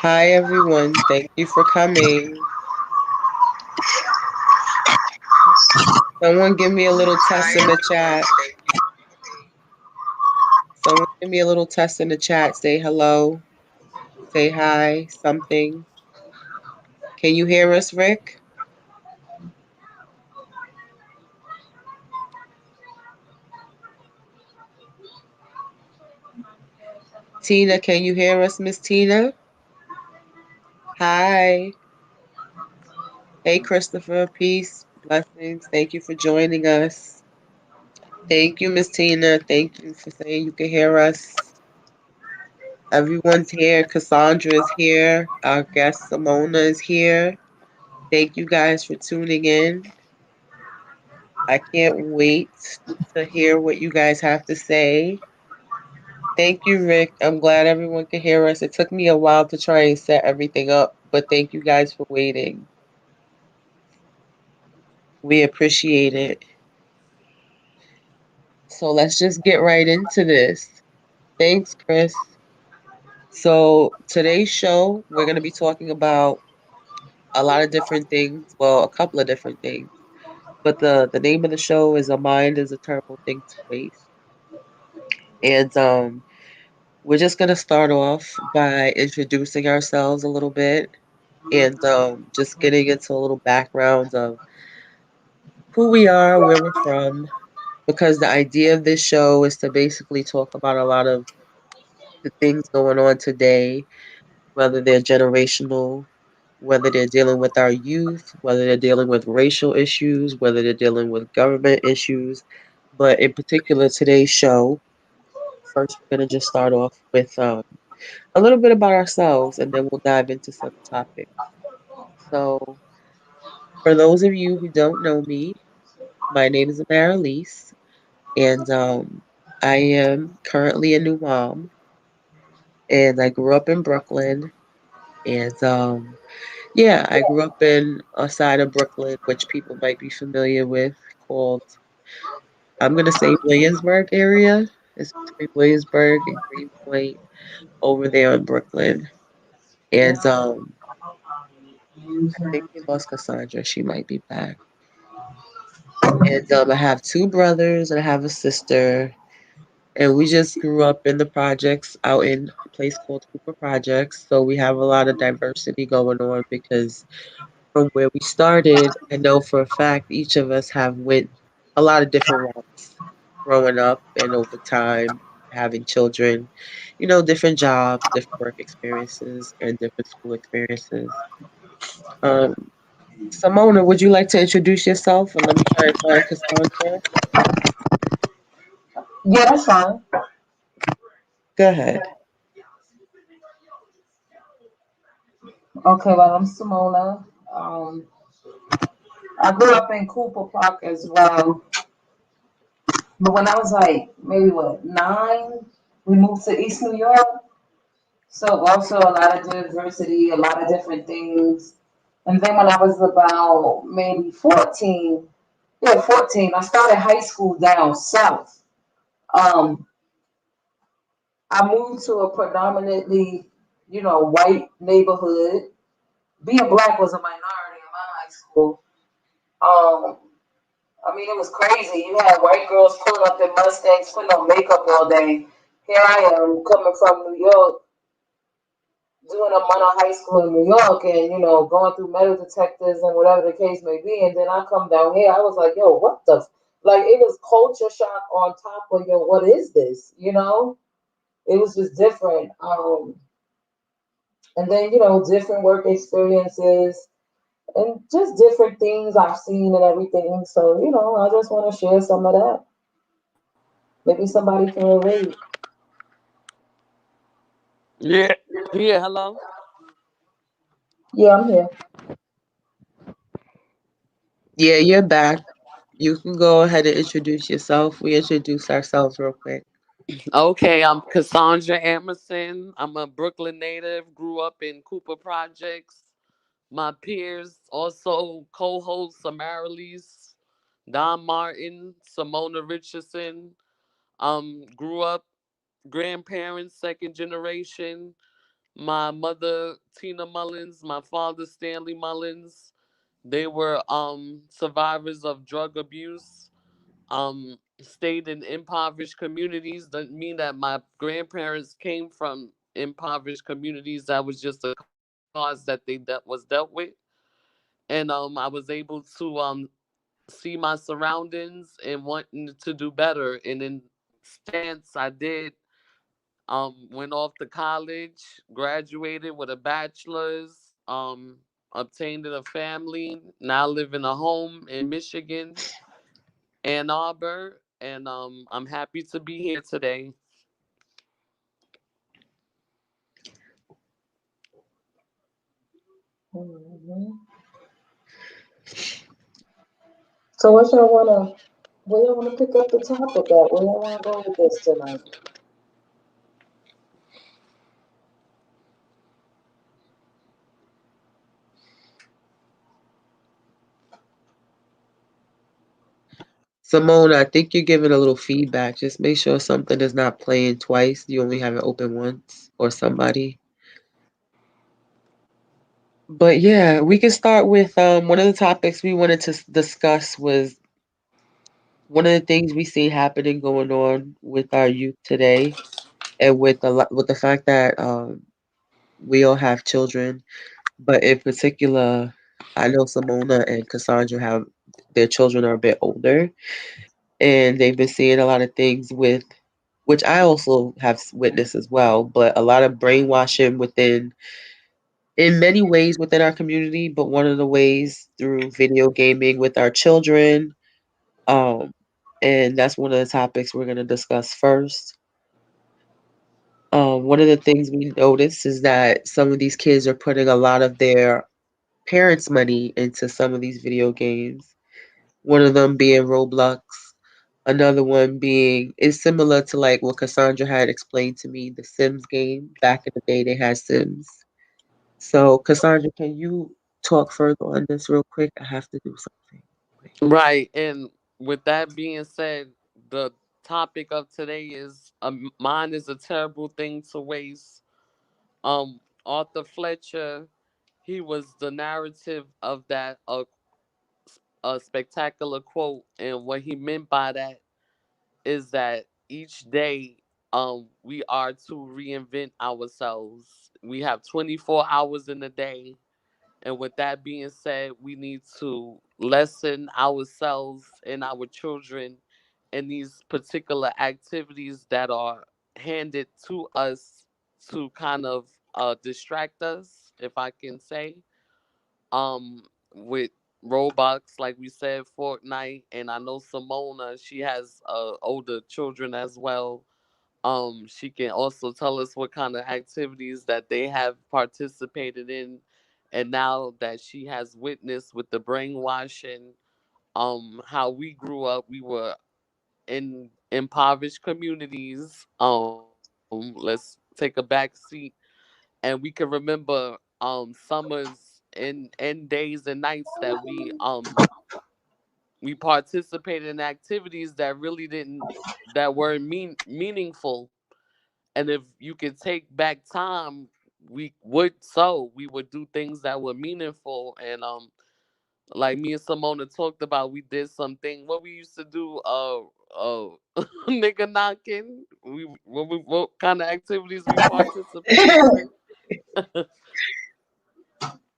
Hi, everyone. Thank you for coming. Someone give me a little test in the chat. Someone give me a little test in the chat. Say hello. Say hi. Something. Can you hear us, Rick? Tina, can you hear us, Miss Tina? Hi. Hey, Christopher. Peace. Blessings. Thank you for joining us. Thank you, Miss Tina. Thank you for saying you can hear us. Everyone's here. Cassandra is here. Our guest Simona is here. Thank you guys for tuning in. I can't wait to hear what you guys have to say. Thank you, Rick. I'm glad everyone can hear us. It took me a while to try and set everything up, but thank you guys for waiting. We appreciate it. So let's just get right into this. Thanks, Chris. So today's show, we're going to be talking about a lot of different things. Well, a couple of different things. But the name of the show is A Mind is a Terrible Thing to Waste. And we're just going to start off by introducing ourselves a little bit and just getting into a little background of who we are, where we're from, because the idea of this show is to basically talk about a lot of the things going on today, whether they're generational, whether they're dealing with our youth, whether they're dealing with racial issues, whether they're dealing with government issues. But in particular, today's show, first, we're going to just start off with a little bit about ourselves, and then we'll dive into some topics. So, for those of you who don't know me, my name is Amaryllis, and I am currently a new mom, and I grew up in Brooklyn, and yeah, I grew up in a side of Brooklyn which people might be familiar with, called I'm gonna say Williamsburg area. It's between Williamsburg and Greenpoint over there in Brooklyn, and I think we lost Cassandra. She might be back. And I have two brothers and I have a sister. And we just grew up in the projects out in a place called Cooper Projects. So we have a lot of diversity going on because from where we started, I know for a fact each of us have went a lot of different routes growing up and over time having children, different jobs, different work experiences, and different school experiences. Um, Simona, would you like to introduce yourself? And let me try and find Cassandra. Yeah, that's fine. Go ahead. Okay, well, I'm Simona. I grew up in Cooper Park as well. But when I was like maybe what, 9, we moved to East New York. So also a lot of diversity, a lot of different things. And then when I was about maybe 14, yeah, 14, I started high school down south. Um, I moved to a predominantly, white neighborhood. Being black was a minority in my high school. Um, I mean, it was crazy. You had white girls pulling up their Mustangs, putting on makeup all day. Here I am coming from New York, doing a month of high school in New York, and going through metal detectors and whatever the case may be. And then I come down here, I was like, yo, what the? Like, it was culture shock on top of, yo, what is this? It was just different. And then different work experiences and just different things I've seen and everything. So, I just want to share some of that. Maybe somebody can relate. Yeah, yeah, hello. Yeah, I'm here. Yeah, you're back. You can go ahead and introduce yourself. We introduce ourselves real quick. Okay, I'm Cassandra Emerson. I'm a Brooklyn native, grew up in Cooper Projects. My peers, also co hosts Amaryllis, Don Martin, Simona Richardson. Grew up grandparents, second generation. My mother, Tina Mullins, my father, Stanley Mullins, they were survivors of drug abuse. Stayed in impoverished communities. Doesn't mean that my grandparents came from impoverished communities. That was just a cause that was dealt with. And I was able to see my surroundings and wanting to do better. And in stance, I did. Went off to college, graduated with a bachelor's, obtained a family, now live in a home in Michigan, Ann Arbor, and I'm happy to be here today. Mhm. So what y'all wanna, where y'all wanna pick up the topic at? Where y'all wanna go with this tonight? Simone, I think you're giving a little feedback. Just make sure something is not playing twice. You only have it open once or somebody. But yeah, we can start with one of the topics we wanted to discuss was one of the things we see happening going on with our youth today, and with the fact that we all have children, but in particular, I know Simona and Cassandra have their children are a bit older, and they've been seeing a lot of things with which I also have witnessed as well, but a lot of brainwashing within in many ways within our community, but one of the ways through video gaming with our children. Um, and that's one of the topics we're going to discuss first. One of the things we notice is that some of these kids are putting a lot of their parents' money into some of these video games. One of them being Roblox, another one being is similar to like what Cassandra had explained to me, the Sims game. Back in the day, they had Sims. So, Cassandra, can you talk further on this real quick? I have to do something quick. Right, and with that being said, the topic of today is mine is a terrible thing to waste. Arthur Fletcher, he was the narrative of that a spectacular quote, and what he meant by that is that each day we are to reinvent ourselves. We have 24 hours in a day, and with that being said, we need to lessen ourselves and our children in these particular activities that are handed to us to kind of distract us, if I can say. With Roblox, like we said, Fortnite, and I know Simona, she has older children as well. She can also tell us what kind of activities that they have participated in, and now that she has witnessed with the brainwashing, how we grew up, we were in impoverished communities. Let's take a back seat, and we can remember summers and days and nights that we participated in activities that really didn't that were meaningful. And if you could take back time, we would do things that were meaningful. And like me and Simona talked about, we did something what we used to do nigga knocking. What kind of activities we participated in.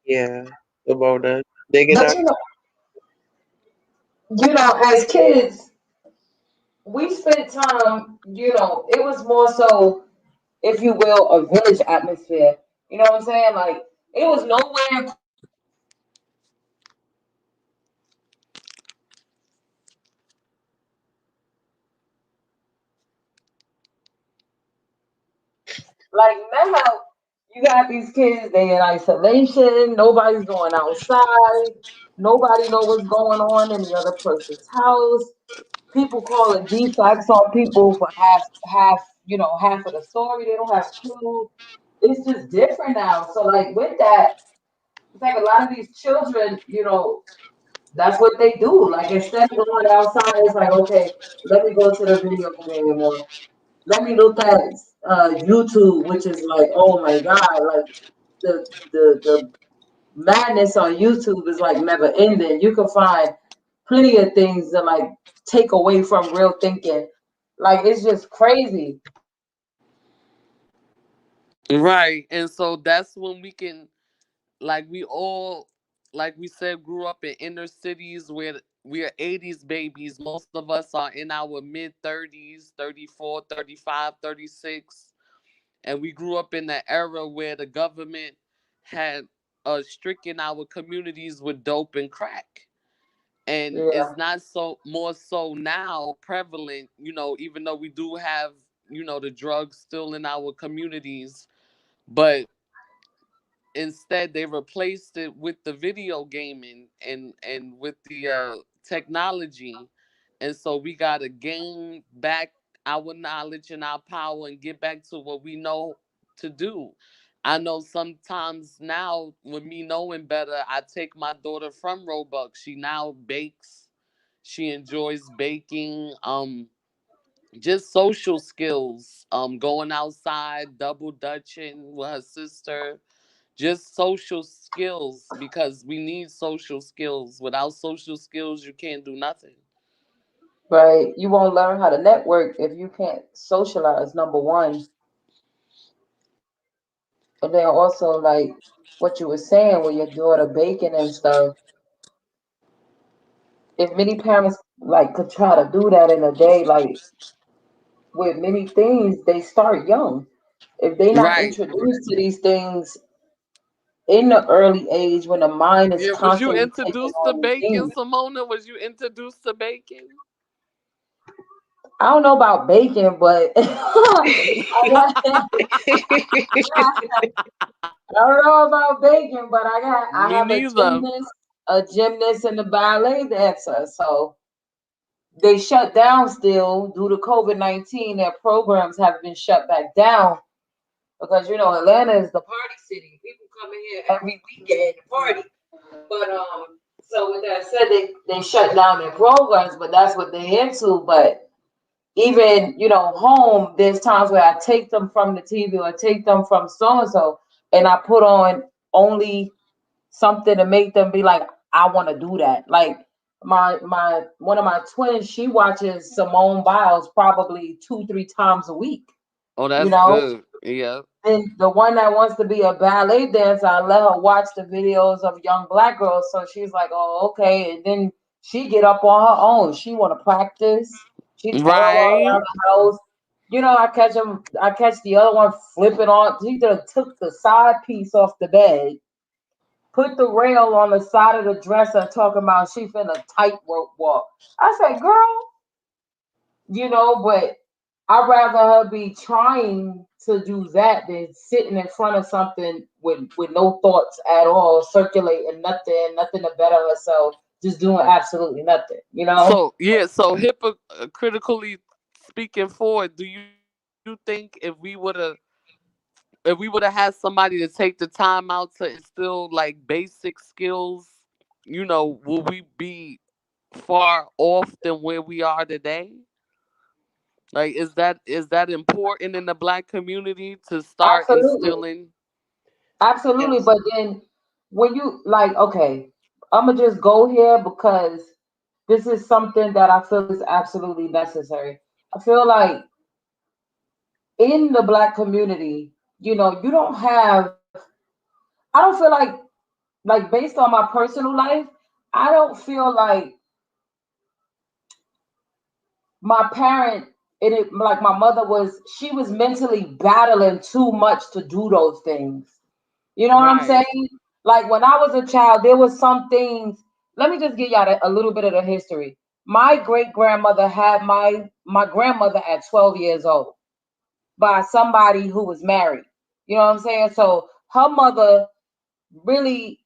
Yeah, Simona. Digging But up. as kids, we spent time, it was more so, if you will, a village atmosphere. You know what I'm saying? Like, it was nowhere close to like now you got these kids, they in isolation, nobody's going outside, nobody know what's going on in the other person's house. People calling defects on people for half of the story. They don't have a clue. It's just different now. So like with that, it's like a lot of these children, that's what they do. Like instead of going outside, it's like, okay, let me go to the video game or let me look at YouTube, which is like, oh my god, like the madness on YouTube is like never ending. You can find plenty of things that like take away from real thinking. Like it's just crazy. Right. And so that's when we can, like, we all, like we said, grew up in inner cities where we are 80s babies. Most of us are in our mid 30s, 34, 35, 36. And we grew up in the era where the government had stricken our communities with dope and crack. And Yeah, it's not so more so now prevalent, even though we do have, the drugs still in our communities. But instead they replaced it with the video gaming and with the technology. And so we got to gain back our knowledge and our power and get back to what we know to do. I know sometimes now, with me knowing better, I take my daughter from Robux. She now bakes. She enjoys baking. Just social skills, going outside, double dutching with her sister, just social skills, because we need social skills. Without social skills, you can't do nothing. right. You won't learn how to network if you can't socialize. Number one, and then also like what you were saying with your daughter baking and stuff. If many parents like could try to do that in a day, like with many things, they start young. If they not Right. introduced to these things in the early age when the mind is Yeah, was you constantly taking introduced to on new bacon, things. Simona? Was you introduced to bacon? I don't know about baking, but I don't know about baking, but I Me have neither. a gymnast and a ballet dancer. So they shut down still due to COVID-19. Their programs have been shut back down because you know Atlanta is the party city. People come in here every weekend to party. But so with that said, they shut down their programs, but that's what they're into. But even home, there's times where I take them from the TV or take them from so and so, and I put on only something to make them be like, I want to do that. Like my one of my twins, she watches Simone Biles probably 2-3 times a week. Oh, You that's know, good. Yeah. and the one that wants to be a ballet dancer, I let her watch the videos of young black girls. So she's like, "Oh, okay." And then she get up on her own. She want to practice. She twirl Right. around the house. I catch the other one flipping on. She done took the side piece off the bed, put the rail on the side of the dresser, talking about she finna tightrope walk. I said, "Girl, but I'd rather her be trying to do that than sitting in front of something with no thoughts at all, circulating nothing to better herself, just doing absolutely nothing, you know? So yeah, so hypocritically speaking forward, do you think if we would have had somebody to take the time out to instill like basic skills, will we be far off than where we are today? Like, is that important in the black community to start Absolutely. instilling? Absolutely. Yes. But then when you like, okay, I'ma just go here because this is something that I feel is absolutely necessary. I feel like in the black community, you don't have I don't feel like based on my personal life, I don't feel like my parent like my mother she was mentally battling too much to do those things. You know what I'm Right, saying? Like when I was a child, there was some things. Let me just give y'all a little bit of the history. My great grandmother had my grandmother at 12 years old by somebody who was married. You know what I'm saying? So her mother really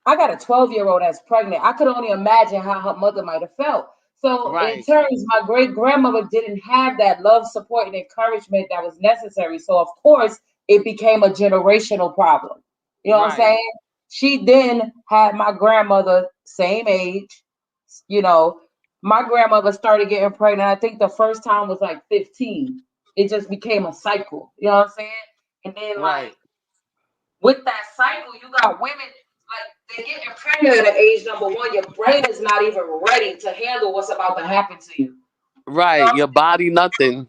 I got a 12-year-old that's pregnant. I could only imagine how her mother might have felt. So, in right, turns, my great grandmother didn't have that love, support, and encouragement that was necessary. So, of course, it became a generational problem. You know what I'm right, saying? She then had my grandmother, same age. You know, my grandmother started getting pregnant. I think the first time was like 15. it just became a cycle. You know what I'm saying? And then like Right. with that cycle, you got women like they get pregnant at age number one. Your brain is not even ready to handle what's about to happen to you. You know Right. what Your body nothing. I'm saying?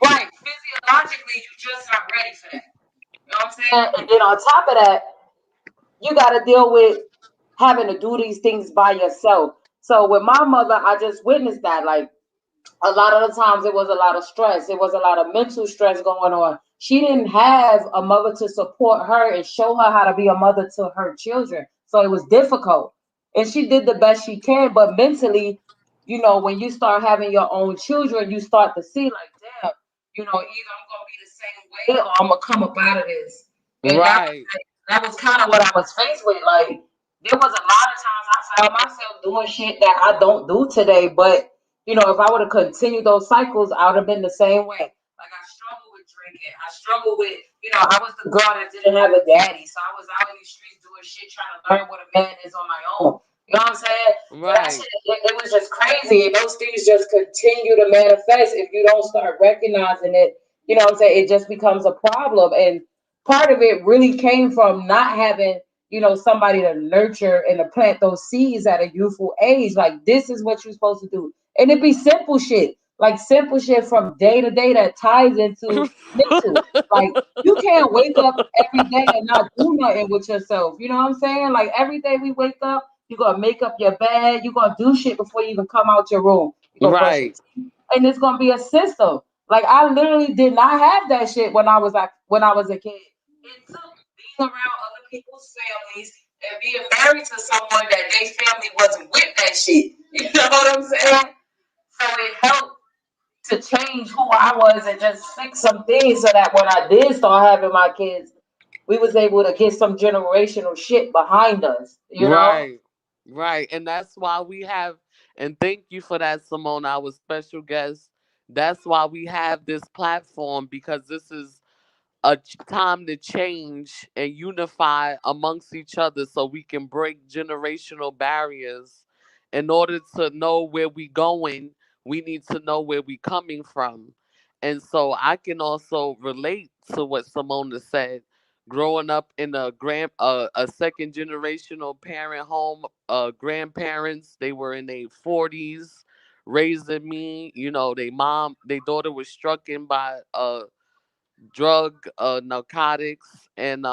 Right. Physiologically, you just not ready for that. You know what I'm saying? And then on top of that, you got to deal with having to do these things by yourself. So with my mother, I just witnessed that. Like a lot of the times it was a lot of stress. It was a lot of mental stress going on. She didn't have a mother to support her and show her how to be a mother to her children. So it was difficult. And she did the best she can, but mentally, when you start having your own children, you start to see like, damn, either I'm gonna be the same way or I'm gonna come up out of this. And Right. that was kind of what I was faced with. Like there was a lot of times I found myself doing shit that I don't do today, but if I would have continued those cycles, I would have been the same way. Like I struggled with drinking. I struggled with, I was the girl that didn't have a daddy. So I was out in these streets doing shit trying to learn what a man is on my own. You know what I'm saying? So that Right. shit, it was just crazy. And those things just continue to manifest if you don't start recognizing it. You know what I'm saying? It just becomes a problem. And part of it really came from not having somebody to nurture and to plant those seeds at a youthful age. Like this is what you're supposed to do. And it be simple shit, like simple shit from day to day that ties into mental. Like you can't wake up every day and not do nothing with yourself. You know what I'm saying? Like every day we wake up, you're gonna make up your bed, you're gonna do shit before you even come out your room. You're gonna brush your Right. teeth, and it's gonna be a system. Like I literally did not have that shit when I was a kid. It took being around other people's families and being married to someone that their family wasn't with that shit. You know what I'm saying? So it helped to change who I was and just fix some things so that when I did start having my kids, we was able to get some generational shit behind us. Right. Right. And that's why we have, and thank you for that, Simone, our special guest. That's why we have this platform, because this is time to change and unify amongst each other so we can break generational barriers. In order to know where we going, we need to know where we coming from. And so I can also relate to what Simona said. Growing up in a second generational parent home, grandparents, they were in their 40s raising me. Their daughter was struck in by drug, narcotics, and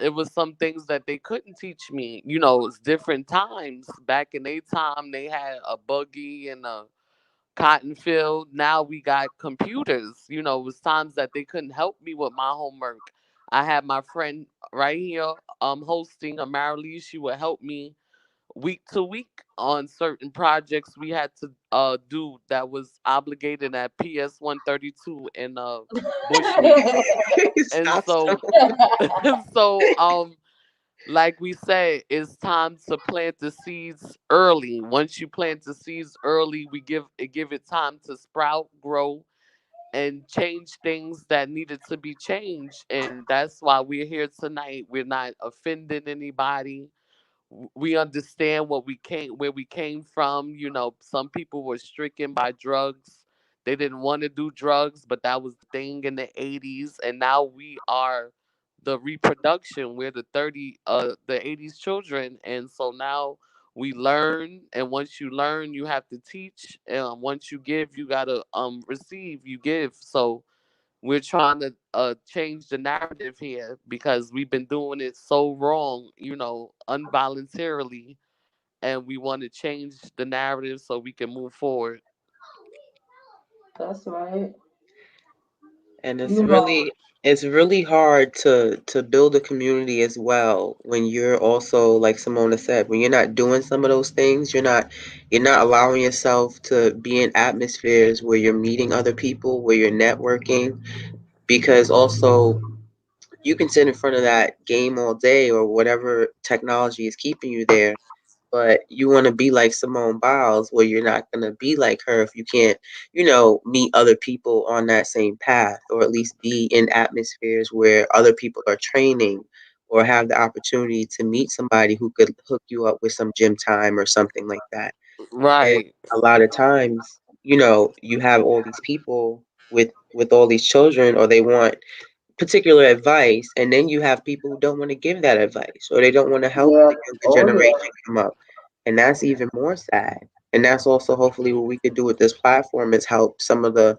it was some things that they couldn't teach me. It's different times. Back in their time, they had a buggy and a cotton field. Now we got computers. It was times that they couldn't help me with my homework. I had my friend right here hosting, a Marilee. She would help me week to week on certain projects we had to do that was obligated at PS 132 in Bushwick. And Stop. so like we said, it's time to plant the seeds early. Once you plant the seeds early, we give it time to sprout, grow, and change things that needed to be changed. And that's why we're here tonight. We're not offending anybody. We understand where we came from. Some people were stricken by drugs. They didn't want to do drugs, but that was the thing in the 80s. And now we are the reproduction. We're the 80s children. And so now we learn, and once you learn, you have to teach. And once you give, you gotta receive. You give. So we're trying to change the narrative here, because we've been doing it so wrong, involuntarily, and we want to change the narrative so we can move forward. That's right. And You know, it's really hard to build a community as well when you're also, like Simona said, when you're not doing some of those things, you're not allowing yourself to be in atmospheres where you're meeting other people, where you're networking, because also you can sit in front of that game all day or whatever technology is keeping you there, but you want to be like Simone Biles, where you're not going to be like her if you can't, meet other people on that same path, or at least be in atmospheres where other people are training, or have the opportunity to meet somebody who could hook you up with some gym time or something like that. And Right. a lot of times, you have all these people. with all these children, or they want particular advice, and then you have people who don't want to give that advice, or they don't want to help Yeah. the younger Oh generation yeah. come up, and that's even more sad. And that's also hopefully what we could do with this platform is help some of the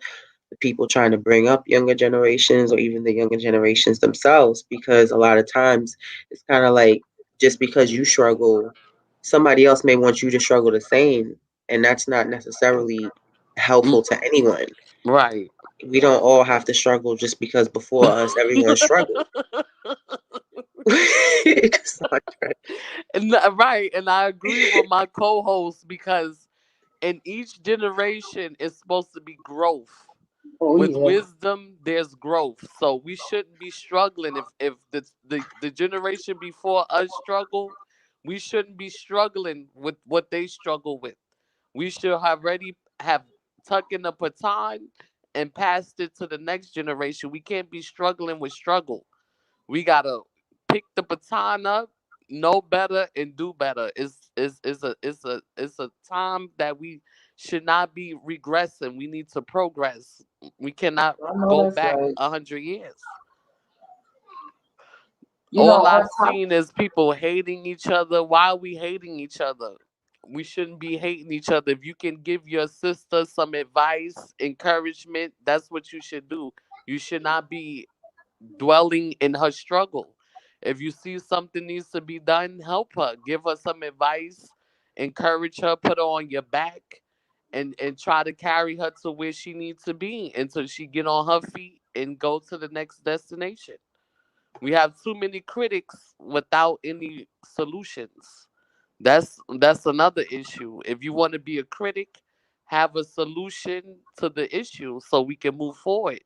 people trying to bring up younger generations, or even the younger generations themselves, because a lot of times it's kind of like, just because you struggle, somebody else may want you to struggle the same, and that's not necessarily Mm, helpful to anyone. right. We don't all have to struggle just because before us everyone struggled. Cassandra. Right, and I agree with my co-host because in each generation is supposed to be growth. Oh With yeah. wisdom, there's growth. So we shouldn't be struggling. If the generation before us struggle, we shouldn't be struggling with what they struggle with. We should already have tucked in the baton and passed it to the next generation. We can't be struggling with struggle. We gotta pick the baton up, know better, and do better. It's a time that we should not be regressing. We need to progress. We cannot I know go that's back right. 100 years. You know, All on I've top. seen is people hating each other. Why are we hating each other? We shouldn't be hating each other. If you can give your sister some advice, encouragement, that's what you should do. You should not be dwelling in her struggle. If you see something needs to be done, help her. Give her some advice, encourage her, put her on your back, and try to carry her to where she needs to be until she get on her feet and go to the next destination. We have too many critics without any solutions. That's another issue. If you want to be a critic, have a solution to the issue so we can move forward.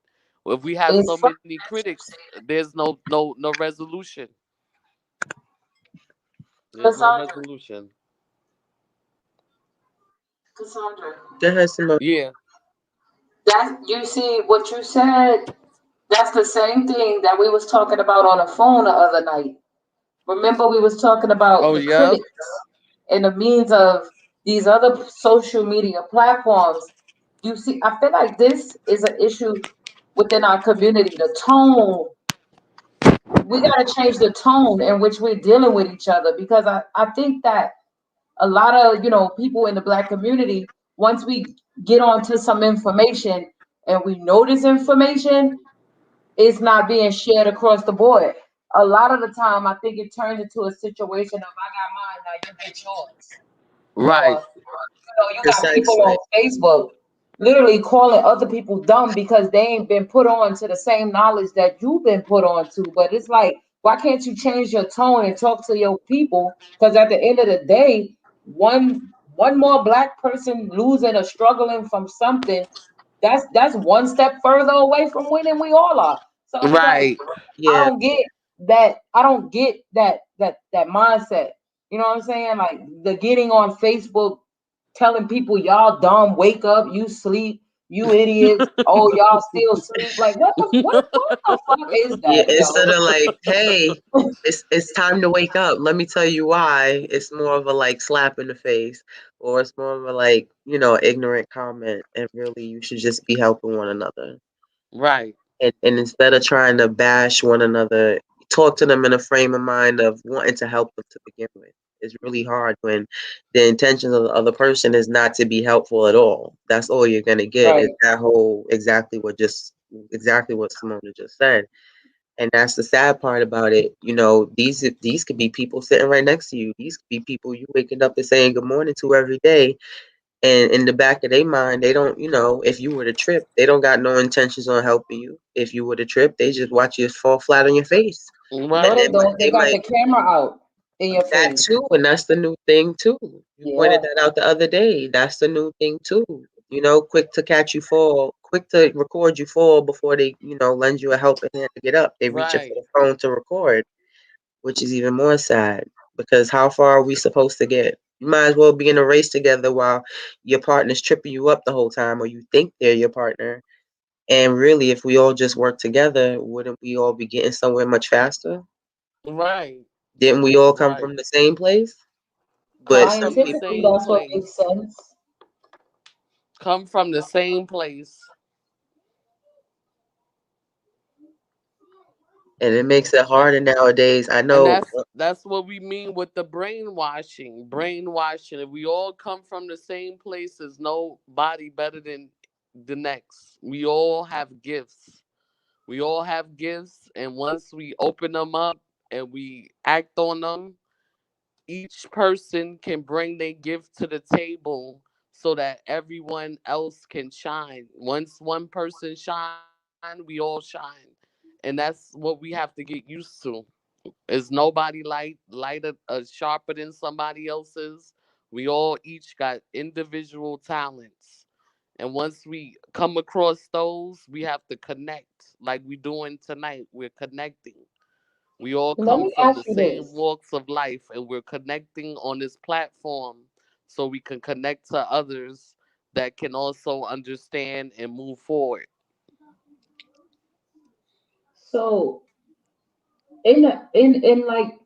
If we have so It's funny many that you critics, say there's no resolution. There's no Cassandra. resolution. Cassandra. Go ahead, Simone. Yeah. That you see what you said. That's the same thing that we was talking about on the phone the other night. Remember, we was talking about Oh the yeah. critics and the means of these other social media platforms. You see, I feel like this is an issue within our community. The tone, we got to change the tone in which we're dealing with each other, because I think that a lot of, people in the black community, once we get onto some information and we know this information, it's not being shared across the board. A lot of the time, I think it turns into a situation of I got mine, now you get yours. Right. Or, you got people Precisely. on Facebook literally calling other people dumb because they ain't been put on to the same knowledge that you've been put on to. But it's like, why can't you change your tone and talk to your people? Because at the end of the day, one more black person losing or struggling from something, that's one step further away from winning. We all are. So it's like, Right. I Yeah, don't get that. I don't get that mindset. You know what I'm saying? Like the getting on Facebook, telling people y'all dumb, wake up, you sleep, you idiots. Oh, y'all still sleep. Like what the fuck is yeah. that, Instead yo? of like, hey, it's time to wake up. Let me tell you why. It's more of a like slap in the face, or it's more of a like, ignorant comment, and really you should just be helping one another. Right. And instead of trying to bash one another, talk to them in a frame of mind of wanting to help them to begin with. It's really hard when the intentions of the other person is not to be helpful at all. That's all you're gonna get is Right. that whole exactly what Simona just said. And that's the sad part about it. These could be people sitting right next to you. These could be people you waking up and saying good morning to every day, and in the back of their mind, they don't, if you were to trip, they don't got no intentions on helping you. If you were to trip, they just watch you fall flat on your face. No, Right. they And don't. They they got might the camera out in your that face. too, and that's the new thing too. You pointed Yeah. that out the other day. That's the new thing too. Quick to catch you fall, quick to record you fall before they, lend you a helping hand to get up. They reach up for Right. the phone to record, which is even more sad because how far are we supposed to get? You might as well be in a race together while your partner's tripping you up the whole time, or you think they're your partner. And really, if we all just work together, wouldn't we all be getting somewhere much faster? Right. Didn't we all come Right. from the same place? But Come some from the people, Scientifically, same that's what makes place. sense. Come from the same place. and it makes it harder nowadays. I And know. that's what we mean with the brainwashing. Brainwashing. If we all come from the same place, there's nobody better than the next. We all have gifts. We all have gifts, and once we open them up and we act on them, each person can bring their gift to the table so that everyone else can shine. Once one person shine, we all shine. And that's what we have to get used to. Is nobody sharper than somebody else's. We all each got individual talents. And once we come across those, we have to connect like we doing tonight. We're connecting. We all Let come me from the ask you same this. walks of life and we're connecting on this platform so we can connect to others that can also understand and move forward. So in like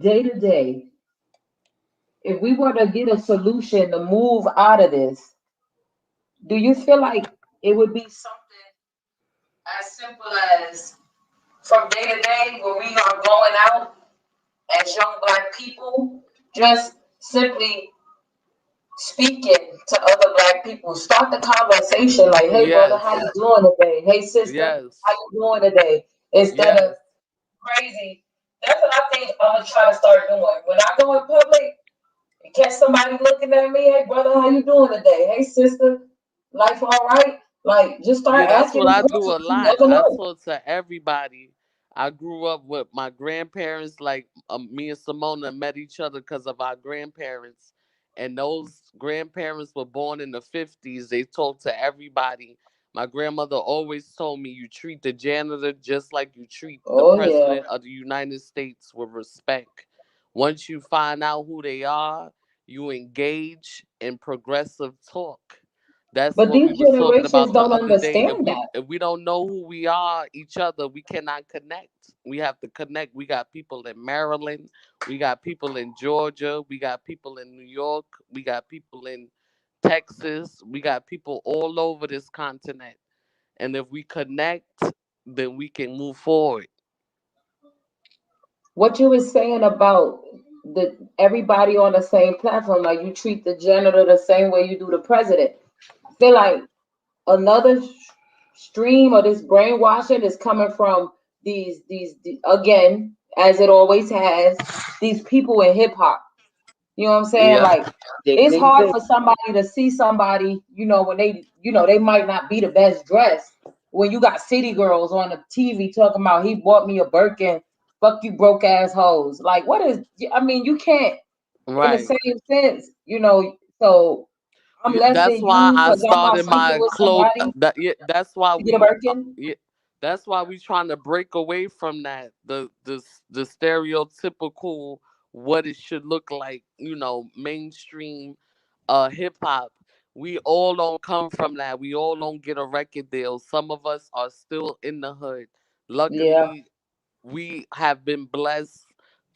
day to day, if we were to get a solution to move out of this, do you feel like it would be something as simple as from day to day where we are going out as young black people, just simply speaking to other black people, start the conversation like, "Hey, brother, how Yes. you doing today? Hey, sister, how Yes. you doing today?" Instead of Yes. crazy. That's what I think I'm gonna try to start doing. When I go in public and catch somebody looking at me, "Hey, brother, how you doing today? Hey, sister, life all right?" Like, just Yeah, start that's asking what these I do a questions. You lot. never I know. talk to everybody. I grew up with my grandparents, like me and Simona met each other because of our grandparents. And those grandparents were born in the 50s. They talked to everybody. My grandmother always told me you treat the janitor just like you treat the Oh yeah. president of the United States with respect. Once you find out who they are, you engage in progressive talk. That's But what we these was talking generations about the don't other day. understand that. If we don't know who we are, each other, we cannot connect. We have to connect. We got people in Maryland, we got people in Georgia, we got people in New York, we got people in Texas, we got people all over this continent. And if we connect, then we can move forward. What you was saying about the everybody on the same platform, like you treat the janitor the same way you do the president. I feel like another stream of this brainwashing is coming from again, as it always has, these people in hip hop. You know what I'm saying? Yeah, Like, it's hard for somebody to see somebody, when they might not be the best dressed. When you got city girls on the TV talking about he bought me a Birkin, fuck you broke ass hoes. Like, what is? I mean, you can't in the Right. same sense. So I'm less That's than why you I because I'm not started sleeping my with clothes. somebody That yeah, that's why to get a we. Birkin. Yeah, that's why we trying to break away from that. The stereotypical what it should look like. Mainstream, hip hop. We all don't come from that. We all don't get a record deal. Some of us are still in the hood. Yeah, Luckily, we have been blessed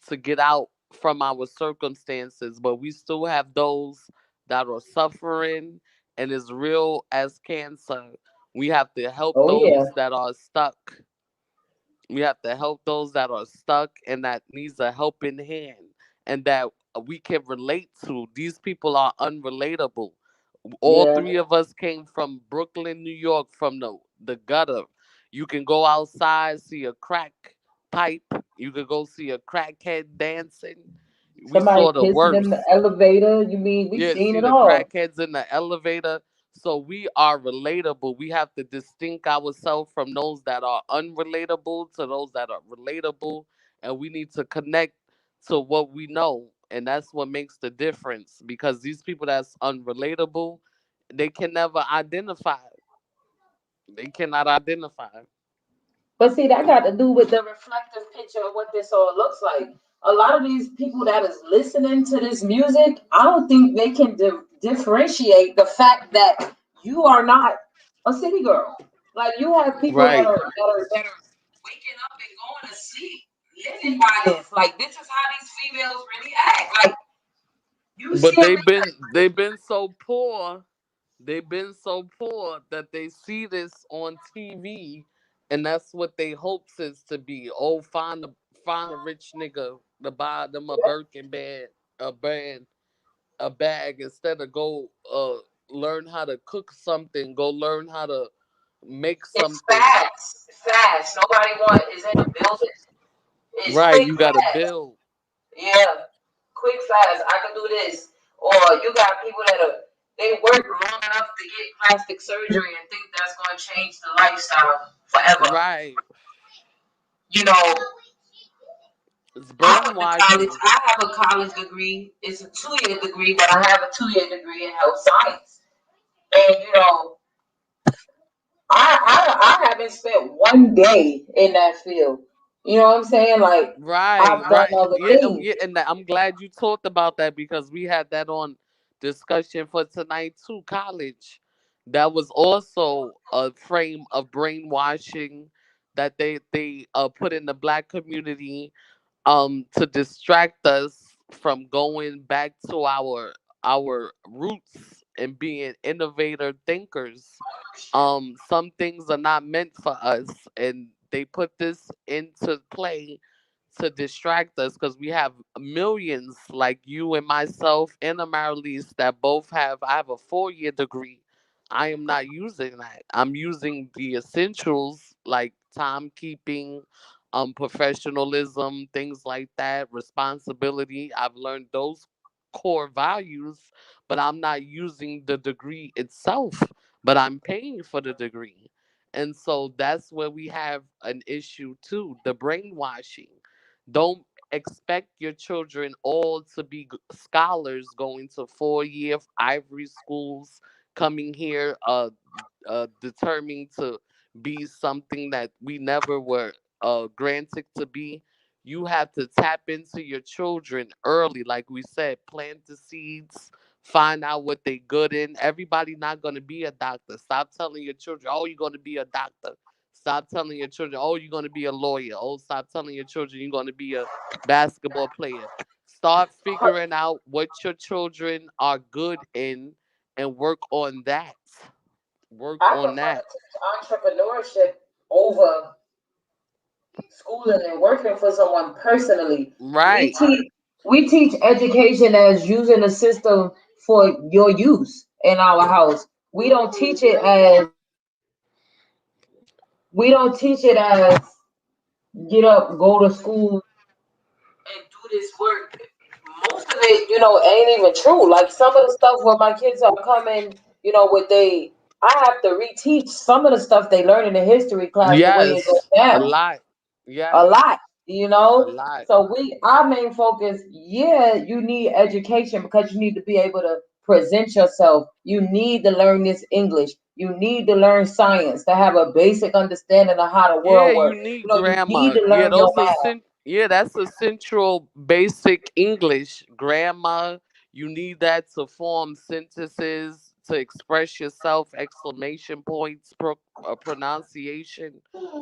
to get out from our circumstances, but we still have those that are suffering and is real as cancer. We have to help oh yeah, those that are stuck. We have to help those that are stuck and that needs a helping hand and that we can relate to. These people are unrelatable. All yeah. three of us came from Brooklyn, New York, from the gutter. You can go outside, see a crack pipe. You could go see a crackhead dancing. We Somebody saw the kissing in the worst. elevator. You mean we Yeah, seen see it the all? crackheads in the elevator. So we are relatable. We have to distinct ourselves from those that are unrelatable to those that are relatable. And we need to connect to what we know. And that's what makes the difference. Because these people that's unrelatable, they can never identify. They cannot identify. But see, that got to do with the reflective picture of what this all looks like. A lot of these people that is listening to this music, I don't think they can differentiate the fact that you are not a city girl. Like, you have people that Right. are waking up and going to sleep, living by this. Like, this is how these females really act. Like, you see But them. they've been so poor. They've been so poor that they see this on TV and that's what they hopes is to be. Oh, find a rich nigga to buy them a Birkin bag, a band, a bag instead of go learn how to cook something, go learn how to make It's something. fast, fast. Nobody is in the building. It's Right, quick, you gotta fast. build. Yeah, quick, fast. I can do this. Or you got people that are they work long enough to get plastic surgery and think that's going to change the lifestyle forever. Right. You know, It's I went to college. brainwashing. I have a college degree. It's a 2 year degree, but I have a 2 year degree in health science. And you know, I haven't spent one day in that field. You know what I'm saying? Like Right, I've done right. other Yeah, things. yeah, and I'm glad you talked about that because we had that on discussion for tonight too. College, that was also a frame of brainwashing that they put in the black community to distract us from going back to our roots and being innovator thinkers. Some things are not meant for us, and they put this into play to distract us because we have millions like you and myself and Amaryllis that both have. I have a 4 year degree. I am not using that. I'm using the essentials like timekeeping, professionalism, things like that, responsibility. I've learned those core values, but I'm not using the degree itself, but I'm paying for the degree. And so that's where we have an issue too, the brainwashing. Don't expect your children all to be scholars going to 4 year ivory schools, coming here determined to be something that we never were granted to be. You have to tap into your children early, like we said, plant the seeds, find out what they good in. Everybody not gonna be a doctor. Stop telling your children, oh, you're gonna be a doctor. Stop telling your children, oh, you're gonna be a lawyer. Oh, stop telling your children you're gonna be a basketball player. Start figuring out what your children are good in and work on that. Work I on prefer that. to teach entrepreneurship over schooling and working for someone personally. We Right. teach we teach education as using the system for your use in our house. We don't teach it as get up, go to school, and do this work. Most of it, ain't even true. Like some of the stuff where my kids are coming, what they I have to reteach some of the stuff they learn in the history class the way it goes Yes. A down. lot. A Yes. lot, A lot. So our main focus, yeah, you need education because you need to be able to present yourself. You need to learn this English. You need to learn science to have a basic understanding of how the Yeah, world you works. need You need grammar. to Yeah, learn your those are math. yeah, that's a central basic English grammar. You need that to form sentences, to express yourself, exclamation points, pronunciation.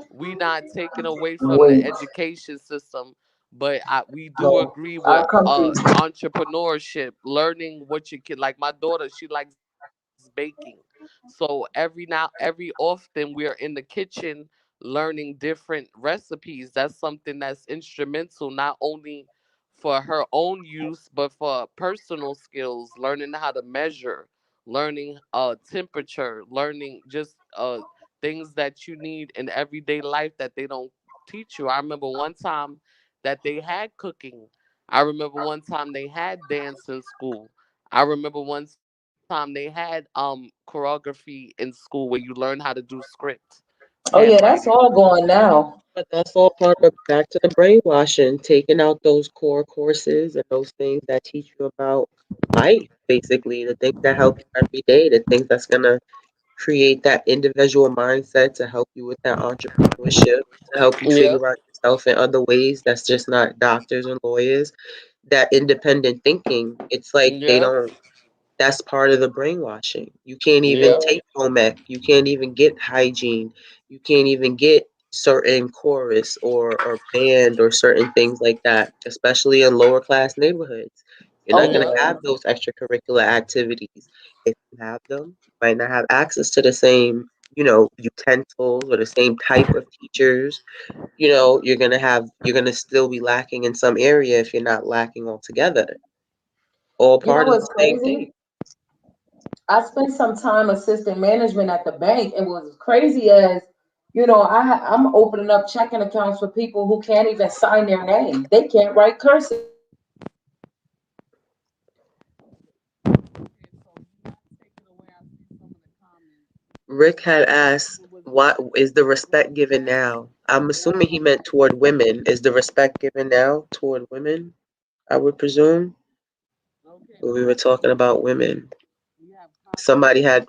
We not taking away from the Wait, education system, but we do no, agree with I'll come to you. entrepreneurship, learning what you can. Like my daughter, she likes baking. So every often we're in the kitchen learning different recipes. That's something that's instrumental not only for her own use but for personal skills, learning how to measure, learning temperature, learning just things that you need in everyday life that they don't teach you. I remember one time that they had cooking. I remember one time they had dance in school. I remember one time they had choreography in school where you learn how to do script, Oh yeah, that's handwriting. all going now. But that's all part of back to the brainwashing, taking out those core courses and those things that teach you about life, basically, the things that help you every day, the things that's gonna create that individual mindset to help you with that entrepreneurship, to help you Yep. figure out yourself in other ways that's just not doctors and lawyers. That independent thinking, it's like they Yep. don't that's part of the brainwashing. You can't even Yep. take home ec. You can't even get hygiene. You can't even get certain chorus or band or certain things like that, especially in lower class neighborhoods. You're Oh not going yeah. to have those extracurricular activities. If you have them, you might not have access to the same utensils or the same type of teachers, you're gonna still be lacking in some area if you're not lacking altogether. All You know part of what's the same crazy? thing. I spent some time assistant management at the bank, and was crazy as I'm opening up checking accounts for people who can't even sign their name. They can't write cursive. Rick had asked, "What is the respect given now?" I'm assuming he meant toward women. Is the respect given now toward women? I would presume. We were talking about women.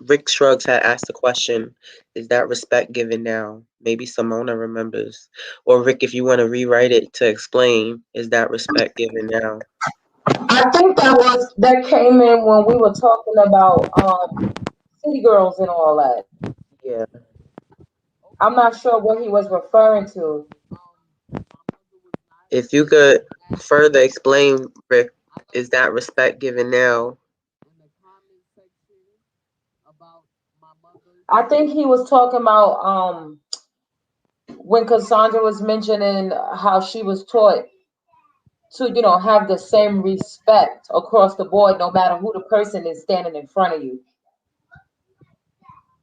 Rick Shrugs had asked the question, "Is that respect given now?" Maybe Simona remembers, or Rick, if you want to rewrite it to explain, "Is that respect given now?" I think that came in when we were talking about city girls and all that. Yeah. I'm not sure what he was referring to. If you could further explain, Rick, is that respect given now? I think he was talking about when Cassandra was mentioning how she was taught to, have the same respect across the board, no matter who the person is standing in front of you.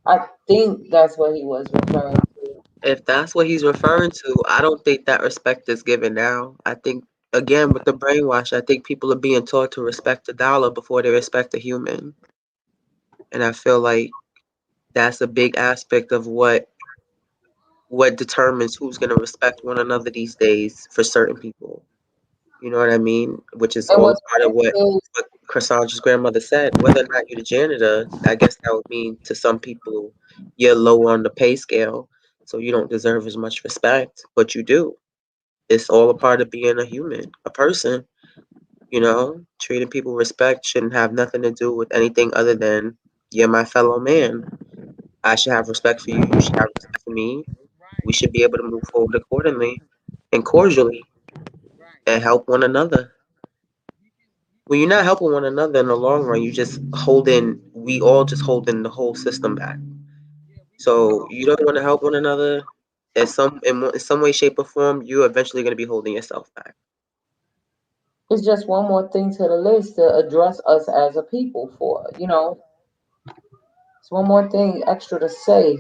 I think that's what he was referring to. If that's what he's referring to, I don't think that respect is given now. I think, again, with the brainwash, I think people are being taught to respect the dollar before they respect a human. And I feel like that's a big aspect of what determines who's going to respect one another these days for certain people. You know what I mean? Which is And all a what's part of what crazy is, what Cassandra's grandmother said. Whether or not you're the janitor, I guess that would mean to some people you're low on the pay scale, so you don't deserve as much respect, but you do. It's all a part of being a human, a person. Treating people with respect shouldn't have nothing to do with anything other than you're my fellow man. I should have respect for you. You should have respect for me. We should be able to move forward accordingly and cordially and help one another. When you're not helping one another in the long run, we all just holding the whole system back. So you don't want to help one another in some way, shape, or form. You're eventually going to be holding yourself back. it's just one more thing to the list to address us as a people for. It's one more thing extra to say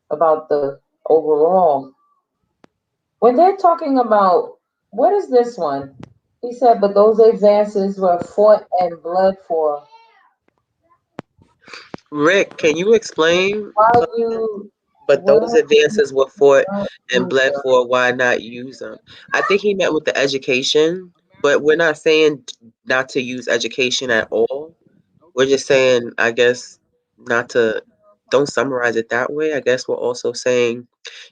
about the overall. When they're talking about, what is this one? He said, but those advances were fought and bled for. Rick, can you explain? Why you But those will advances were fought not and use bled them? for. Why not use them? I think he meant with the education, but we're not saying not to use education at all. We're just saying, I guess, not to, don't summarize it that way. I guess we're also saying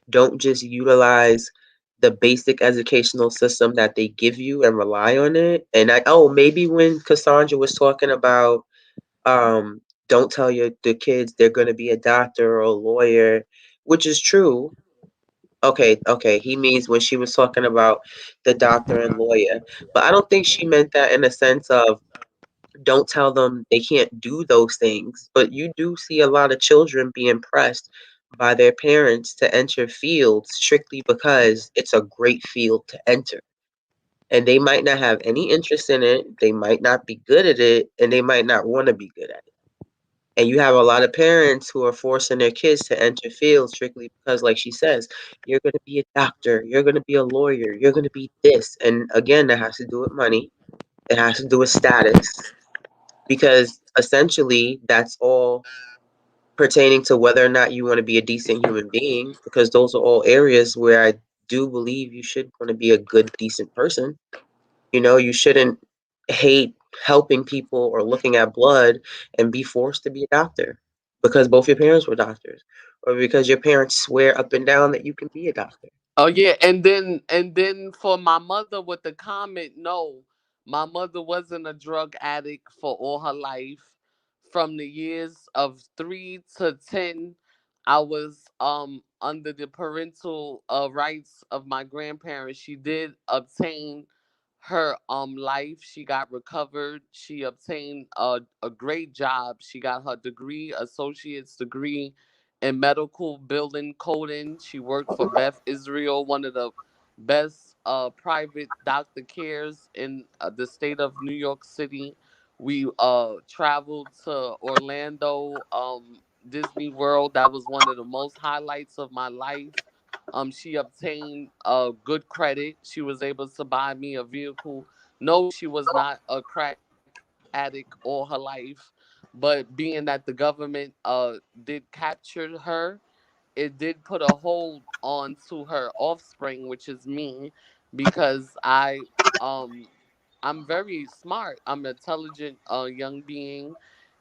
don't just utilize the basic educational system that they give you and rely on it. Maybe when Cassandra was talking about, don't tell the kids they're going to be a doctor or a lawyer, which is true. Okay, he means when she was talking about the doctor and lawyer, but I don't think she meant that in a sense of don't tell them they can't do those things. But you do see a lot of children being pressed by their parents to enter fields strictly because it's a great field to enter. And they might not have any interest in it, they might not be good at it, and they might not want to be good at it. And you have a lot of parents who are forcing their kids to enter fields strictly because, like she says, you're going to be a doctor, you're going to be a lawyer, you're going to be this. And again, that has to do with money, it has to do with status, because essentially that's all pertaining to whether or not you want to be a decent human being, because those are all areas where I do believe you should want to be a good, decent person. You shouldn't hate helping people or looking at blood and be forced to be a doctor because both your parents were doctors or because your parents swear up and down that you can be a doctor. Oh yeah, and then for my mother with the comment, no, my mother wasn't a drug addict for all her life. From the years of 3 to 10, I was under the parental rights of my grandparents. She did obtain her life. She got recovered. She obtained a great job. She got her degree, associate's degree in medical building coding. She worked for Beth Israel, one of the best private doctor cares in the state of New York City. We traveled to Orlando, Disney World. That was one of the most highlights of my life. She obtained good credit. She was able to buy me a vehicle. No, she was not a crack addict all her life, but being that the government did capture her, it did put a hold on to her offspring, which is me, because um I'm very smart. I'm an intelligent young being,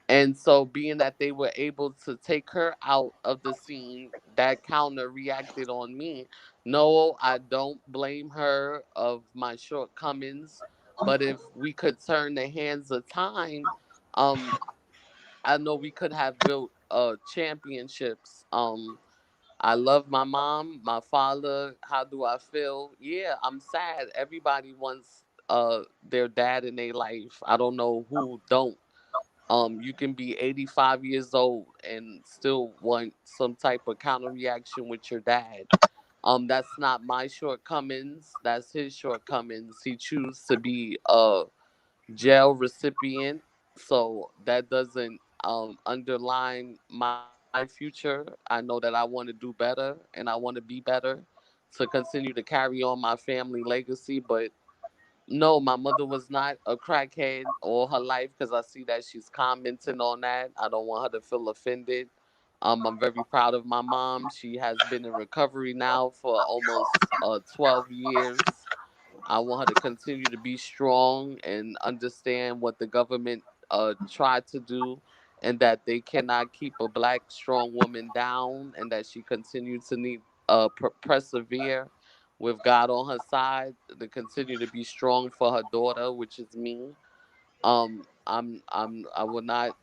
and so being that they were able to take her out of the scene, that counter reacted on me. No, I don't blame her of my shortcomings, but if we could turn the hands of time, um I know we could have built championships. I love my mom, my father. How do I feel? Yeah, I'm sad. Everybody wants their dad in their life. I don't know who don't. You can be 85 years old and still want some type of counter reaction with your dad. That's not my shortcomings. That's his shortcomings. He chooses to be a jail recipient, so that doesn't underline my future. I know that I want to do better and I want to be better to continue to carry on my family legacy. But no, my mother was not a crackhead all her life, because I see that she's commenting on that. I don't want her to feel offended. I'm very proud of my mom. She has been in recovery now for almost 12 years. I want her to continue to be strong and understand what the government tried to do, and that they cannot keep a black strong woman down, and that she continues to need persevere with God on her side to continue to be strong for her daughter, which is me. I will not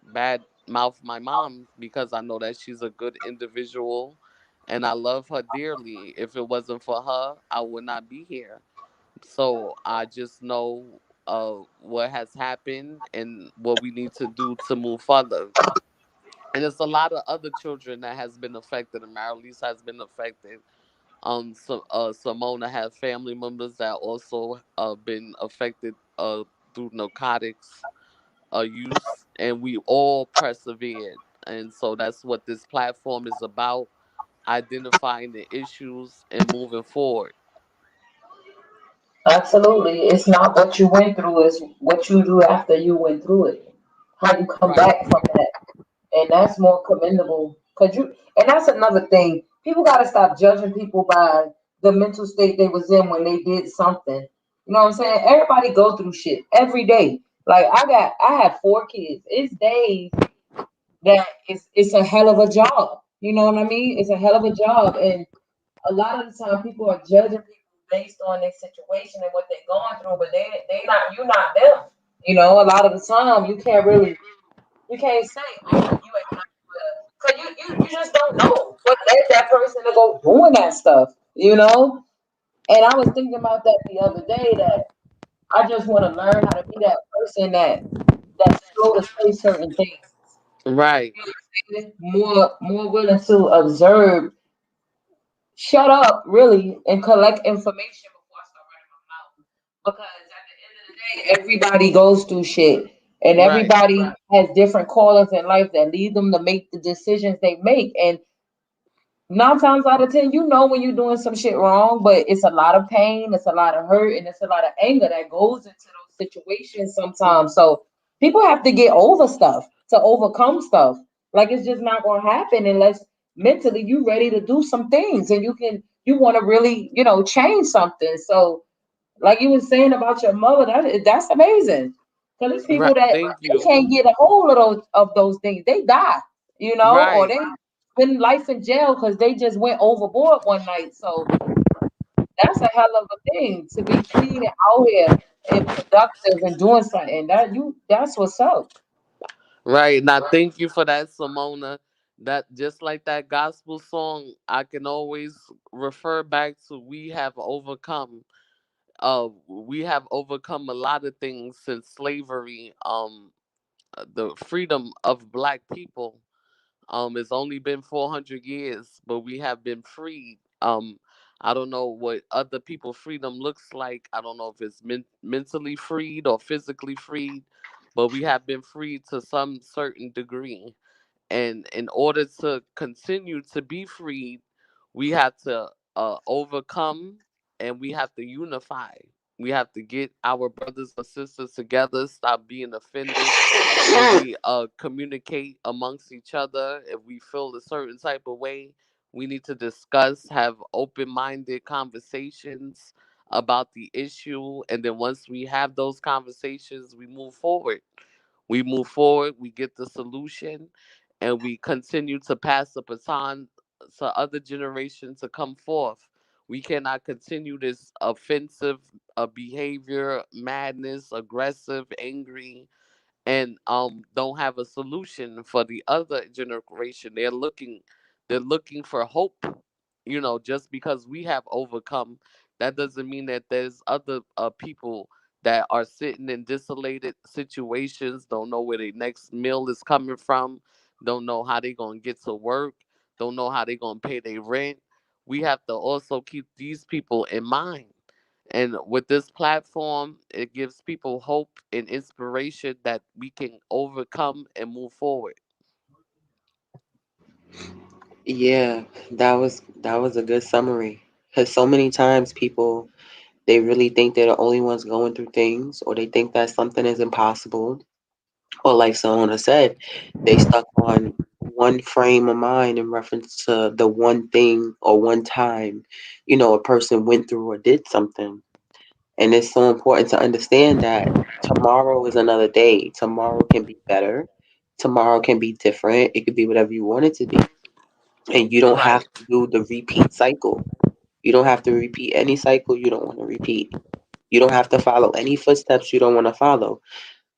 bad mouth my mom, because I know that she's a good individual and I love her dearly. If it wasn't for her, I would not be here. So I just know what has happened and what we need to do to move further. And there's a lot of other children that has been affected, and Marilise has been affected. So Simona has family members that also been affected through narcotics use, and we all persevered. And so that's what this platform is about: identifying the issues and moving forward. Absolutely. It's not what you went through, it's what you do after you went through it. How you come Right. back from that. And that's more commendable. And that's another thing. People gotta stop judging people by the mental state they was in when they did something. You know what I'm saying? Everybody go through shit every day. Like I have 4 kids. It's days that it's a hell of a job. You know what I mean? It's a hell of a job. And a lot of the time people are judging people based on their situation and what they're going through, but they not you not them. You know, a lot of the time you can't say, oh, you ain't not because you just don't know what led that person to go doing that stuff, you know? And I was thinking about that the other day that I just want to learn how to be that person that's slow to say certain things. Right. You know what I'm saying? More willing to observe, shut up really, and collect information before I start running my mouth. Because at the end of the day, everybody goes through shit. And Right. everybody has different callings in life that lead them to make the decisions they make. And 9 times out of 10, you know when you're doing some shit wrong, but it's a lot of pain, it's a lot of hurt, and it's a lot of anger that goes into those situations sometimes. So people have to get over stuff to overcome stuff. Like it's just not gonna happen unless mentally you ready to do some things and you want to really, change something. So like you were saying about your mother, that's amazing. Because there's people Right. that Thank they you. can't get a hold of those things. They die, or Right. they spend life in jail because they just went overboard one night. So that's a hell of a thing to be clean and out here and productive and doing something. That's what's up. Right. Now, thank you for that, Simona. That just like that gospel song, I can always refer back to we have overcome. We have overcome a lot of things since slavery. The freedom of black people. It's only been 400 years, but we have been freed. I don't know what other people freedom looks like. I don't know if it's mentally freed or physically freed, but we have been freed to some certain degree. And in order to continue to be freed, we have to overcome, and we have to unify. We have to get our brothers and sisters together, stop being offended. When we communicate amongst each other, if we feel a certain type of way, we need to discuss, have open-minded conversations about the issue, and then once we have those conversations, we move forward. We get the solution, and we continue to pass the baton to other generations to come forth. We cannot continue this offensive behavior, madness, aggressive, angry, and don't have a solution for the other generation. They're looking for hope. Just because we have overcome, that doesn't mean that there's other people that are sitting in desolated situations, don't know where their next meal is coming from, don't know how they're going to get to work, don't know how they're going to pay their rent. We have to also keep these people in mind. And with this platform, it gives people hope and inspiration that we can overcome and move forward. Yeah, that was a good summary. Because so many times people, they really think they're the only ones going through things, or they think that something is impossible, or like someone has said, they stuck on one frame of mind in reference to the one thing or one time, a person went through or did something. And it's so important to understand that tomorrow is another day. Tomorrow can be better. Tomorrow can be different. It could be whatever you want it to be. And you don't have Right. to do the repeat cycle. You don't have to repeat any cycle you don't want to repeat. You don't have to follow any footsteps you don't want to follow,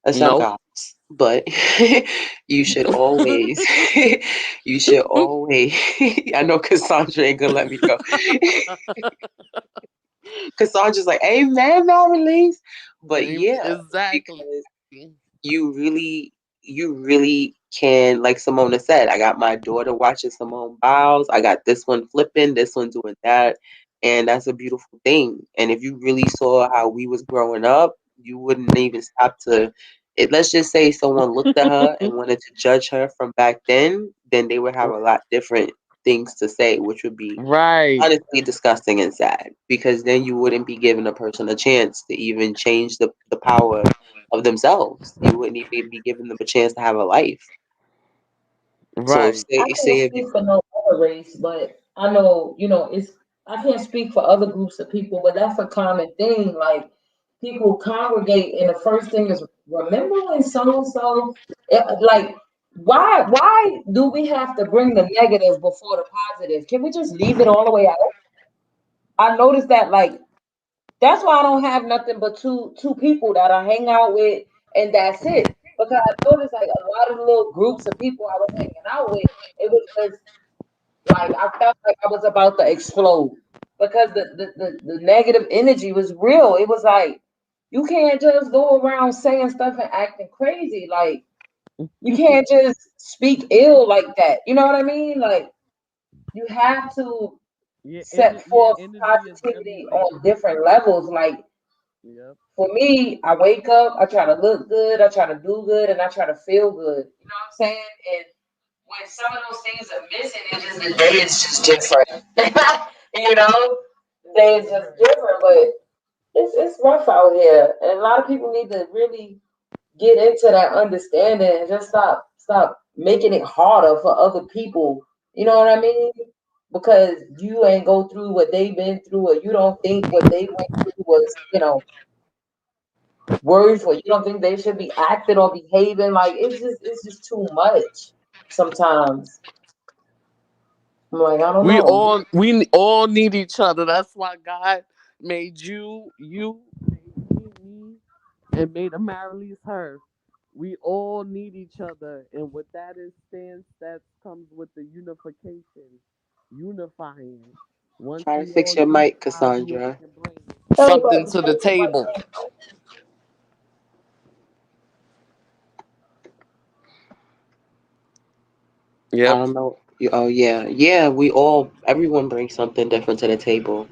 except Nope. God's. But you should always, you should always, I know Cassandra ain't gonna let me go. Cassandra's like, amen, now release. But yeah, Exactly. because you really can, like Simona said, I got my daughter watching Simone Biles. I got this one flipping, this one doing that. And that's a beautiful thing. And if you really saw how we was growing up, you wouldn't even stop to it. Let's just say someone looked at her and wanted to judge her from back then they would have a lot different things to say, which would be Right. honestly disgusting and sad, because then you wouldn't be giving a person a chance to even change the power of themselves. You wouldn't even be giving them a chance to have a life. So Right. I can't say if you speak for no other race, but I know, it's I can't speak for other groups of people, but that's a common thing. Like people congregate, and the first thing is remember when so and so, like why do we have to bring the negative before the positive? Can we just leave it all the way out? I noticed that that's why I don't have nothing but two people that I hang out with, and that's it. Because I noticed a lot of the little groups of people I was hanging out with, it was just I felt like I was about to explode because the negative energy was real. It was like you can't just go around saying stuff and acting crazy. Like you can't just speak ill like that. You know what I mean? Like you have to set Your forth energy is positivity on everywhere. different levels. Like Yep. for me, I wake up, I try to look good, I try to do good, and I try to feel good. You know what I'm saying? And when some of those things are missing, it's just the day is just different. you know, the day is just different, but it's rough out here, and a lot of people need to really get into that understanding and just stop making it harder for other people. You know what I mean? Because you ain't go through what they've been through, or you don't think what they went through was, words, or you don't think they should be acting or behaving like it's just too much sometimes. I'm like, I don't We know. all we all need each other. That's why God made you made me, and made Amaryllis her. We all need each other, and with that is stands that comes with the unification, unifying. Once try to we fix all your mic, unify, we Cassandra. can bring Tell me something what. to the table. I Yep. don't know. Oh yeah, yeah. Everyone brings something different to the table,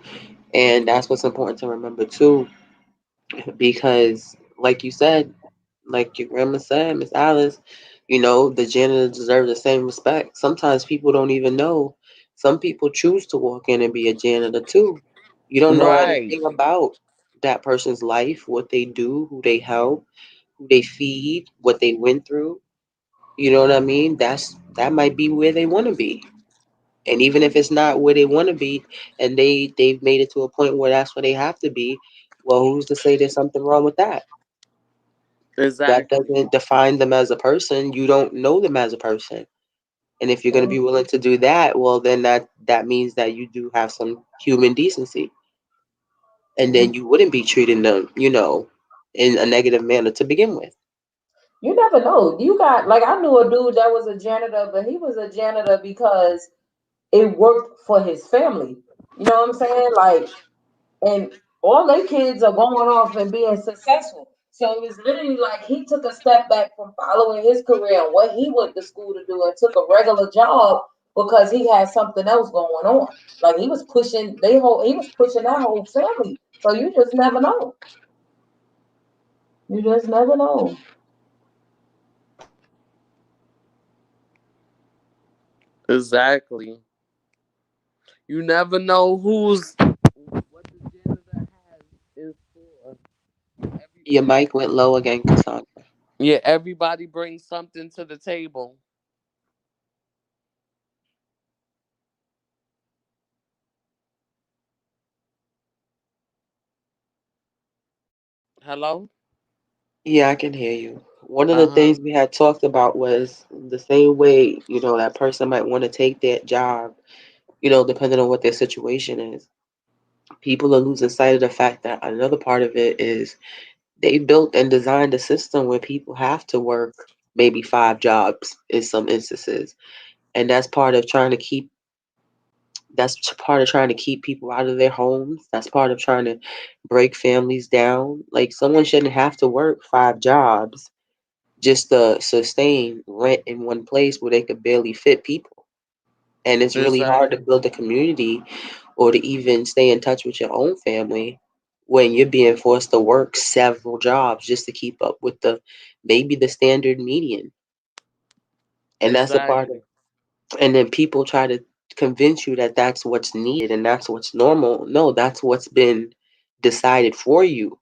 and that's what's important to remember too. Because, like you said, like your grandma said, Miss Alice, the janitor deserves the same respect. Sometimes people don't even know. Some people choose to walk in and be a janitor too. You don't know Right. anything about that person's life, what they do, who they help, who they feed, what they went through. You know what I mean? That might be where they want to be. And even if it's not where they want to be, and they've made it to a point where that's where they have to be, well, who's to say there's something wrong with that? That Exactly. doesn't define them as a person. You don't know them as a person. And if you're going to be willing to do that, well, then that means that you do have some human decency, and then you wouldn't be treating them, in a negative manner to begin with. You never know. You got like I knew a dude that was a janitor, but he was a janitor because it worked for his family. You know what I'm saying? Like, and all their kids are going off and being successful. So it was literally like he took a step back from following his career and what he went to school to do and took a regular job because he had something else going on. Like he was pushing that whole family. So you just never know. You just never know. Exactly. You never know what the janitor has in store. Your Everybody, mic went low again, Cassandra. yeah, everybody brings something to the table. Hello. Yeah, I can hear you. One of the Uh things huh. we had talked about was the same way, that person might want to take that job, depending on what their situation is. People are losing sight of the fact that another part of it is they built and designed a system where people have to work maybe 5 jobs in some instances. And that's part of trying to keep people out of their homes. That's part of trying to break families down. Like someone shouldn't have to work 5 jobs just to sustain rent in one place where they could barely fit people. And it's really hard to Exactly. build a community or to even stay in touch with your own family when you're being forced to work several jobs just to keep up with the maybe the standard median. And that's a part of Exactly. and then people try to convince you that that's what's needed and that's what's normal. No, that's what's been decided for you.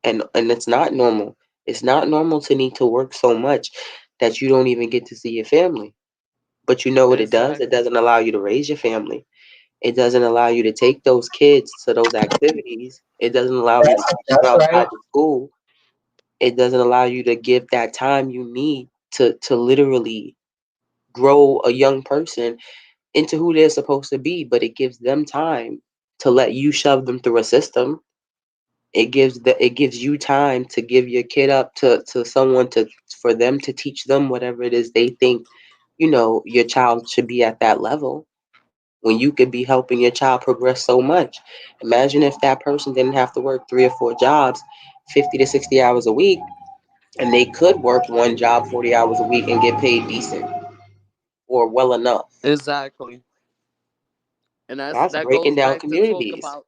And it's not normal. It's not normal to need to work so much that you don't even get to see your family. But you know what it does? It Exactly. doesn't allow you to raise your family. It doesn't allow you to take those kids to those activities. It doesn't allow you to teach them That's outside right. of school. It doesn't allow you to give that time you need to literally grow a young person into who they're supposed to be, but it gives them time to let you shove them through a system. It gives you time to give your kid up to someone to for them to teach them whatever it is they think, your child should be at that level when you could be helping your child progress so much. Imagine if that person didn't have to work 3 or 4 jobs, 50 to 60 hours a week, and they could work one job 40 hours a week and get paid decent or well enough. Exactly. And That's that breaking goes down back to talk communities. about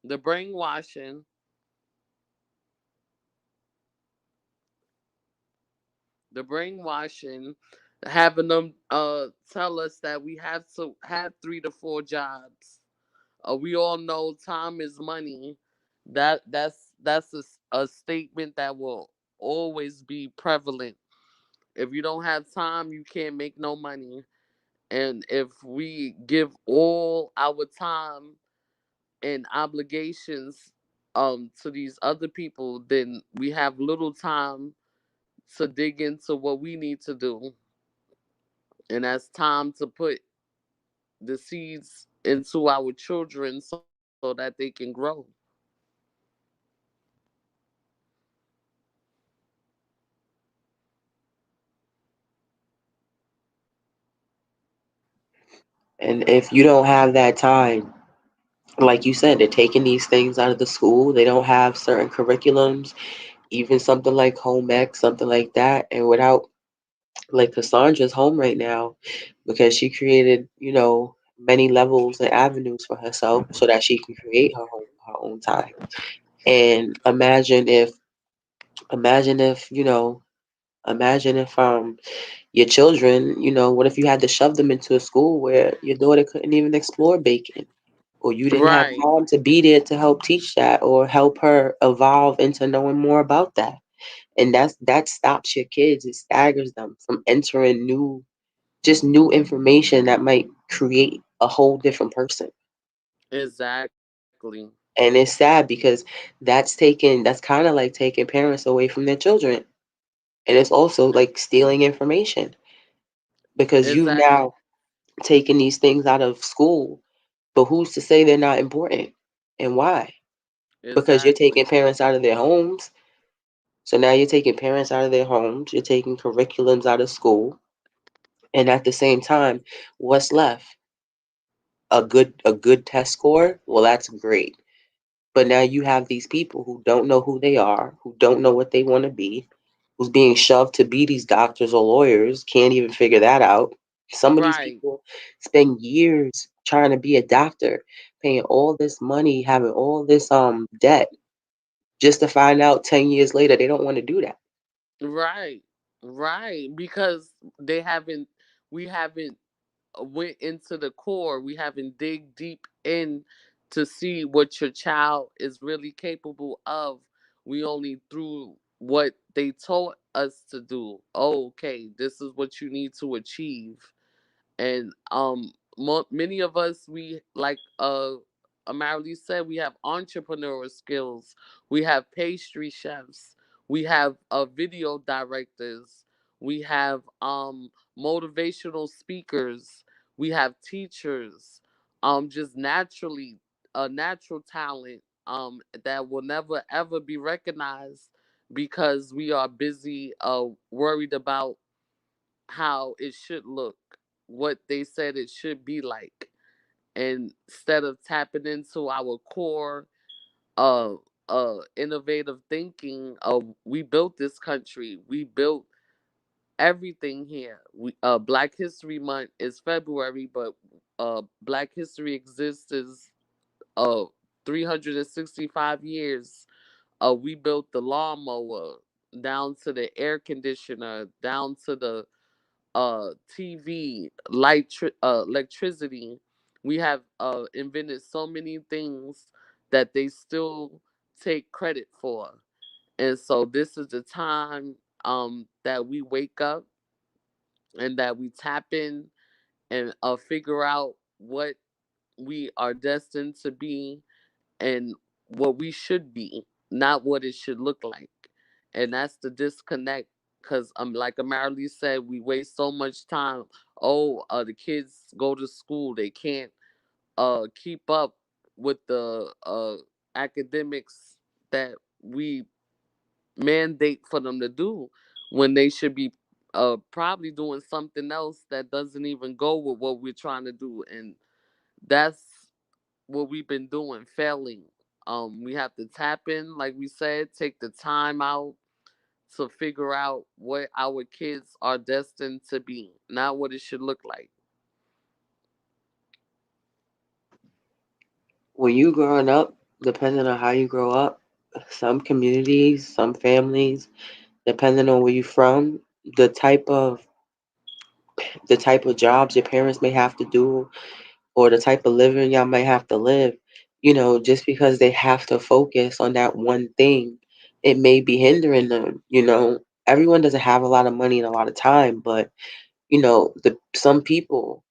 the brainwashing, the brainwashing, having them tell us that we have to have 3 to 4 jobs. We all know time is money. That's a statement that will always be prevalent. If you don't have time, you can't make no money. And if we give all our time and obligations to these other people, then we have little time to dig into what we need to do. And that's time to put the seeds into our children so that they can grow. And if you don't have that time, like you said, they're taking these things out of the school. They don't have certain curriculums, even something like home ec, something like that. And without Like Cassandra's home right now because she created, many levels and avenues for herself so that she can create her own time. And imagine if, imagine if your children, what if you had to shove them into a school where your daughter couldn't even explore baking? Or you didn't have Right. time to be there to help teach that or help her evolve into knowing more about that. And that stops your kids. It staggers them from entering new information that might create a whole different person. Exactly. And it's sad because that's kind of like taking parents away from their children. And it's also like stealing information because you've Exactly. now taken these things out of school, but who's to say they're not important? And why? Because you're Exactly. taking parents out of their homes. So now you're taking parents out of their homes, you're taking curriculums out of school, and at the same time, what's left? A good test score? Well, that's great. But now you have these people who don't know who they are, who don't know what they want to be, who's being shoved to be these doctors or lawyers, can't even figure that out. Some of these Right. people spend years trying to be a doctor, paying all this money, having all this debt, just to find out 10 years later they don't want to do that. Right. Right. Because they haven't we haven't went into the core. We haven't dig deep in to see what your child is really capable of. We only through what they taught us to do. Oh, okay, this is what you need to achieve. And many of us, we like Amarilee said, we have entrepreneurial skills, we have pastry chefs, we have video directors, we have motivational speakers, we have teachers, just naturally a natural talent that will never ever be recognized because we are busy worried about how it should look, what they said it should be like, and instead of tapping into our core uh innovative thinking of we built this country, we built everything here. We Black History Month is February, but Black History exists as 365 years. We built the lawnmower down to the air conditioner, down to the TV, electricity. We have invented so many things that they still take credit for. And so this is the time that we wake up and that we tap in and figure out what we are destined to be and what we should be, not what it should look like. And that's the disconnect. Because like Amarilee said, we waste so much time. Oh, the kids go to school, they can't keep up with the academics that we mandate for them to do, when they should be probably doing something else that doesn't even go with what we're trying to do. And that's what we've been doing, failing. We have to tap in, like we said, take the time out to figure out what our kids are destined to be, not what it should look like. When you growing up, depending on how you grow up, some communities, some families, depending on where you're from, the type of the type of jobs your parents may have to do or the type of living y'all might have to live, just because they have to focus on that one thing, it may be hindering them. Everyone doesn't have a lot of money and a lot of time, but the some people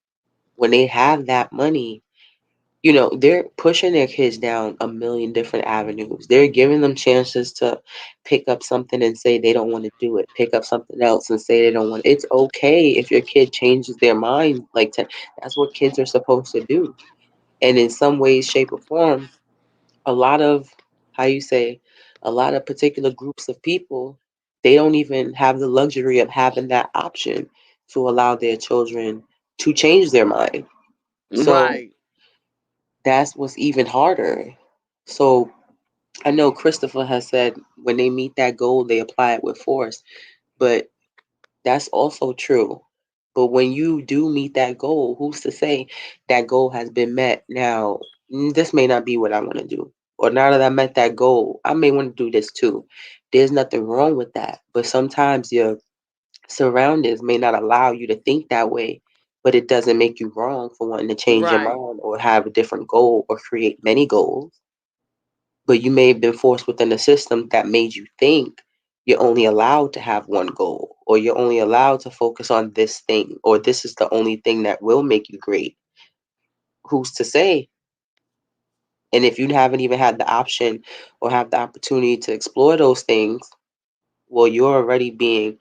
when they have that money, they're pushing their kids down a million different avenues. They're giving them chances to pick up something and say they don't want to do it. Pick up something else and say they don't want. It's okay if your kid changes their mind. That's what kids are supposed to do. And in some ways, shape, or form, a lot of how you say, a lot of particular groups of people, they don't even have the luxury of having that option to allow their children to change their mind. So Right, that's what's even harder. So I know Christopher has said when they meet that goal, they apply it with force. But That's also true. But when you do meet that goal, who's to say that goal has been met? Now, this may not be what I want to do. Or now that I met that goal, I may want to do this too. There's nothing wrong with that. But sometimes your surroundings may not allow you to think that way, but it doesn't make you wrong for wanting to change your Right. mind or have a different goal or create many goals. But you may have been forced within a system that made you think you're only allowed to have one goal, or you're only allowed to focus on this thing, or this is the only thing that will make you great. Who's to say? And if you haven't even had the option or have the opportunity to explore those things, well, you're already being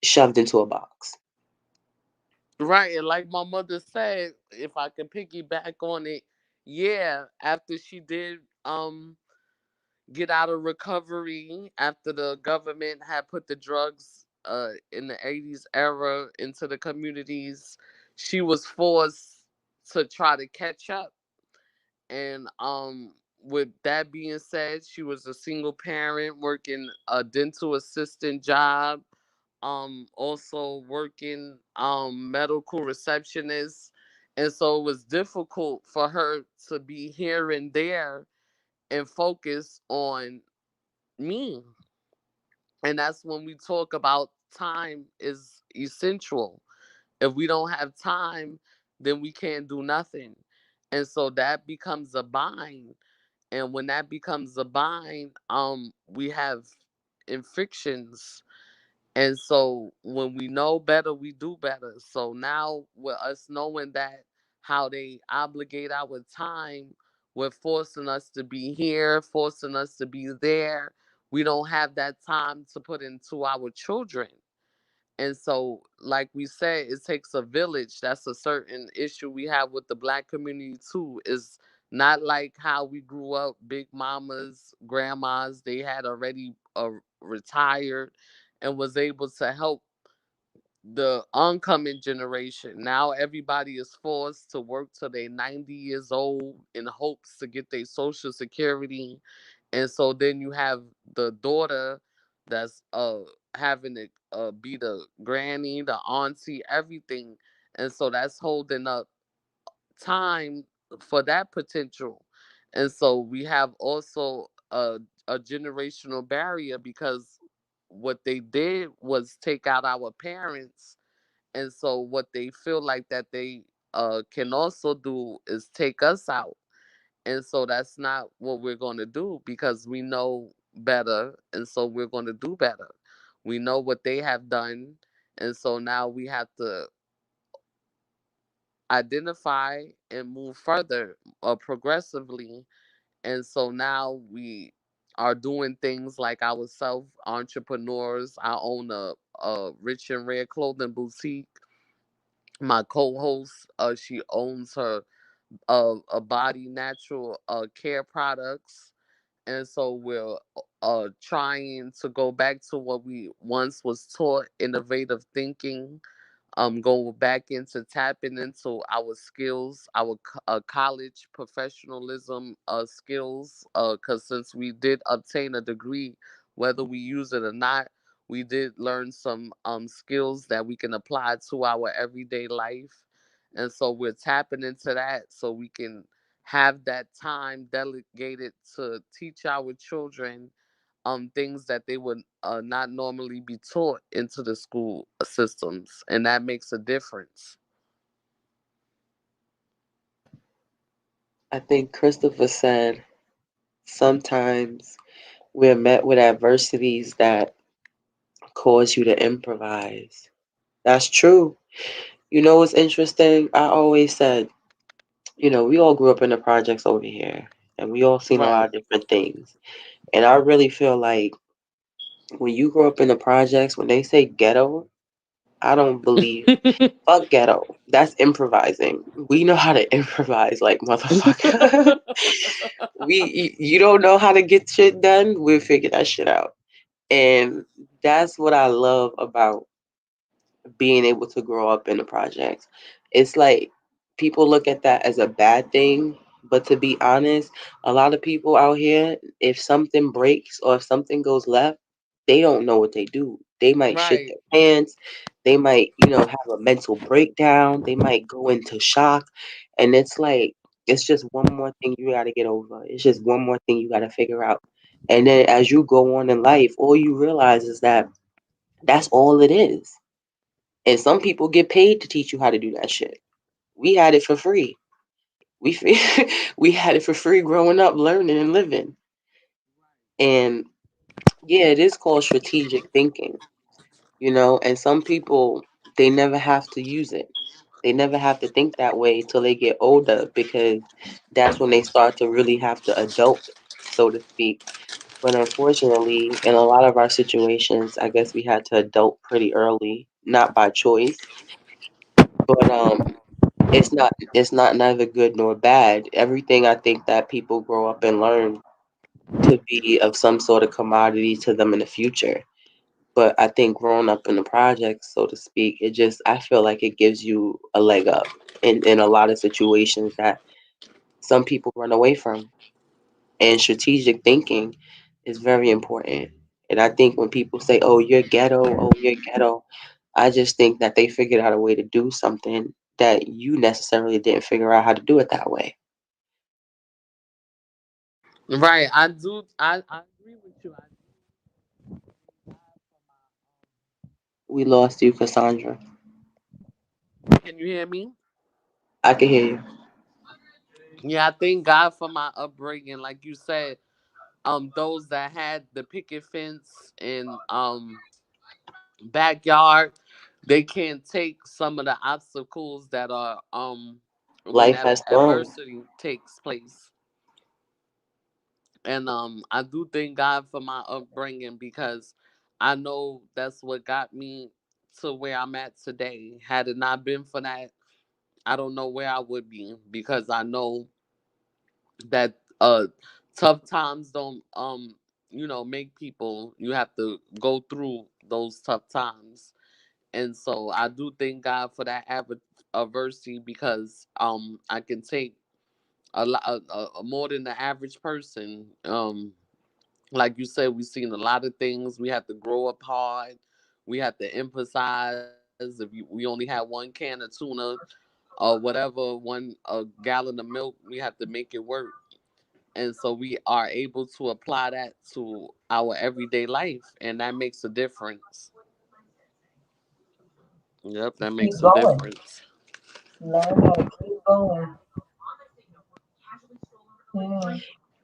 shoved into a box. Right. And like my mother said, if I can piggyback on it, yeah, after she did get out of recovery, after the government had put the drugs in the 80s era into the communities, she was forced to try to catch up. And with that being said, she was a single parent working a dental assistant job, also working medical receptionist. And so it was difficult for her to be here and there and focus on me. And that's when we talk about time is essential. If we don't have time, then we can't do nothing. And so that becomes a bind. And when that becomes a bind, we have infections. And so when we know better, we do better. So now with us knowing that how they obligate our time, we're forcing us to be here, forcing us to be there. We don't have that time to put into our children. And so, like we said, it takes a village. That's a certain issue we have with the black community too. Is not like how we grew up, big mamas, grandmas, they had already retired and was able to help the oncoming generation. Now everybody is forced to work till they 90 years old in hopes to get their social security. And so then you have the daughter that's having to be the granny, the auntie, everything. And so that's holding up time for that potential. And so we have also a generational barrier because what they did was take out our parents. And so what they feel like that they can also do is take us out. And so that's not what we're going to do because we know better. And so we're going to do better. We know what they have done. And so now we have to identify and move further progressively. And so now we are doing things like ourselves, entrepreneurs. I own a Rich and Rare clothing boutique. My co-host, she owns her a body natural care products. And so we're trying to go back to what we once was taught, innovative thinking, go back into tapping into our skills, our college professionalism skills, because since we did obtain a degree, whether we use it or not, we did learn some skills that we can apply to our everyday life. And so we're tapping into that so we can have that time delegated to teach our children things that they would not normally be taught into the school systems, and that makes a difference. I think Christopher said sometimes we're met with adversities that cause you to improvise. That's true. You know what's interesting? I always said, we all grew up in the projects over here and we all seen a lot Right. of different things. And I really feel like when you grow up in the projects, when they say ghetto, I don't believe. Fuck ghetto. That's improvising. We know how to improvise like motherfucker. You don't know how to get shit done, we'll figure that shit out. And that's what I love about being able to grow up in the projects. It's like people look at that as a bad thing, but to be honest, a lot of people out here, if something breaks or if something goes left, they don't know what they do. They might shit Right. their pants. They might, have a mental breakdown. They might go into shock. And it's like, it's just one more thing you got to get over. It's just one more thing you got to figure out. And then as you go on in life, all you realize is that that's all it is. And some people get paid to teach you how to do that shit. We had it for free. We we had it for free growing up, learning and living. And yeah, it is called strategic thinking. And some people, they never have to use it. They never have to think that way till they get older because that's when they start to really have to adult, so to speak. But unfortunately, in a lot of our situations, I guess we had to adult pretty early, not by choice, but it's not neither good nor bad. Everything I think that people grow up and learn to be of some sort of commodity to them in the future. But I think growing up in the projects, so to speak, I feel like it gives you a leg up in a lot of situations that some people run away from. And strategic thinking is very important. And I think when people say, oh, you're ghetto, I just think that they figured out a way to do something that you necessarily didn't figure out how to do it that way. Right. I do. I agree with you. We lost you, Cassandra. Can you hear me? I can hear you. Yeah, I thank God for my upbringing. Like you said, those that had the picket fence and backyard, they can't take some of the obstacles that are when Life that has thrown. adversity takes place. And I do thank God for my upbringing because I know that's what got me to where I'm at today. Had it not been for that, I don't know where I would be because I know that tough times don't make people. You have to go through those tough times. And so I do thank God for that adversity because I can take a lot more than the average person. Like you said, we've seen a lot of things. We have to grow up hard. We have to emphasize. If we only had one can of tuna or whatever, a gallon of milk, we have to make it work. And so we are able to apply that to our everyday life, and that makes a difference. Yep, that Keep makes a going. difference. Learn how to keep going. Yeah.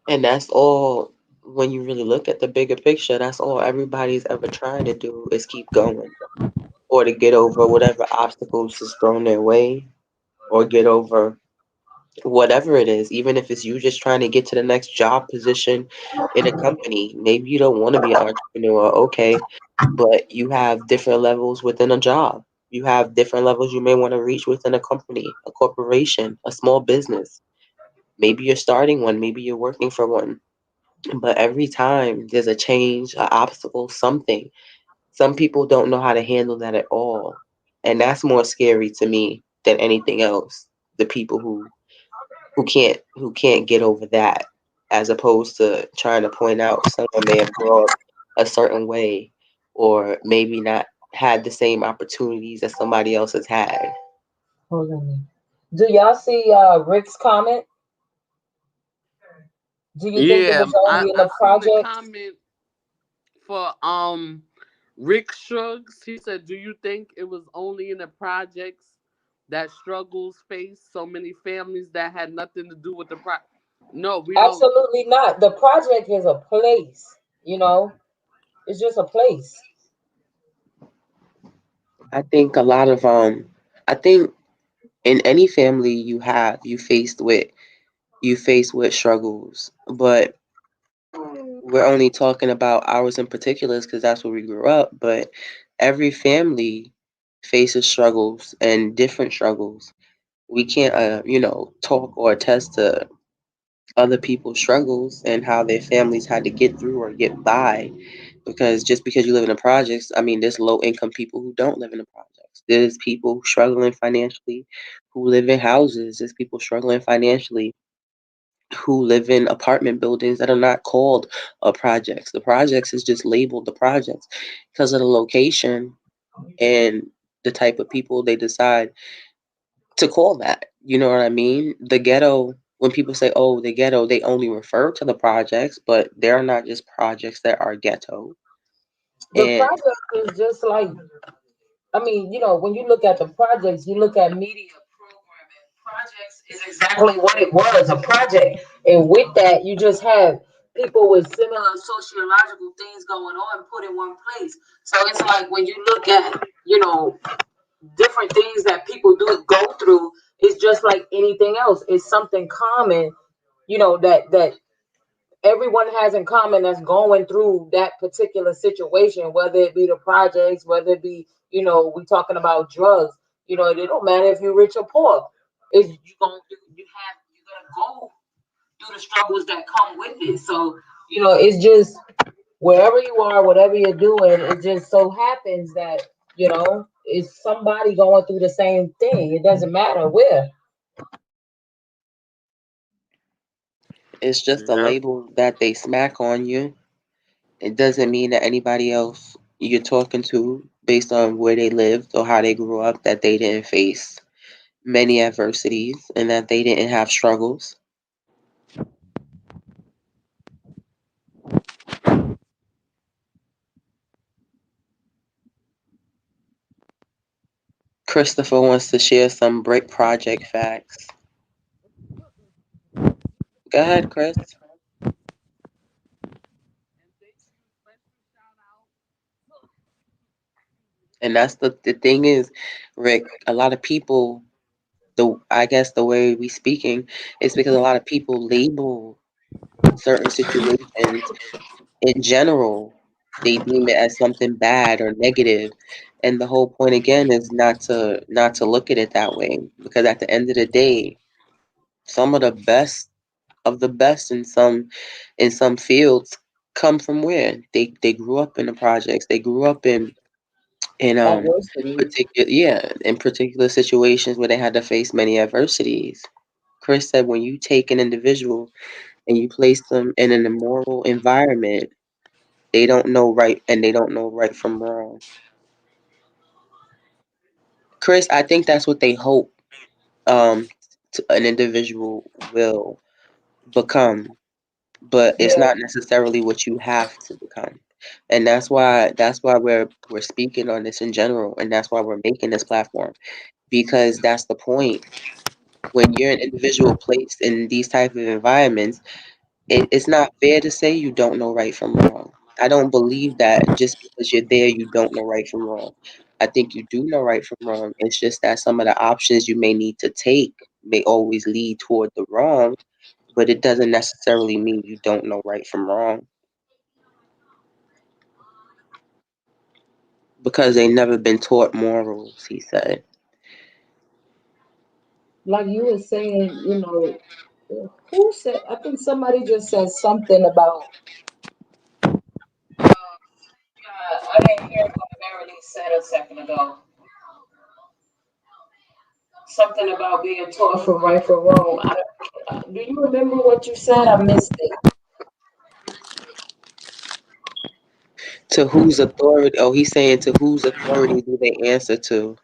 And that's all, when you really look at the bigger picture, that's all everybody's ever trying to do is keep going or to get over whatever obstacles is thrown their way or get over whatever it is, even if it's you just trying to get to the next job position in a company. Maybe you don't want to be an entrepreneur, okay, but you have different levels within a job. You have different levels you may want to reach within a company, a corporation, a small business. Maybe you're starting one, maybe you're working for one. But every time there's a change, an obstacle, something, some people don't know how to handle that at all. And that's more scary to me than anything else. The people who can't get over that, as opposed to trying to point out someone may have grown up a certain way or maybe not had the same opportunities that somebody else has had. Hold on. Do y'all see Rick's comment? Do you think it Yeah, was I only in I the seen the projects? comment for Rick Shrugs. He said, "Do you think it was only in the projects that struggles face so many families that had nothing to do with the pro?" No, we don't. Absolutely not. The project is a place, you know, it's just a place. I think a lot of I think in any family you face with struggles, but we're only talking about ours in particulars because that's where we grew up. But every family faces struggles and different struggles. We can't, talk or attest to other people's struggles and how their families had to get through or get by. Because just because you live in the projects, I mean, there's low income people who don't live in the projects. There's people struggling financially who live in houses. There's people struggling financially who live in apartment buildings that are not called projects. The projects is just labeled the projects because of the location and the type of people they decide to call that. You know what I mean? The ghetto, when people say, oh, the ghetto, they only refer to the projects, but they're not just projects that are ghetto. The And project is just like, I mean, when you look at the projects, you look at media programming. Projects is exactly what it was, a project. And with that, you just have people with similar sociological things going on put in one place. So it's like when you look at, different things that people do go through, it's just like anything else. It's something common, that everyone has in common that's going through that particular situation, whether it be the projects, whether it be, we talking about drugs. It don't matter if you're rich or poor. It's you're gonna go through the struggles that come with it. So, it's just wherever you are, whatever you're doing, it just so happens that, it's somebody going through the same thing. It doesn't matter where. it's just a label that they smack on you. It doesn't mean that anybody else you're talking to, based on where they lived or how they grew up, that they didn't face many adversities and that they didn't have struggles. Christopher wants to share some brick project facts. Go ahead, Chris. And that's the thing is, Rick, a lot of people, the I guess the way we speaking is because a lot of people label certain situations in general. They deem it as something bad or negative. And the whole point again is not to look at it that way. Because at the end of the day, some of the best in some fields come from where? They grew up in the projects. They grew up in Adversity. particular, yeah, in particular situations where they had to face many adversities. Chris said when you take an individual and you place them in an immoral environment, they don't know right and they don't know right from wrong. Chris, I think that's what they hope um an individual will become, but it's Yeah. not necessarily what you have to become. And that's why we're speaking on this in general, and that's why we're making this platform, because that's the point. When you're an individual placed in these type of environments, it's not fair to say you don't know right from wrong. I don't believe that just because you're there, you don't know right from wrong. I think you do know right from wrong. It's just that some of the options you may need to take may always lead toward the wrong, but it doesn't necessarily mean you don't know right from wrong because they never been taught morals, he said. Like you were saying, who said, I think somebody just said something about, I didn't hear what Marilyn said a second ago. Something about being taught from right from wrong. Do you remember what you said? I missed it. To whose authority? Oh, he's saying to whose authority do they answer to?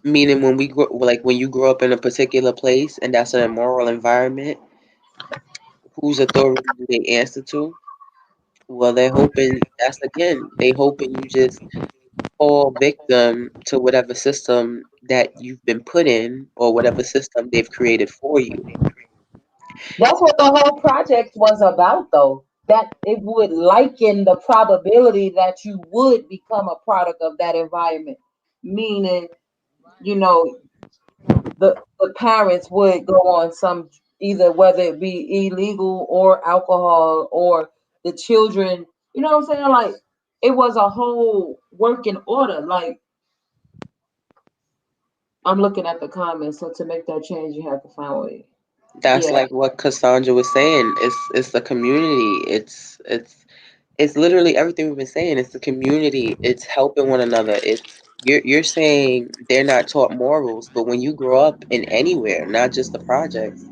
Meaning when we grow, like when you grow up in a particular place and that's an immoral environment, whose authority do they answer to? Well, they're hoping that's again, they hoping you just fall victim to whatever system that you've been put in or whatever system they've created for you. That's what the whole project was about, though. That it would liken the probability that you would become a product of that environment. Meaning, you know, the parents would go on some, either whether it be illegal or alcohol, or the children, you know what I'm saying? Like it was a whole working order. Like I'm looking at the comments, so to make that change, you have to find way. That's Yeah, like what Cassandra was saying. It's the community. It's literally everything we've been saying. It's the community. It's helping one another. It's you're saying they're not taught morals, but when you grow up in anywhere, not just the projects,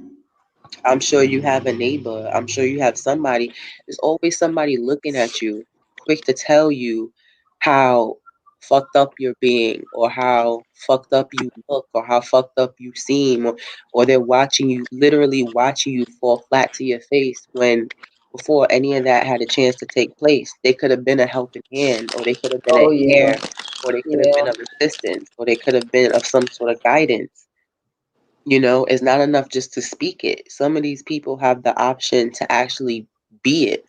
I'm sure you have a neighbor. I'm sure you have somebody. There's always somebody looking at you, quick to tell you how fucked up you're being, or how fucked up you look, or how fucked up you seem, or they're watching you, literally watching you fall flat to your face when before any of that had a chance to take place, they could have been a helping hand, or they could have been an Oh yeah, ear, or they could have been yeah, of assistance, or they could have been of some sort of guidance. It's not enough just to speak it. Some of these people have the option to actually be it.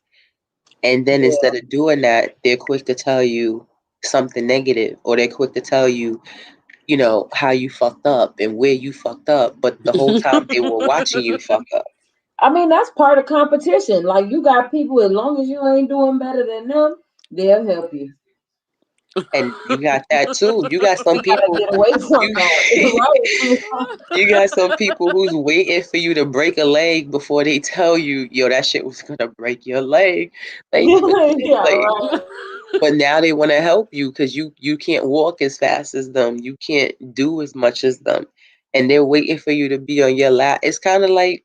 And then yeah. instead of doing that, they're quick to tell you something negative, or they're quick to tell you, how you fucked up and where you fucked up. But the whole time they were watching you fuck up. I mean, that's part of competition. Like you got people, as long as you ain't doing better than them, they'll help you. And you got that too. You got some We gotta people, get away from you that, right? you got some people who's waiting for you to break a leg before they tell you, yo, that shit was gonna break your leg. Like, Yeah, like right. but now they want to help you because you can't walk as fast as them. You can't do as much as them. And they're waiting for you to be on your lap. It's kind of like,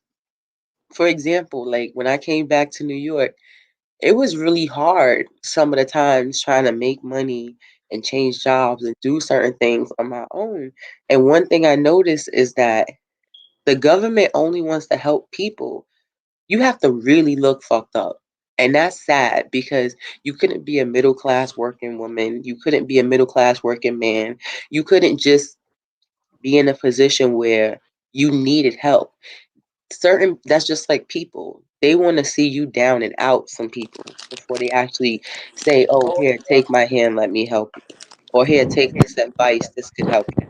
for example, like when I came back to New York, it was really hard some of the times trying to make money and change jobs and do certain things on my own. And one thing I noticed is that the government only wants to help people. You have to really look fucked up. And that's sad because you couldn't be a middle class working woman. You couldn't be a middle class working man. You couldn't just be in a position where you needed help. That's just like people. They want to see you down and out, some people, before they actually say, oh, Oh, here, take my hand, let me help you. Or here, take this advice, this could help you.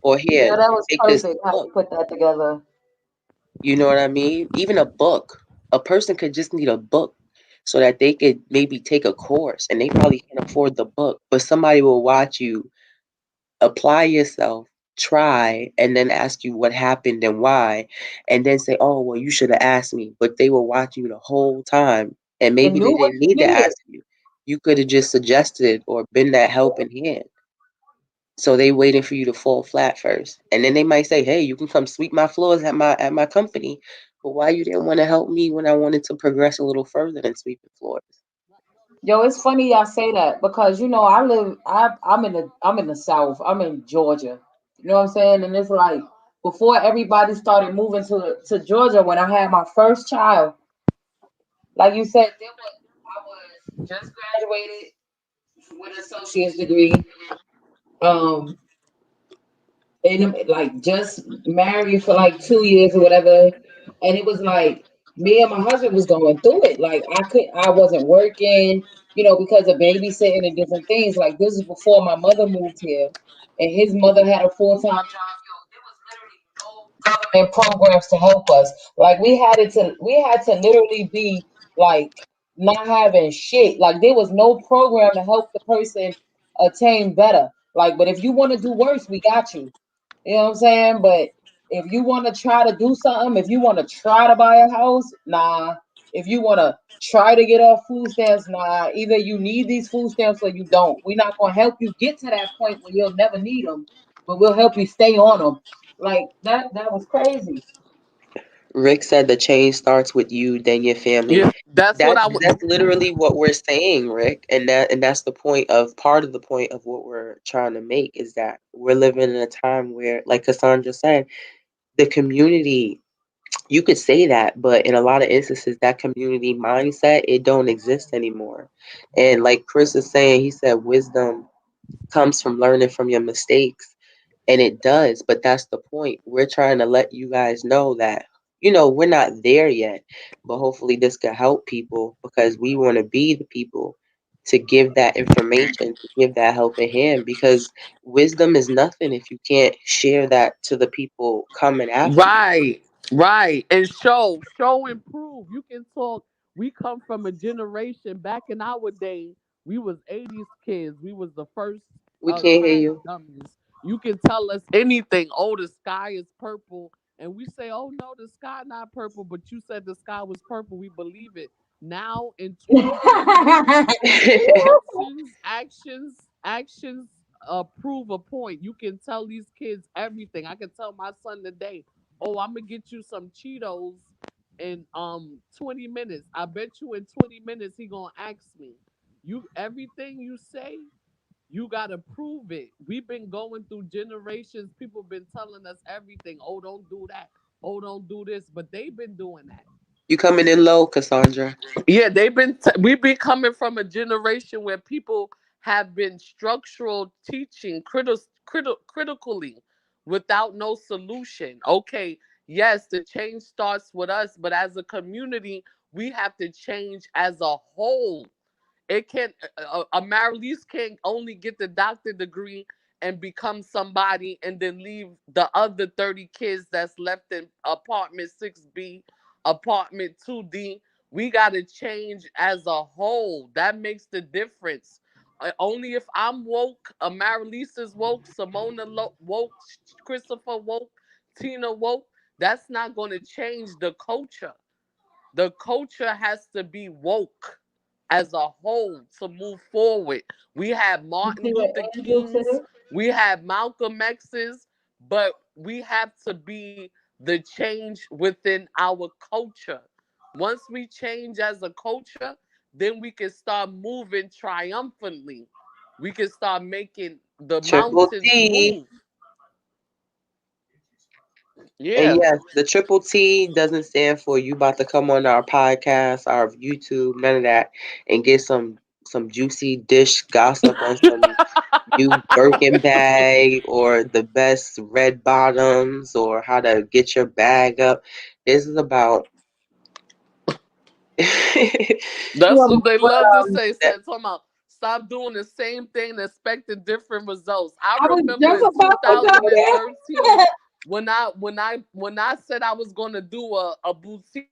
Or yeah, here, that was take this perfect how book. you put that together. You know what I mean? Even a book. A person could just need a book so that they could maybe take a course, and they probably can't afford the book, but somebody will watch you apply yourself, try, and then ask you what happened and why, and then say, "Oh, well, you should have asked me." But they were watching you the whole time, and And maybe knew they what didn't you need to needed. ask you. You could have just suggested or been that helping hand. So they waiting for you to fall flat first. And then they might say, "Hey, you can come sweep my floors at my company." But why you didn't want to help me when I wanted to progress a little further than sweeping floors? Yo, it's funny y'all say that because I'm in the South. I'm in Georgia. You know what I'm saying? And it's like before everybody started moving to Georgia when I had my first child, like you said, I was just graduated with an associate's degree. Um, and like just married for like 2 years or whatever, and it was like me and my husband was going through it. Like I wasn't working, because of babysitting and different things. Like this is before my mother moved here, and his mother had a full-time job. Yo, there was literally no government programs to help us. Like we had to literally be like not having shit. Like there was no program to help the person attain better. Like, but if you want to do worse, we got you. You know what I'm saying? But if you want to try to do something, if you want to try to buy a house, nah. If you want to try to get off food stamps, nah. Either you need these food stamps or you don't. We're not going to help you get to that point where you'll never need them, but we'll help you stay on them. Like that was crazy. Rick said the change starts with you, then your family. Yeah, that's what That's I would. that's literally what we're saying, Rick, and that's the point of part of the point of what we're trying to make is that we're living in a time where, like Cassandra said, the community. You could say that, but in a lot of instances, that community mindset it don't exist anymore. And like Chris is saying, he said wisdom comes from learning from your mistakes. And it does, but that's the point. We're trying to let you guys know that, we're not there yet, but hopefully this could help people because we want to be the people to give that information, to give that helping hand because wisdom is nothing if you can't share that to the people coming after you. Right, right. And show and prove. You can talk. We come from a generation back in our day. We was 80s kids. We was the first We can't hear class you. dummies. You can tell us anything. Oh, the sky is purple. And we say, oh no, the sky not purple, but you said the sky was purple. We believe it. Now in 2020, actions prove a point. You can tell these kids everything. I can tell my son today, "Oh, I'm gonna get you some Cheetos in 20 minutes." I bet you in 20 minutes he gonna ask me. You everything you say, you gotta prove it. We've been going through generations. People been telling us everything. Oh, don't do that. Oh, don't do this. But they've been doing that. You coming in low, Cassandra? Yeah, we've been coming from a generation where people have been structural teaching critically without no solution. Okay, yes, the change starts with us, but as a community, we have to change as a whole. It can a Marlies can only get the doctor degree and become somebody and then leave the other 30 kids that's left in apartment 6B, apartment 2D. We got to change as a whole. That makes the difference. Only if I'm woke, Marlies is woke, woke, Christopher woke, Tina woke, that's not going to change the culture. The culture has to be woke as a whole to move forward. We have You Martin see what Luther Angel King's, said? we have Malcolm X's, but we have to be the change within our culture. Once we change as a culture, then we can start moving triumphantly. We can start making the Triple mountains T. move. And Yeah. yes, the triple T doesn't stand for you about to come on our podcast, our YouTube, none of that, and get some juicy dish gossip on some new Birkin bag or the best red bottoms or how to get your bag up. This is about That's What, what they what, love to say. that Said talking about stop doing the same thing, expecting different results. I I was remember just in about to go 2013 there. when I said I was going to do a boutique.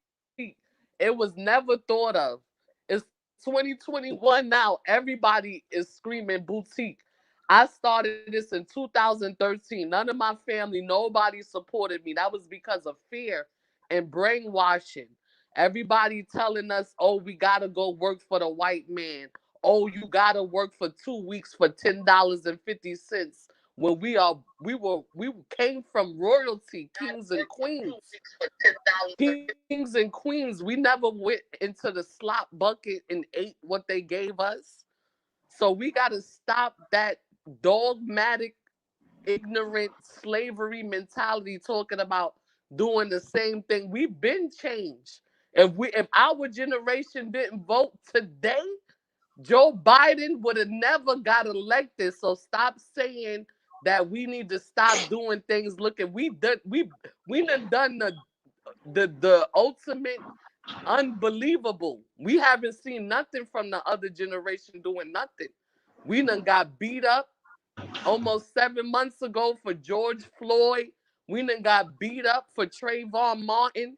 It was never thought of. It's 2021 now. Everybody is screaming boutique. I started this in 2013. None of my family, nobody supported me. That was because of fear and brainwashing. Everybody telling us, "Oh, we gotta go work for the white man. Oh, you gotta work for 2 weeks for $10.50." When we came from royalty, kings and queens, kings and queens. We never went into the slop bucket and ate what they gave us. So we gotta stop that dogmatic, ignorant slavery mentality talking about doing the same thing. We've been changed. If our generation didn't vote today, Joe Biden would have never got elected. So stop saying that we need to stop doing things. Looking, we done the ultimate unbelievable. We haven't seen nothing from the other generation doing nothing. We done got beat up almost 7 months ago for George Floyd. We done got beat up for Trayvon Martin.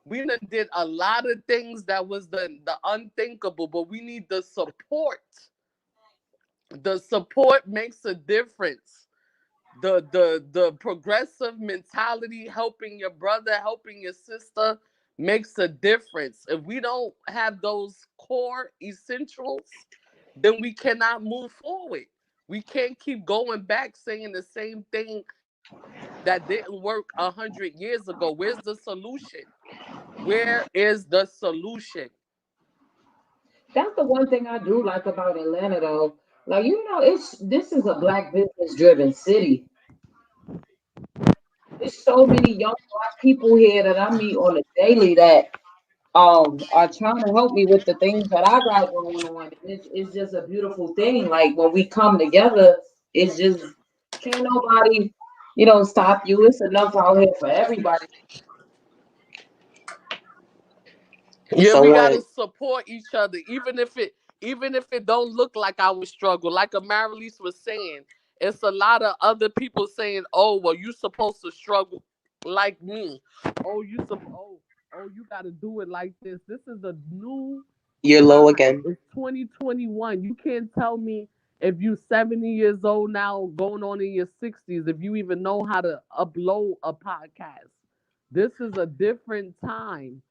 We done did a lot of things that was the unthinkable, but we need the support. The support makes a difference. The progressive mentality, helping your brother, helping your sister, makes a difference. If we don't have those core essentials, then we cannot move forward. We can't keep going back saying the same thing that didn't work 100 years ago. Where's the solution? Where is the solution? That's the one thing I do like about Atlanta, though. Like, it's this is a black business driven city. There's so many young black people here that I meet on a daily that are trying to help me with the things that I got going on. And it's just a beautiful thing. Like when we come together, it's just can't nobody, stop you. It's enough out here for everybody. Yeah, we gotta someone support each other, even if it don't look like our struggle. Like Amaryllis was saying, it's a lot of other people saying, "Oh, well, you supposed to struggle like me. Oh, you gotta do it like this." This is a new you're low time. again. It's 2021. You can't tell me if you 70 years old now, going on in your 60s, if you even know how to upload a podcast. This is a different time.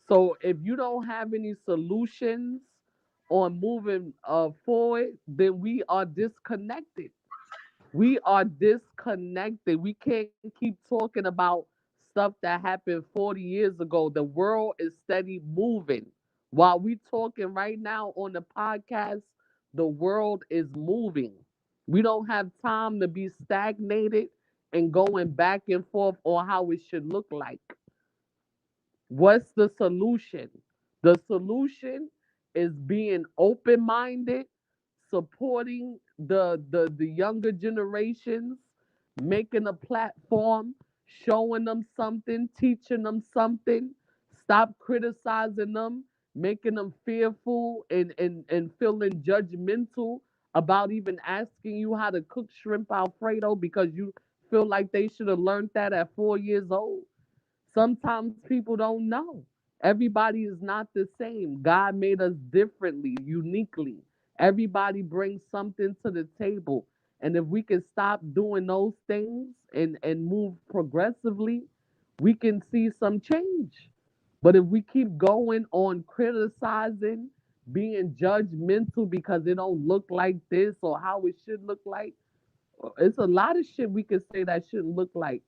So if you don't have any solutions on moving forward, then we are disconnected. We are disconnected. We can't keep talking about stuff that happened 40 years ago. The world is steady moving. While we talking right now on the podcast, the world is moving. We don't have time to be stagnated and going back and forth on how it should look like. What's the solution? The solution is being open minded, supporting the younger generations, making a platform, showing them something, teaching them something, stop criticizing them, making them fearful and feeling judgmental about even asking you how to cook shrimp Alfredo because you feel like they should have learned that at 4 years old. Sometimes people don't know. Everybody is not the same. God made us differently, uniquely. Everybody brings something to the table. And if we can stop doing those things and move progressively, we can see some change. But if we keep going on criticizing, being judgmental because it don't look like this or how it should look like, it's a lot of shit we could say that shouldn't look like.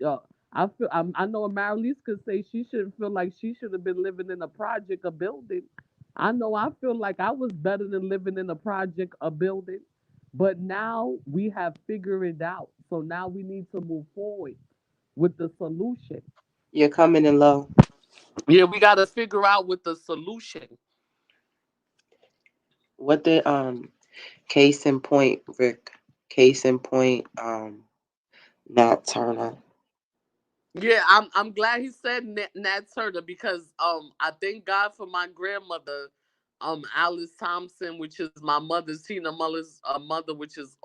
I know Marilise could say she shouldn't feel like she should have been living in a project, a building. I know I feel like I was better than living in a project, a building. But now we have figured it out. So now we need to move forward with the solution. You're coming in low. Yeah, we got to figure out with the solution. What the case in point, Rick? Case in point, Nat Turner. Yeah, I'm glad he said Nat Turner because I thank God for my grandmother, Alice Thompson, which is my mother's Tina Muller's mother, which is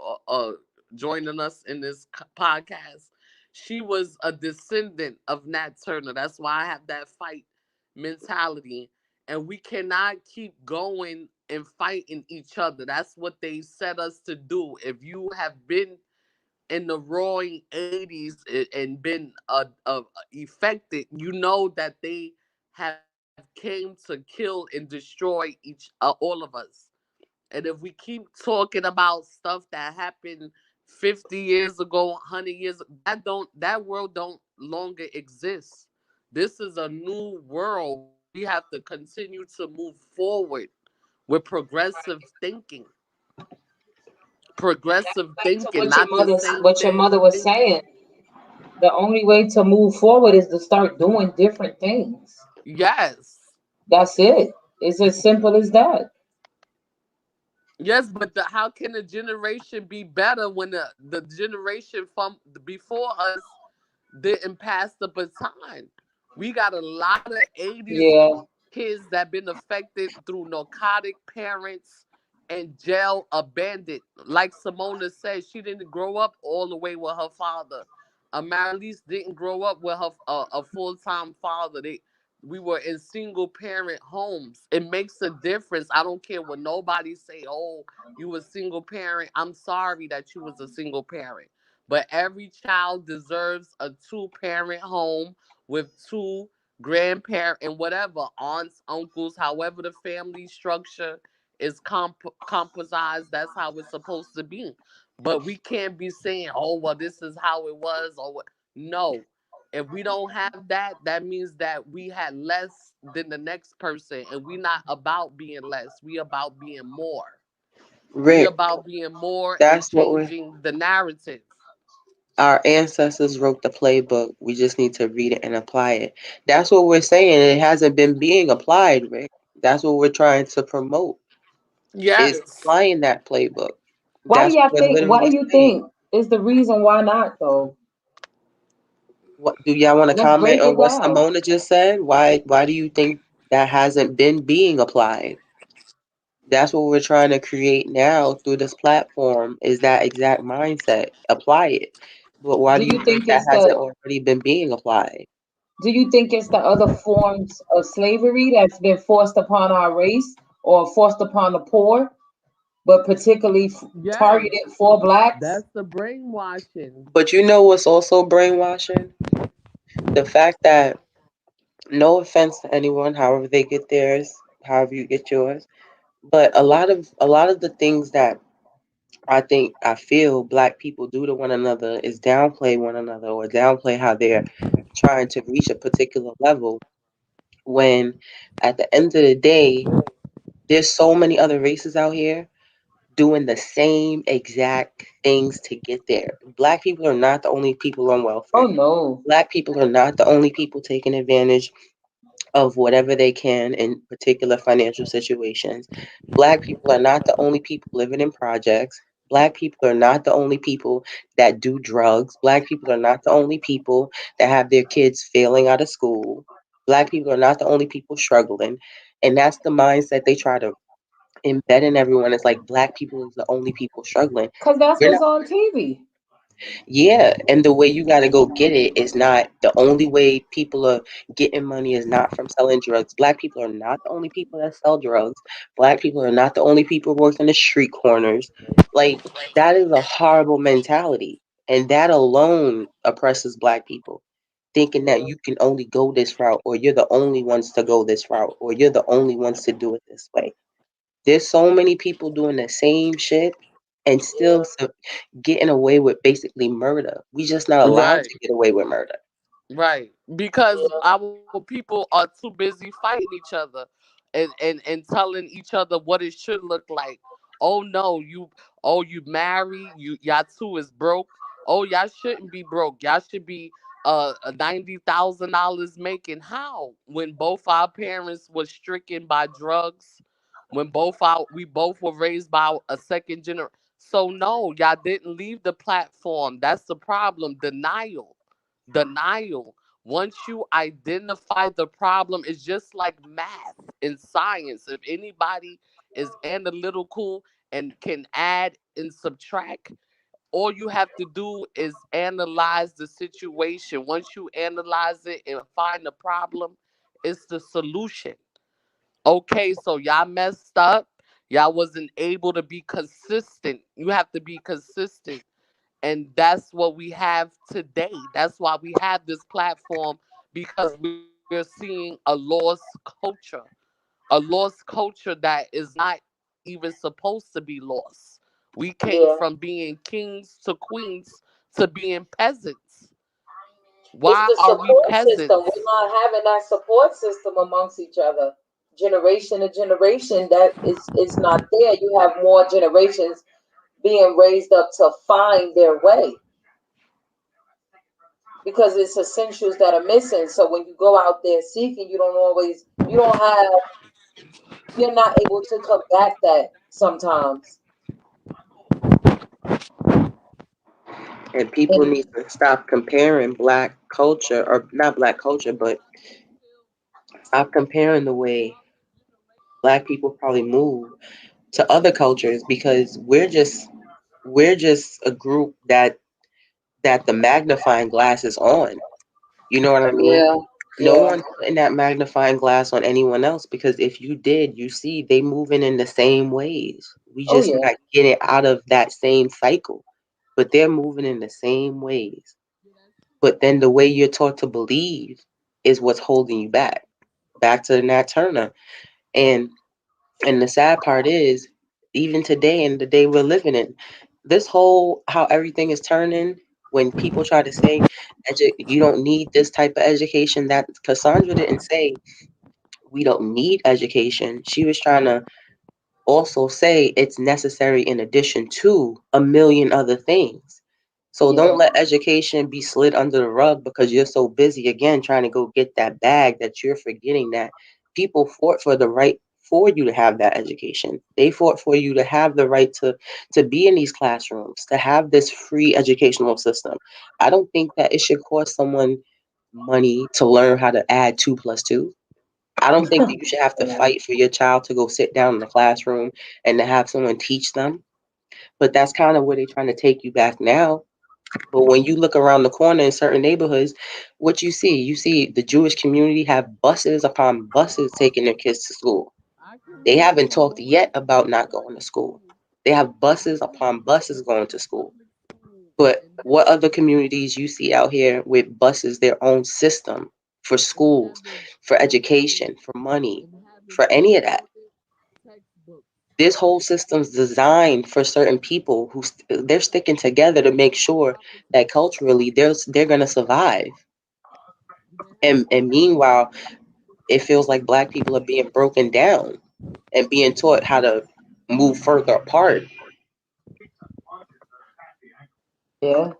joining us in this podcast. She was a descendant of Nat Turner. That's why I have that fight mentality, and we cannot keep going and fighting each other. That's what they set us to do. If you have been in the roaring 80s and been affected, you know that they have came to kill and destroy all of us. And if we keep talking about stuff that happened 50 years ago, 100 years, that world don't longer exist. This is a new world where we have to continue to move forward with progressive Back to thinking, not the same what your mother thing. was saying. The only way to move forward is to start doing different things. Yes. That's it. It's as simple as that. Yes, but how can a generation be better when the generation from before us didn't pass the baton? We got a lot of 80s Yeah. kids that been affected through narcotic parents and jail abandoned. Like Simona said, she didn't grow up all the way with her father. Marilise didn't grow up with a full time father. We were in single parent homes. It makes a difference. I don't care what nobody say. Oh, you a single parent. I'm sorry that you was a single parent. But every child deserves a two parent home with two grandparent and whatever aunts, uncles, however the family structure is composite. That's how it's supposed to be. But we can't be saying, "Oh, well, this is how it was," or what. No, if we don't have that, that means that we had less than the next person, and we not about being less. We about being more. We Rick, about being more and that's what we're. changing the narrative. Our ancestors wrote the playbook. We just need to read it and apply it. That's what we're saying. It hasn't been being applied, Rick. That's what we're trying to promote. Is Yes. applying that playbook. Why do That's y'all what we're think? Why do literally you saying. think is the reason why not though? What do y'all want to Let's comment break on it what down. Simona just said? Why do you think that hasn't been being applied? That's what we're trying to create now through this platform is that exact mindset. Apply it. But why Do do you you think think that it's hasn't the already been being applied? Do you think it's the other forms of slavery that's been forced upon our race or forced upon the poor, but particularly Yes. targeted for blacks? That's the brainwashing. But you know what's also brainwashing? The fact that no offense to anyone, however they get theirs, however you get yours, but a lot of the things that I feel black people do to one another is downplay one another or downplay how they're trying to reach a particular level when at the end of the day there's so many other races out here doing the same exact things to get there. Black people are not the only people on Oh welfare. no. Black people are not the only people taking advantage of whatever they can in particular financial situations. Black people are not the only people living in projects. Black people are not the only people that do drugs. Black people are not the only people that have their kids failing out of school. Black people are not the only people struggling. And that's the mindset they try to embed in everyone. It's like black people is the only people struggling. Cause that's You're what's not. on TV. Yeah, and the way you got to go get it is not the only way people are getting money is not from selling drugs. Black people are not the only people that sell drugs. Black people are not the only people working the street corners. Like that is a horrible mentality, and that alone oppresses black people, thinking that Yeah. you can only go this route, or you're the only ones to go this route, or you're the only ones to do it this way. There's so many people doing the same shit and still Yeah. getting away with basically murder. We just not allowed Right. to get away with murder. Right. Because Yeah. our people are too busy fighting each other and telling each other what it should look like. Oh no, you married, y'all two is broke. Oh, y'all shouldn't be broke. Y'all should be $90,000 making. How? When both our parents was stricken by drugs, when we both were raised by a second generation. So no, y'all didn't leave the platform. That's the problem. Denial. Once you identify the problem, it's just like math and science. If anybody is analytical and can add and subtract, all you have to do is analyze the situation. Once you analyze it and find the problem, it's the solution. Okay, so y'all messed up. Y'all wasn't able to be consistent. You have to be consistent, and that's what we have today. That's why we have this platform, because we're seeing a lost culture, a lost culture that is not even supposed to be lost. We came Yeah. from being kings to queens to being peasants. It's Why the are we support system. We're peasants? not having that support system amongst each other. Generation to generation, that is not there. You have more generations being raised up to find their way because it's essentials that are missing. So when you go out there seeking, you don't have, you're not able to combat that sometimes. And people And need to stop comparing black culture, or not black culture, but stop comparing the way black people probably move to other cultures because we're just a group that the magnifying glass is on. You know what I mean? yeah, No yeah, one's putting that magnifying glass on anyone else because if you did, you see they moving in the same ways. We oh just yeah, not getting out of that same cycle. But they're moving in the same ways. But then the way you're taught to believe is what's holding you back. Back to Nat Turner. And and the sad part is, even today in the day we're living in, this whole how everything is turning when people try to say you don't need this type of education. That Cassandra didn't say we don't need education. She was trying to also say it's necessary in addition to a million other things. So don't yeah, let education be slid under the rug because you're so busy again trying to go get that bag that you're forgetting that people fought for the right for you to have that education. They fought for you to have the right to be in these classrooms, to have this free educational system. I don't think that it should cost someone money to learn how to add 2 plus 2. I don't think that you should have to yeah, fight for your child to go sit down in the classroom and to have someone teach them. But that's kind of where they're trying to take you back now. But when you look around the corner in certain neighborhoods, what you see the Jewish community have buses upon buses taking their kids to school. I can They remember haven't when talked we went yet to about not public going to school. school. They have I buses can upon remember buses when we going went to to school. public school But and what other communities you see out here with buses, their own system for schools, having for and having education, for money, and having for any of that? updated textbooks. This whole system's designed for certain people they're sticking together to make sure that culturally they're gonna survive. And meanwhile, it feels like black people are being broken down and being taught how to move further apart. Yeah.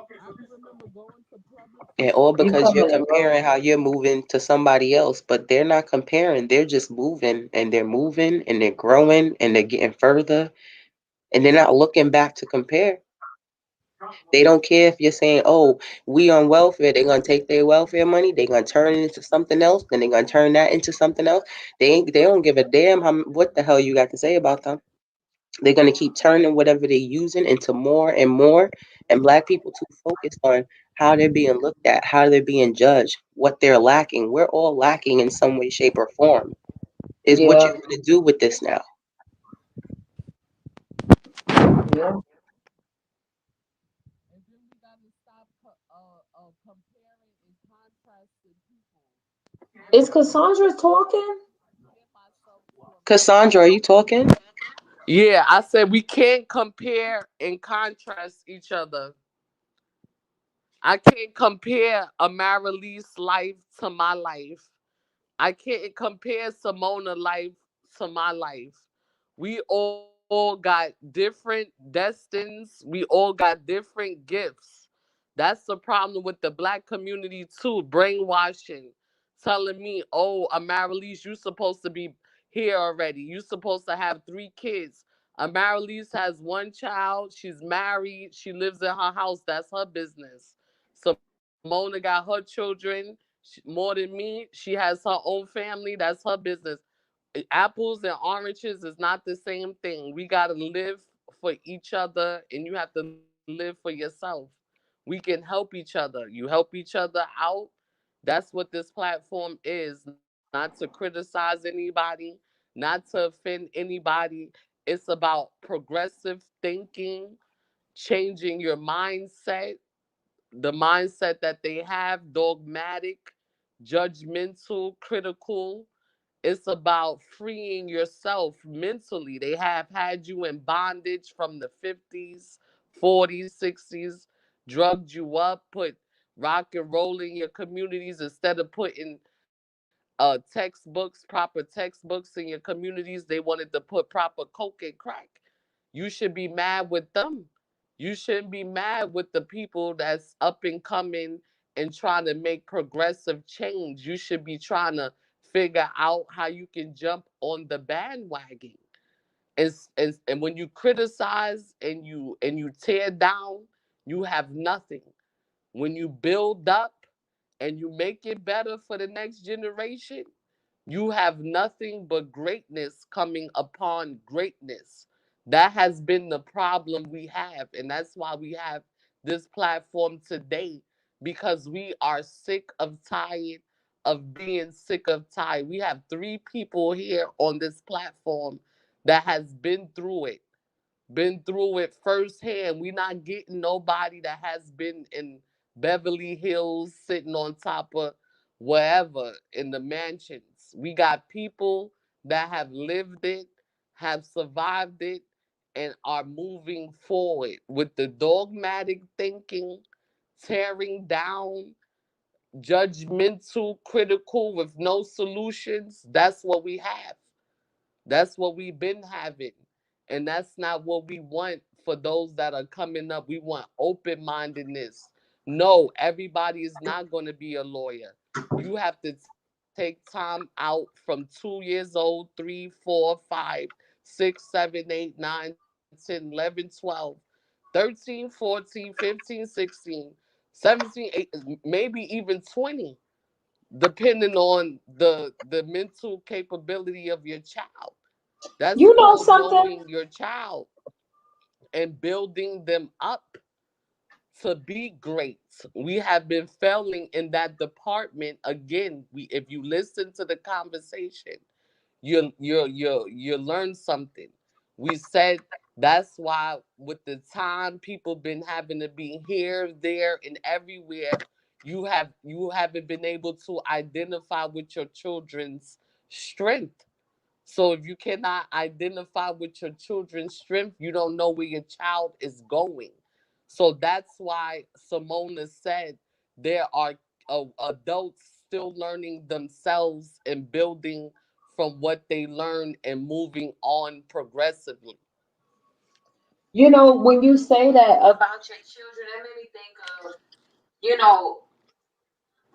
I remember going to public And all school. You because you're coming in comparing low. how you're moving to somebody else, but they're not comparing. They're just moving and they're growing and they're getting further and they're not looking back to compare. They don't care if you're saying, "Oh, we on welfare." They're gonna take their welfare money. They're gonna turn it into something else. Then they're gonna turn that into something else. They don't give a damn what the hell you got to say about them. They're gonna keep turning whatever they're using into more and more. And black people too focused on how they're being looked at, how they're being judged, what they're lacking. We're all lacking in some way, shape, or form. Is what Yeah. you're gonna do with this now? Yeah. And then we gotta stop comparing and contrasting people. Is Cassandra talking? Compare myself to a man. Cassandra, are you talking? Yeah, I said we can't compare and contrast each other. I can't compare a Marilee's life to my life. I can't compare Simona life to my life. We all got different destinies. We all got different gifts. That's the problem with the black community too. Brainwashing, telling me, "Oh, Amaryllis, you supposed to be here already. You supposed to have 3 kids." Amaryllis has one child. She's married. She lives in her house. That's her business. Simona got her children more than me. She has her own family. That's her business. Apples and oranges is not the same thing. We got to live for each other and you have to live for yourself. We can help each other. You help each other out. That's what this platform is. Not to criticize anybody, not to offend anybody. It's about progressive thinking, changing your mindset, the mindset that they have, dogmatic, judgmental, critical. It's about freeing yourself mentally. They have had you in bondage from the 50s, 40s, 60s, drugged you up, put rock and roll in your communities instead of putting textbooks, proper textbooks in your communities. They wanted to put proper coke and crack. You should be mad with them. You shouldn't be mad with the people that's up and coming and trying to make progressive change. You should be trying to figure out how you can jump on the bandwagon. And when you criticize and you tear down, you have nothing. When you build up and you make it better for the next generation, you have nothing but greatness coming upon greatness. That has been the problem we have. And that's why we have this platform today, because we are sick of tired of being sick of tired. We have 3 people here on this platform that has been through it firsthand. We're not getting nobody that has been in Beverly Hills sitting on top of wherever in the mansions. We got people that have lived it, have survived it, and are moving forward with the dogmatic thinking, tearing down, judgmental, critical with no solutions. That's what we have. That's what we've been having. And that's not what we want for those that are coming up. We want open mindedness. No, everybody is not going to be a lawyer. You have to take time out from 2 years old, 3, 4, 5, 6, 7, 8, 9, 10, 11, 12, 13, 14, 15, 16, 17, 18, maybe even 20, depending on the mental capability of your child. That's You know called something? knowing your child and building them up to be great. We have been failing in that department. Again, if you listen to the conversation, you learn something. We said that's why with the time people been having to be here, there, and everywhere. You haven't been able to identify with your children's strength. So if you cannot identify with your children's strength, you don't know where your child is going. So that's why Simona said there are adults still learning themselves and building from what they learned and moving on progressively. You know, when you say that about your children, that made me think of, you know,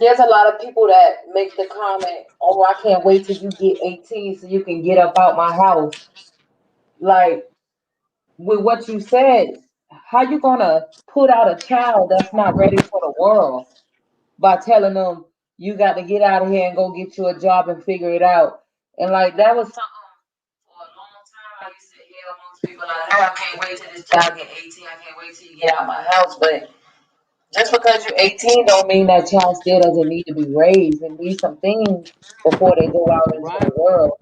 there's a lot of people that make the comment, "Oh, I can't wait till you get 18 so you can get up out my house." Like with what you said, how you gonna put out a child that's not ready for the world by telling them you got to get out of here and go get you a job and figure it out? And like that was something for a long time I used to hear amongst people like, "Oh, I can't wait till this child get 18. I can't wait till you get out my house." But just because you're 18 don't mean that child still doesn't need to be raised and need some things before they go out into the Right. world.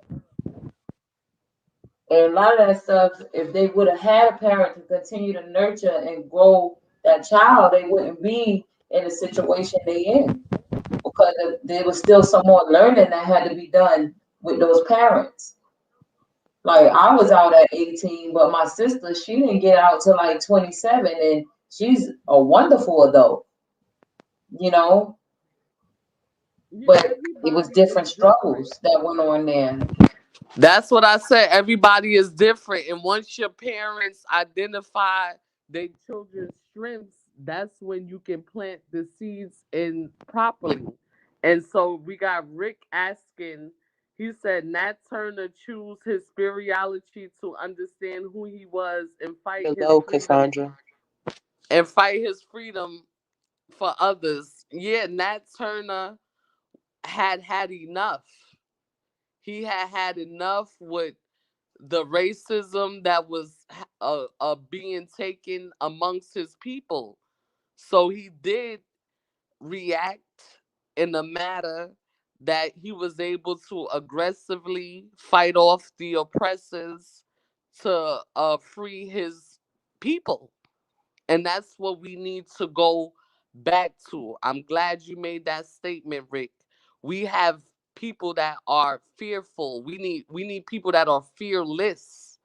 And a lot of that stuff, if they would have had a parent to continue to nurture and grow that child, they wouldn't be in the situation they in because there was still some more learning that had to be done with those parents. Like I was out at 18, but my sister, she didn't get out till like 27, and she's a wonderful adult, you know. Yeah, But it was everybody is different different. struggles that went on there. That's what I said. Everybody is different. And once your parents identify their children's strengths, that's when you can plant the seeds in properly. And so we got Rick asking, he said Nat Turner chose his spirituality to understand who he was Hello, Cassandra. and fight his freedom for others. Yeah, Nat Turner had enough. He had enough with the racism that was being taken amongst his people. So he did react in a matter that he was able to aggressively fight off the oppressors to free his people. And that's what we need to go back to. I'm glad you made that statement, Rick. We have people that are fearful. We need people that are fearless,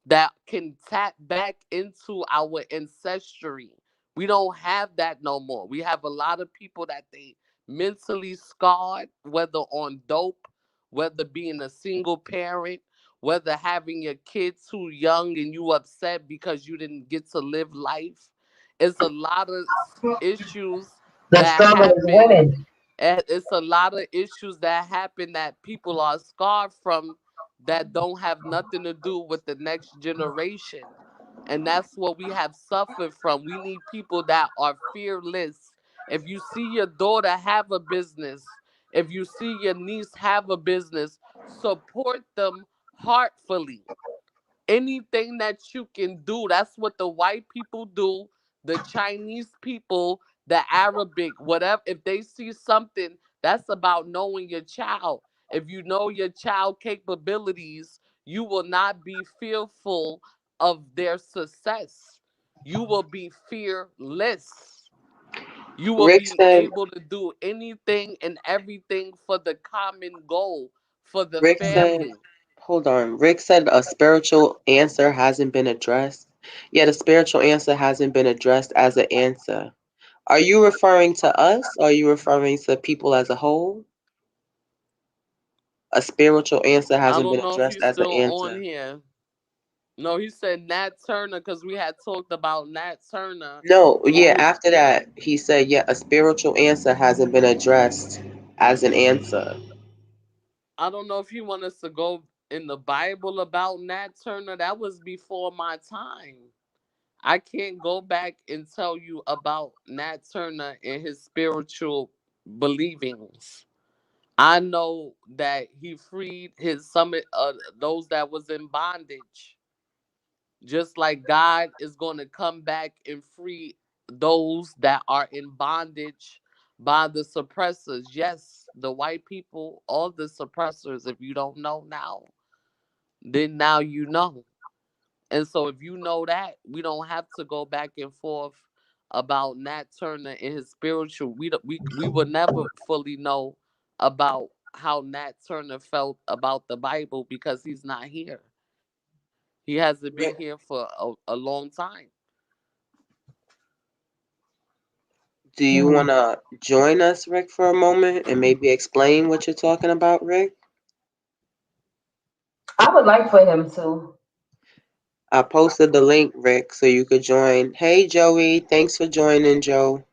that can tap back into our ancestry. We don't have that no more. We have a lot of people that they mentally scarred, whether on dope, whether being a single parent, whether having your kids too young and you upset because you didn't get to live life. It's a lot of issues The that struggle is happen. winning. And it's a lot of issues that happen that people are scarred from, that don't have nothing to do with the next generation. And that's what we have suffered from. We need people that are fearless. If you see your daughter have a business, if you see your niece have a business, support them heartfully. Anything that you can do. That's what the white people do, the Chinese people, the Arabic, whatever. If they see something, that's about knowing your child. If you know your child capabilities, you will not be fearful of their success. You will be fearless. You will Rick be said, able to do anything and everything for the common goal, for the Rick said, family. hold on. Rick said a spiritual answer hasn't been addressed. Yeah, the spiritual answer hasn't been addressed as an answer. Are you referring to us? Or are you referring to people as a whole? A spiritual answer I hasn't been don't know if addressed he's as an still on answer. here. No, he said Nat Turner because we had talked about Nat Turner. No, And yeah, after that, he said, yeah, a spiritual answer hasn't been addressed as an answer. I don't know if he want us to go in the Bible about Nat Turner. That was before my time. I can't go back and tell you about Nat Turner and his spiritual believings. I know that he freed his some those that was in bondage. Just like God is going to come back and free those that are in bondage by the suppressors. Yes, the white people, all the suppressors. If you don't know now, then now you know. And so if you know that, we don't have to go back and forth about Nat Turner and his spiritual. We don't- we would never fully know about how Nat Turner felt about the Bible because he's not here. He hasn't been Rick, here for a long time. do you Hmm. want to join us, Rick, for a moment and maybe explain what you're talking about, Rick? I would like for him to. I posted the link, Rick, so you could join. Hey, Joey. Thanks for joining, Joe.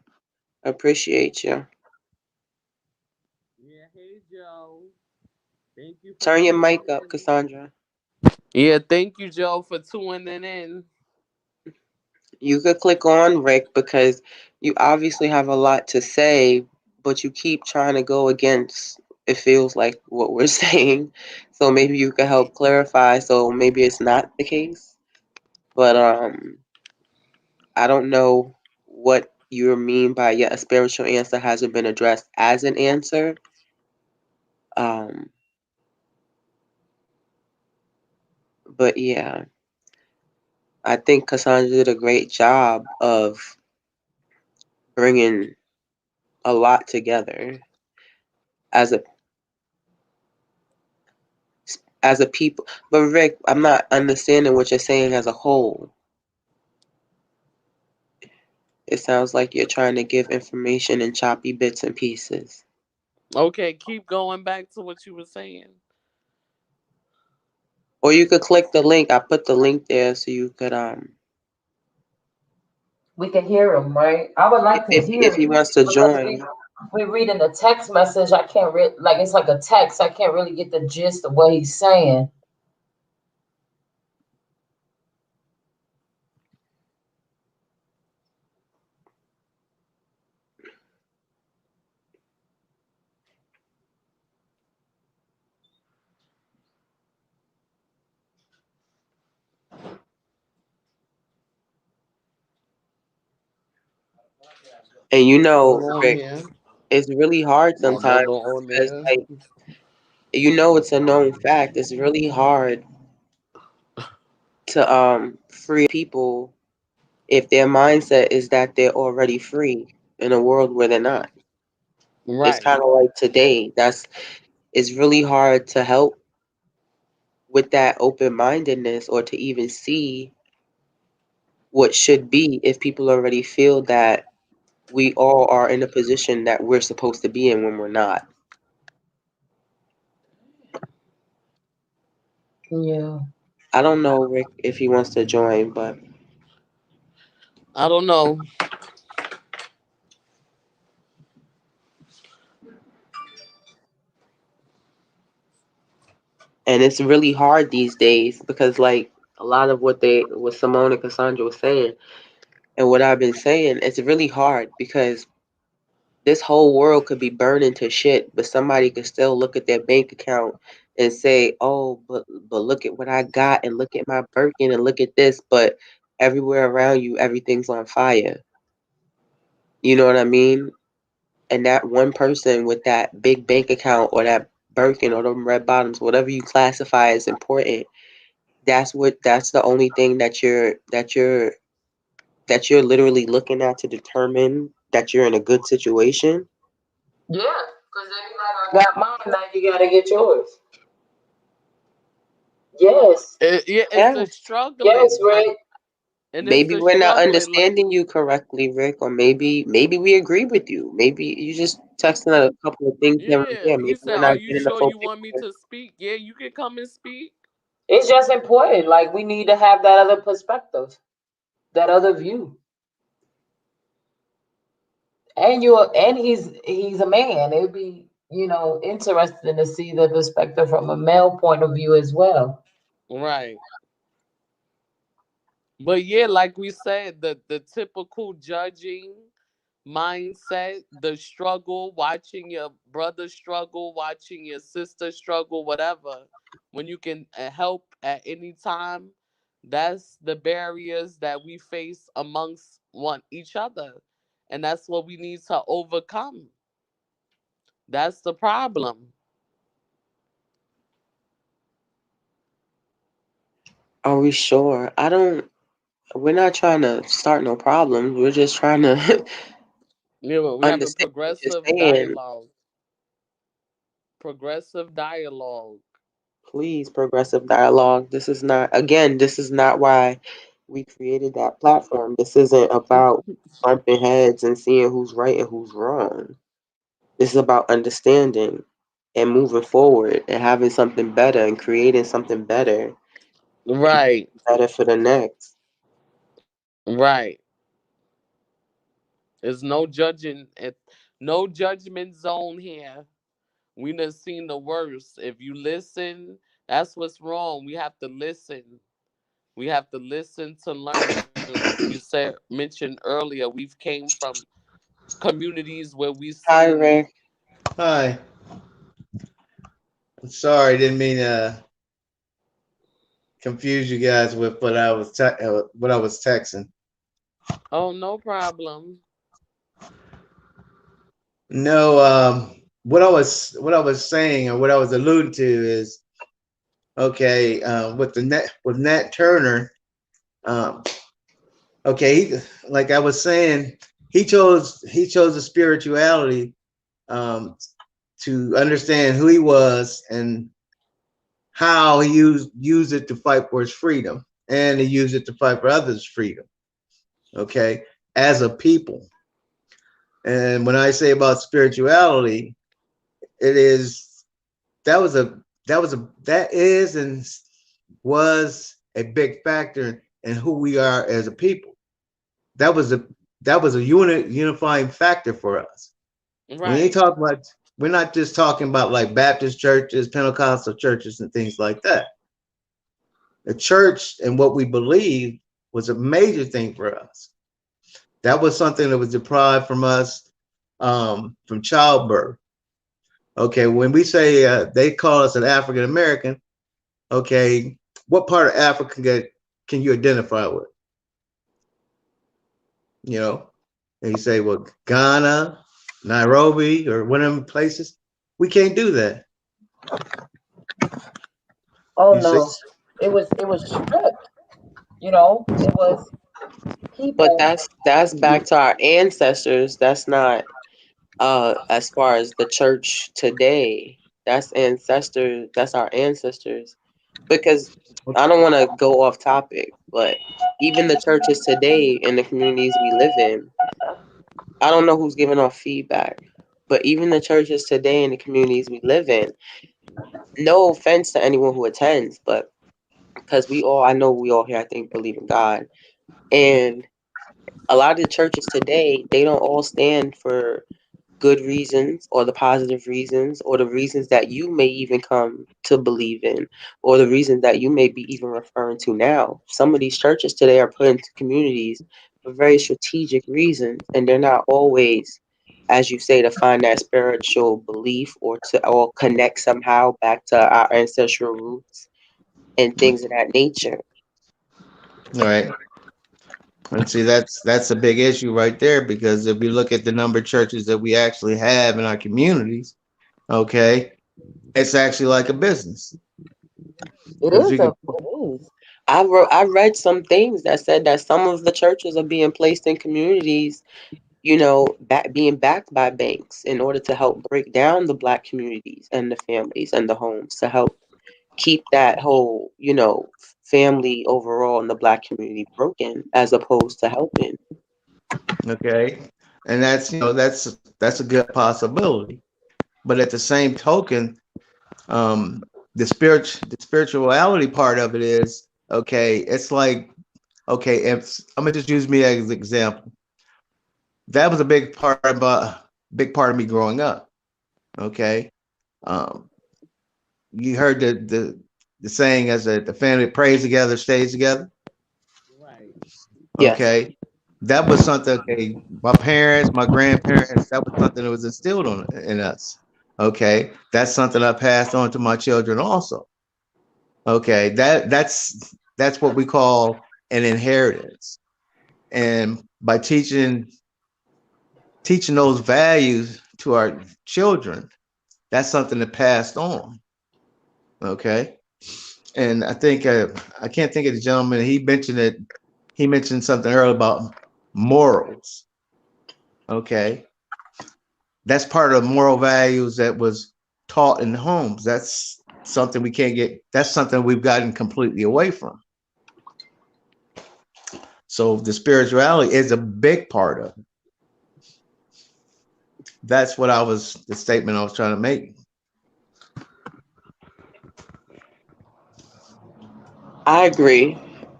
Appreciate you. Yeah, hey Joe. Thank you for Turn your tuning mic up, in. Cassandra. Yeah, thank you, Joe, for tuning in. You could click on Rick because you obviously have a lot to say, but you keep trying to go against, it feels like, what we're saying. So maybe you could help clarify so maybe it's not the case. But I don't know what you mean by yeah, a spiritual answer hasn't been addressed as an answer. Um, but yeah, I think Cassandra did a great job of bringing a lot together as a people. But Rick, I'm not understanding what you're saying as a whole. It sounds like you're trying to give information in choppy bits and pieces. Okay, keep going back to what you were saying. Or you could click the link. I put the link there so you could We can hear him, right? I would like to hear if he it wants to because join. we reading the text message. I can't read like it's like a text. I can't really get the gist of what he's saying. And you Going know, on Rick, here. it's really hard My sometimes brother on because there. like it's a known fact. It's really hard to free people if their mindset is that they're already free in a world where they're not. It's Right. kind of like today. It's really hard to help with that open mindedness or to even see what should be if people already feel that we all are in a position that we're supposed to be in when we're not. Yeah. I don't know, Rick, if he wants to join, but I don't know. and it's really hard these days because like a lot of what Simone and Cassandra was saying and what I've been saying, it's really hard because this whole world could be burning to shit, but somebody could still look at their bank account and say, "Oh, but look at what I got, and look at my Birkin, and look at this." But everywhere around you, everything's on fire. You know what I mean? And that one person with that big bank account or that Birkin or them red bottoms, whatever you classify as important, that's the only thing that you're literally looking at to determine that you're in a good situation. Yeah. Because then you're like, I got mine, now you gotta get yours. Yes. Yeah, it's Yeah. the Yes, struggling, Rick. and it's Maybe the we're not struggling. Like, understanding you correctly, Rick, or maybe we agree with you. Maybe you just texting a couple of things here and yeah, there. he Maybe said, we're "Are not you getting the sure full you want me picture. to speak?" Yeah, you can come and speak. It's just important. Like we need to have that other perspective, that other view. And he's a man. It'd be, interesting to see the perspective from a male point of view as well. Right. But yeah, like we said, the typical judging mindset, the struggle, watching your brother struggle, watching your sister struggle, whatever. When you can help at any time, that's the barriers that we face amongst one each other, and that's what we need to overcome. That's the problem. Are we sure? I don't. We're not trying to start no problems. We're just trying to Yeah, but we have a understand what you're progressive saying. dialogue. Progressive dialogue. Please, progressive dialogue. This is not why we created that platform. This isn't about bumping heads and seeing who's right and who's wrong. This is about understanding and moving forward and having something better and creating something better and Right, better for the next. right. There's no judging it, no judgment zone here. We done seen the worst. If you listen, that's what's wrong. We have to listen. We have to listen to learn. Like you said, mentioned earlier, we've came from communities where we Hi, seen. Ray. Hi. I'm sorry, didn't mean to confuse you guys with what I was texting. Oh, no problem. No, what I was saying or what I was alluding to is okay. With Nat Turner, um, okay, like I was saying, he chose the spirituality um, to understand who he was and how he used it to fight for his freedom, and he used it to fight for others' freedom. Okay, as a people. And when I say about spirituality, it is that is and was a big factor in who we are as a people. That was a unifying factor for us. When you Right, talk about, we're not just talking about like Baptist churches, Pentecostal churches, and things like that. The church and what we believe was a major thing for us. That was something that was deprived from us from childbirth. Okay, when we say they call us an African American, okay, what part of Africa can you identify with? You know, and you say, well, Ghana, Nairobi, or one of them places. We can't do that. Oh You see? no, it was strict. It was But people. that's back to our ancestors. That's not as far as the church today. That's our ancestors. Because I don't want to go off topic, but even the churches today in the communities we live in, I don't know who's giving off feedback, but even the churches today in the communities we live in, no offense to anyone who attends, but because I know we all here, I think, believe in God. And a lot of the churches today, they don't all stand for good reasons or the positive reasons or the reasons that you may even come to believe in or the reasons that you may be even referring to now. Some of these churches today are put into communities for very strategic reasons, and they're not always, as you say, to find that spiritual belief or to all connect somehow back to our ancestral roots and things of that nature. All right. And see, that's a big issue right there because if you look at the number of churches that we actually have in our communities, okay, it's actually like a business It because is you a can. it is. I read some things that said that some of the churches are being placed in communities, being backed by banks in order to help break down the black communities and the families and the homes to help keep that whole, family overall in the black community broken as opposed to helping. Okay, and that's a good possibility. But at the same token, the spirituality part of it is okay. It's like okay, if I'm gonna just use me as an example, that was a big part of me growing up. Okay, um, you heard the saying as the family prays together, stays together. right. Yes. Okay, that was something. Okay, my parents, my grandparents, that was something that was instilled in us. Okay, that's something I passed on to my children also. Okay, that's what we call an inheritance, and by teaching those values to our children, that's something that passed on. Okay, and I think I can't think of the gentleman. He mentioned it. He mentioned something earlier about morals. Okay, that's part of the moral values that was taught in the homes. That's something we can't get. That's something we've gotten completely away from. So the spirituality is a big part of it. That's what I was the statement I was trying to make. I agree.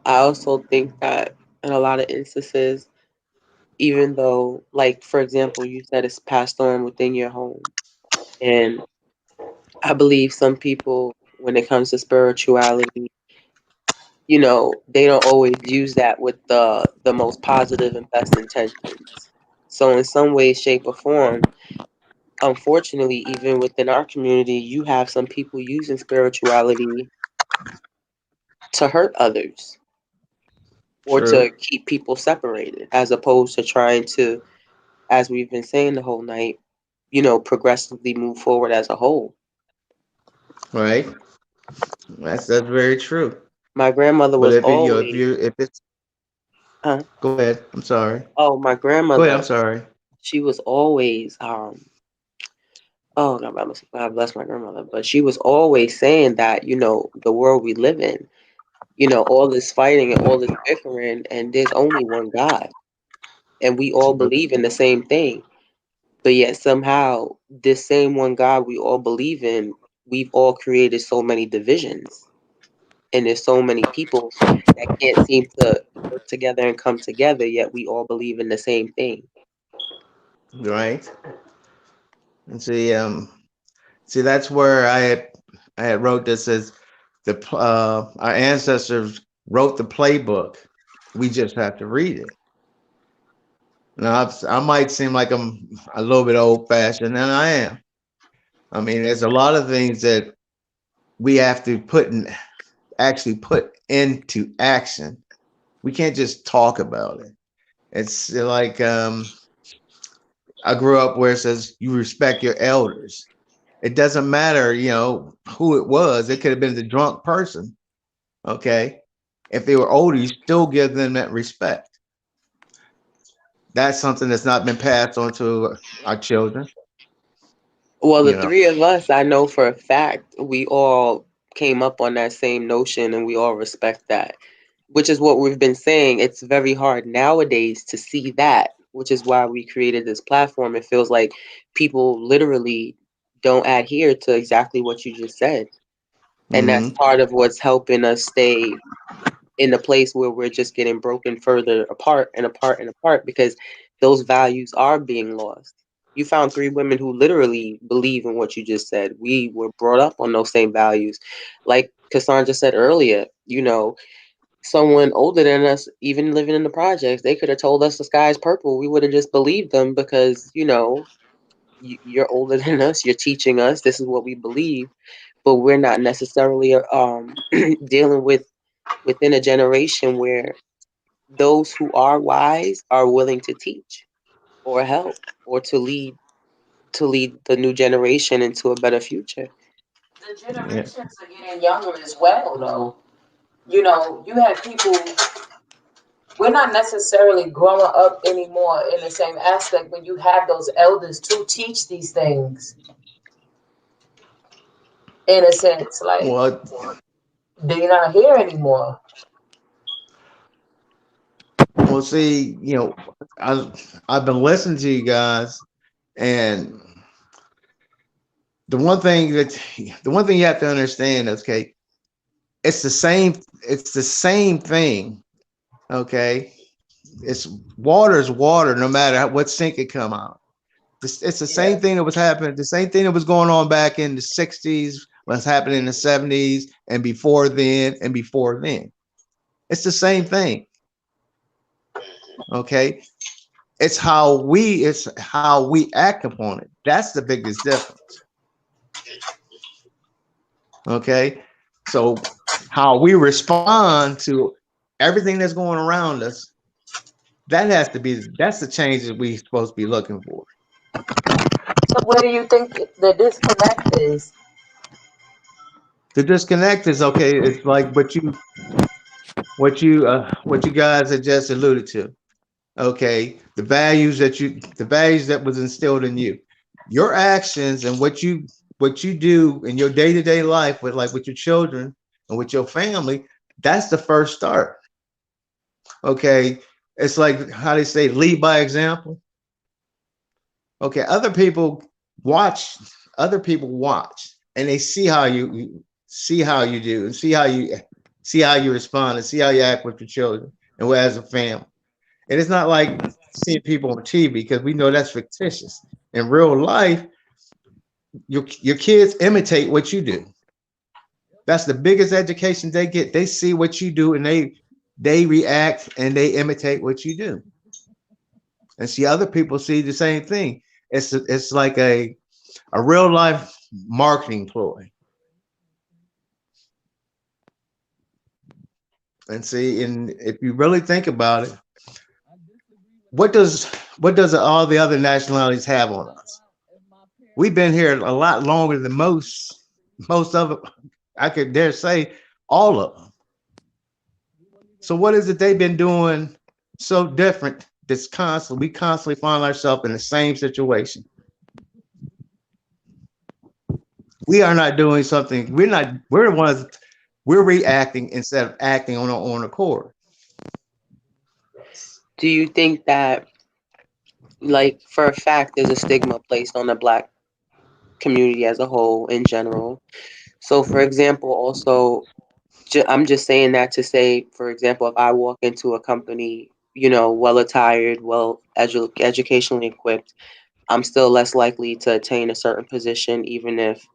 I also think that in a lot of instances, even though, like, for example, you said it's passed on within your home. And I believe some people, when it comes to spirituality, they don't always use that with the most positive and best intentions. So in some way, shape, or form, unfortunately, even within our community, you have some people using spirituality to hurt others or to True. keep people separated, as opposed to trying to, as we've been saying the whole night, progressively move forward as a whole. Right. That's very true. My grandmother But was if it, always, if it's huh? go ahead. I'm sorry. Oh, my Go ahead. I'm grandmother, sorry. she was always, oh, God bless my grandmother, but she was always saying that, the world we live in, all this fighting and all this bickering, and there's only one God, and we all believe in the same thing. But yet somehow, this same one God we all believe in, we've all created so many divisions, and there's so many people that can't seem to work together and come together, yet we all believe in the same thing. Right. And see that's where I had wrote this as our ancestors wrote the playbook. We just have to read it. Now I might seem like I'm a little bit old fashioned, and I am. I mean, there's a lot of things that we have to actually put into action. We can't just talk about it. It's like I grew up where it says you respect your elders. It doesn't matter, who it was. It could have been the drunk person. Okay. If they were older, you still give them that respect. That's something that's not been passed on to our children, Well, the you know. three of us, I know for a fact, we all came up on that same notion and we all respect that, which is what we've been saying. It's very hard nowadays to see that, which is why we created this platform. It feels like people literally don't adhere to exactly what you just said. And that's Hmm. part of what's helping us stay in a place where we're just getting broken further apart and apart and apart because those values are being lost. You found three women who literally believe in what you just said. We were brought up on those same values. Like Cassandra said earlier, someone older than us, even living in the projects, they could have told us the sky is purple. We would have just believed them because, you're older than us, you're teaching us, this is what we believe, but we're not necessarily dealing within a generation where those who are wise are willing to teach or help or to lead the new generation into a better future. The Yeah. generations are getting younger as well, though. You have people, we're not necessarily growing up anymore in the same aspect when you have those elders to teach these things, in a sense. Like, Well, they're not here anymore. see, I've been listening to you guys, and the one thing that the one thing you have to understand is, okay, it's the same. It's the same thing. Okay, it's water is water, no matter what sink it come out. It's the Yeah. same thing that was happening. The same thing that was going on back in the '60s, was happening in the '70s, and before then, and before then. It's the same thing. Okay, it's how we act upon it. That's the biggest difference. Okay, so how we respond to everything that's going around us, that's the change that we're supposed to be looking for. So where do you think the disconnect is? The disconnect is, okay. It's like what you guys had just alluded to. Okay, the values that was instilled in you, your actions and what you what you do in your day-to-day life with like with your children and with your family, that's the first start. Okay. It's like how they say lead by example. Okay, other people watch and they see how see how you do and see how you respond and see how you act with your children and as a family. And it's not like seeing people on TV because we know that's fictitious. In real life, your kids imitate what you do. That's the biggest education they get. They see what you do and they react and they imitate what you do. And see other people see the same thing. It's like a real life marketing ploy. And see, and if you really think about it, what does what does all the other nationalities have on us? We've been here a lot longer than most of it. I could dare say all of them. So what is it they've been doing so different? That's constantly we constantly find ourselves in the same situation. We are not doing something. We're not. We're the ones. We're reacting instead of acting on our own accord. Do you think that, like, for a fact, there's a stigma placed on the Black community as a whole in general? So, for example, also, I'm just saying that to say, for example, if I walk into a company, well attired, educationally equipped, I'm still less likely to attain a certain position, even if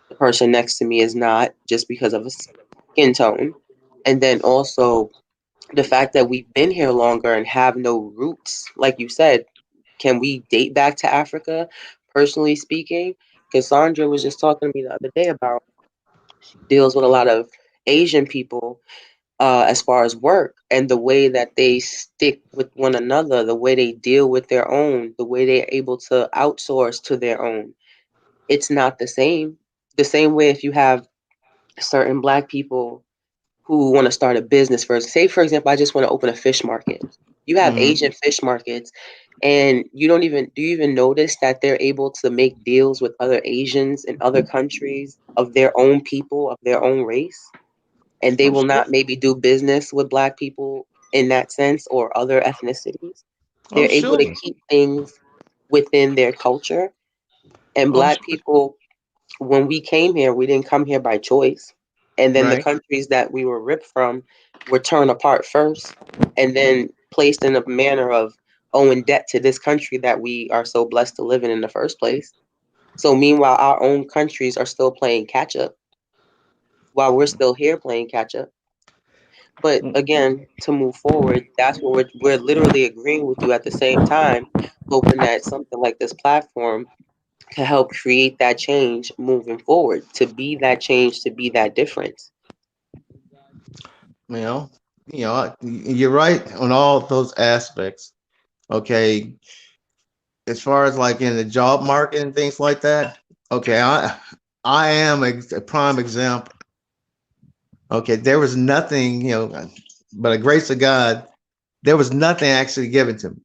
the person next to me is not, just because of a skin tone. And then also the fact that we've been here longer and have no roots, like you said, can we date back to Africa? Personally speaking, Cassandra was just talking to me the other day about she deals with a lot of Asian people as far as work and the way that they stick with one another, the way they deal with their own, the way they're able to outsource to their own. It's not the same. The same way if you have certain Black people who want to start a business first. Say, for example, I just want to open a fish market. You have Mm-hmm. Asian fish markets, and do you even notice that they're able to make deals with other Asians in other countries of their own people, of their own race, and they I'm will sure. not maybe do business with Black people in that sense or other ethnicities. I'm They're able to sure. keep things within their culture, and I'm Black sure. people, when we came here, we didn't come here by choice. And then the Right. countries that we were ripped from were torn apart first and then placed in a manner of owing debt to this country that we are so blessed to live in the first place. So meanwhile, our own countries are still playing catch up while we're still here playing catch up. But Mm, again, to move forward, that's what we're literally agreeing with you at the same time, hoping that something like this platform to help create that change moving forward, to be that change, to be that difference. You know, you're right on all those aspects. Okay, as far as like in the job market and things like that. Okay, I am a prime example. Okay, there was nothing, but a grace of God, there was nothing actually given to me,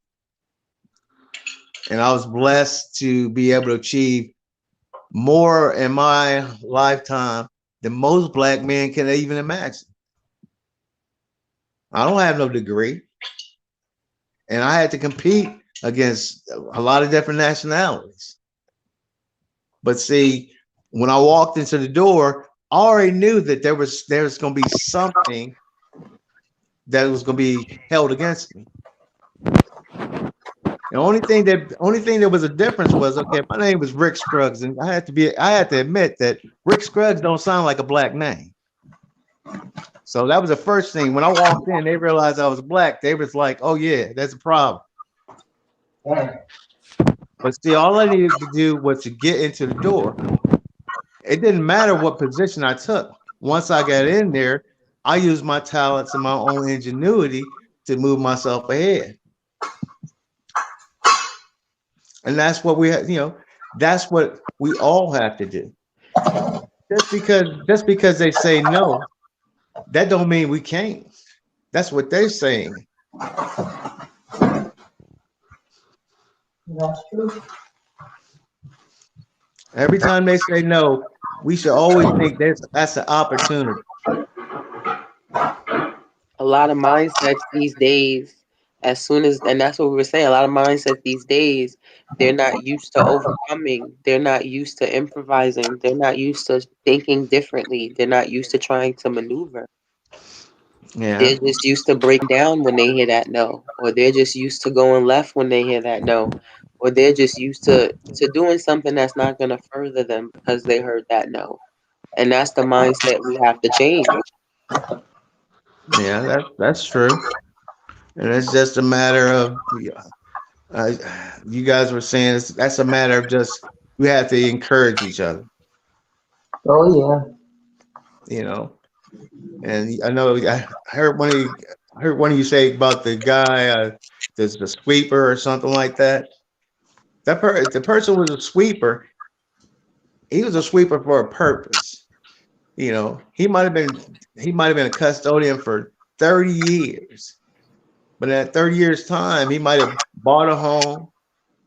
and I was blessed to be able to achieve more in my lifetime than most Black men can even imagine. I don't have no degree, and I had to compete against a lot of different nationalities. But see, when I walked into the door, I already knew that there's going to be something that was going to be held against me. The only thing that was a difference was okay. My name was Rick Scruggs, and I had to admit that Rick Scruggs don't sound like a Black name. So that was the first thing. When I walked in, they realized I was Black. They was like, "Oh yeah, that's a problem." But see, all I needed to do was to get into the door. It didn't matter what position I took. Once I got in there, I used my talents and my own ingenuity to move myself ahead. And that's what we have, that's what we all have to do. Just because they say no, that don't mean we can't. That's what they're saying. That's true. Every time they say no, we should always think that's an opportunity. A lot of mindsets these days, as soon as, and that's what we were saying, a lot of mindsets these days, they're not used to overcoming, they're not used to improvising, they're not used to thinking differently, they're not used to trying to maneuver. Yeah, They're just used to breaking down when they hear that no, or they're just used to going left when they hear that no, or they're just used to doing something that's not going to further them because they heard that no. And that's the mindset we have to change. yeah, that's true. And it's just a matter of uh, you guys were saying that's a matter of just we have to encourage each other, Oh yeah. you know. And I know I heard I heard one of you say about the guy, the sweeper or something like that. If the person was a sweeper, he was a sweeper for a purpose. You know, he might have been a custodian for 30 years, but in that 30 years time, he might have bought a home,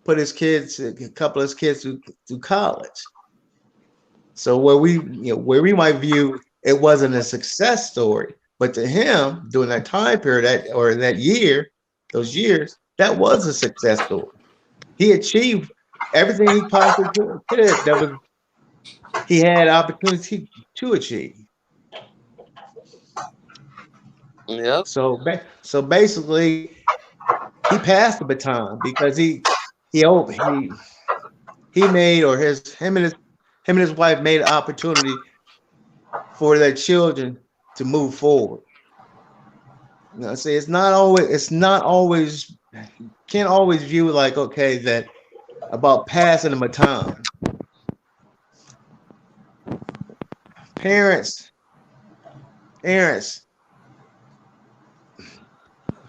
put a couple of his kids through college. So where we might view it wasn't a success story, but to him during that time period or that year, those years, that was a success story. He achieved everything he possibly could. That was he had opportunity to achieve. Yep. So basically, he passed the baton because he op- he made or him and his wife made an opportunity for their children to move forward. You know, see, it's not always can't always view like okay that about passing the baton. Parents, parents,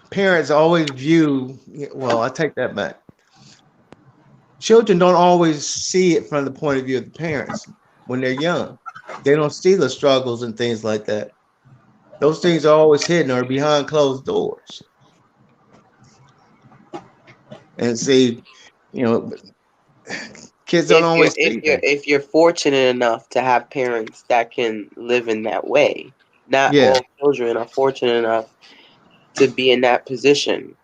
parents always view. Well, I take that back. Children don't always see it from the point of view of the parents when they're young. They don't see the struggles and things like that. Those things are always hidden or behind closed doors. And see, you know, kids don't always see that. If you're fortunate enough to have parents that can live in that way, not Yeah, all children are fortunate enough to be in that position.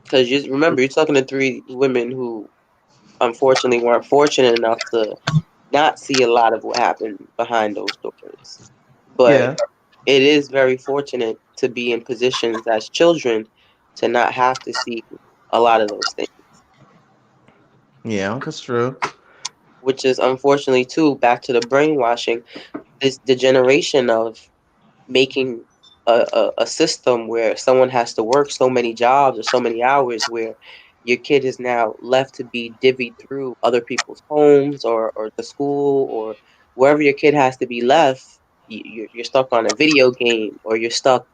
Because you remember, you're talking to three women who unfortunately weren't fortunate enough to not see a lot of what happened behind those doors. But yeah, it is very fortunate to be in positions as children to not have to see a lot of those things, yeah, that's true. which is unfortunately too back to the brainwashing. This the generation of making a system where someone has to work so many jobs or so many hours where your kid is now left to be divvied through other people's homes or the school or wherever your kid has to be left. You're stuck on a video game or you're stuck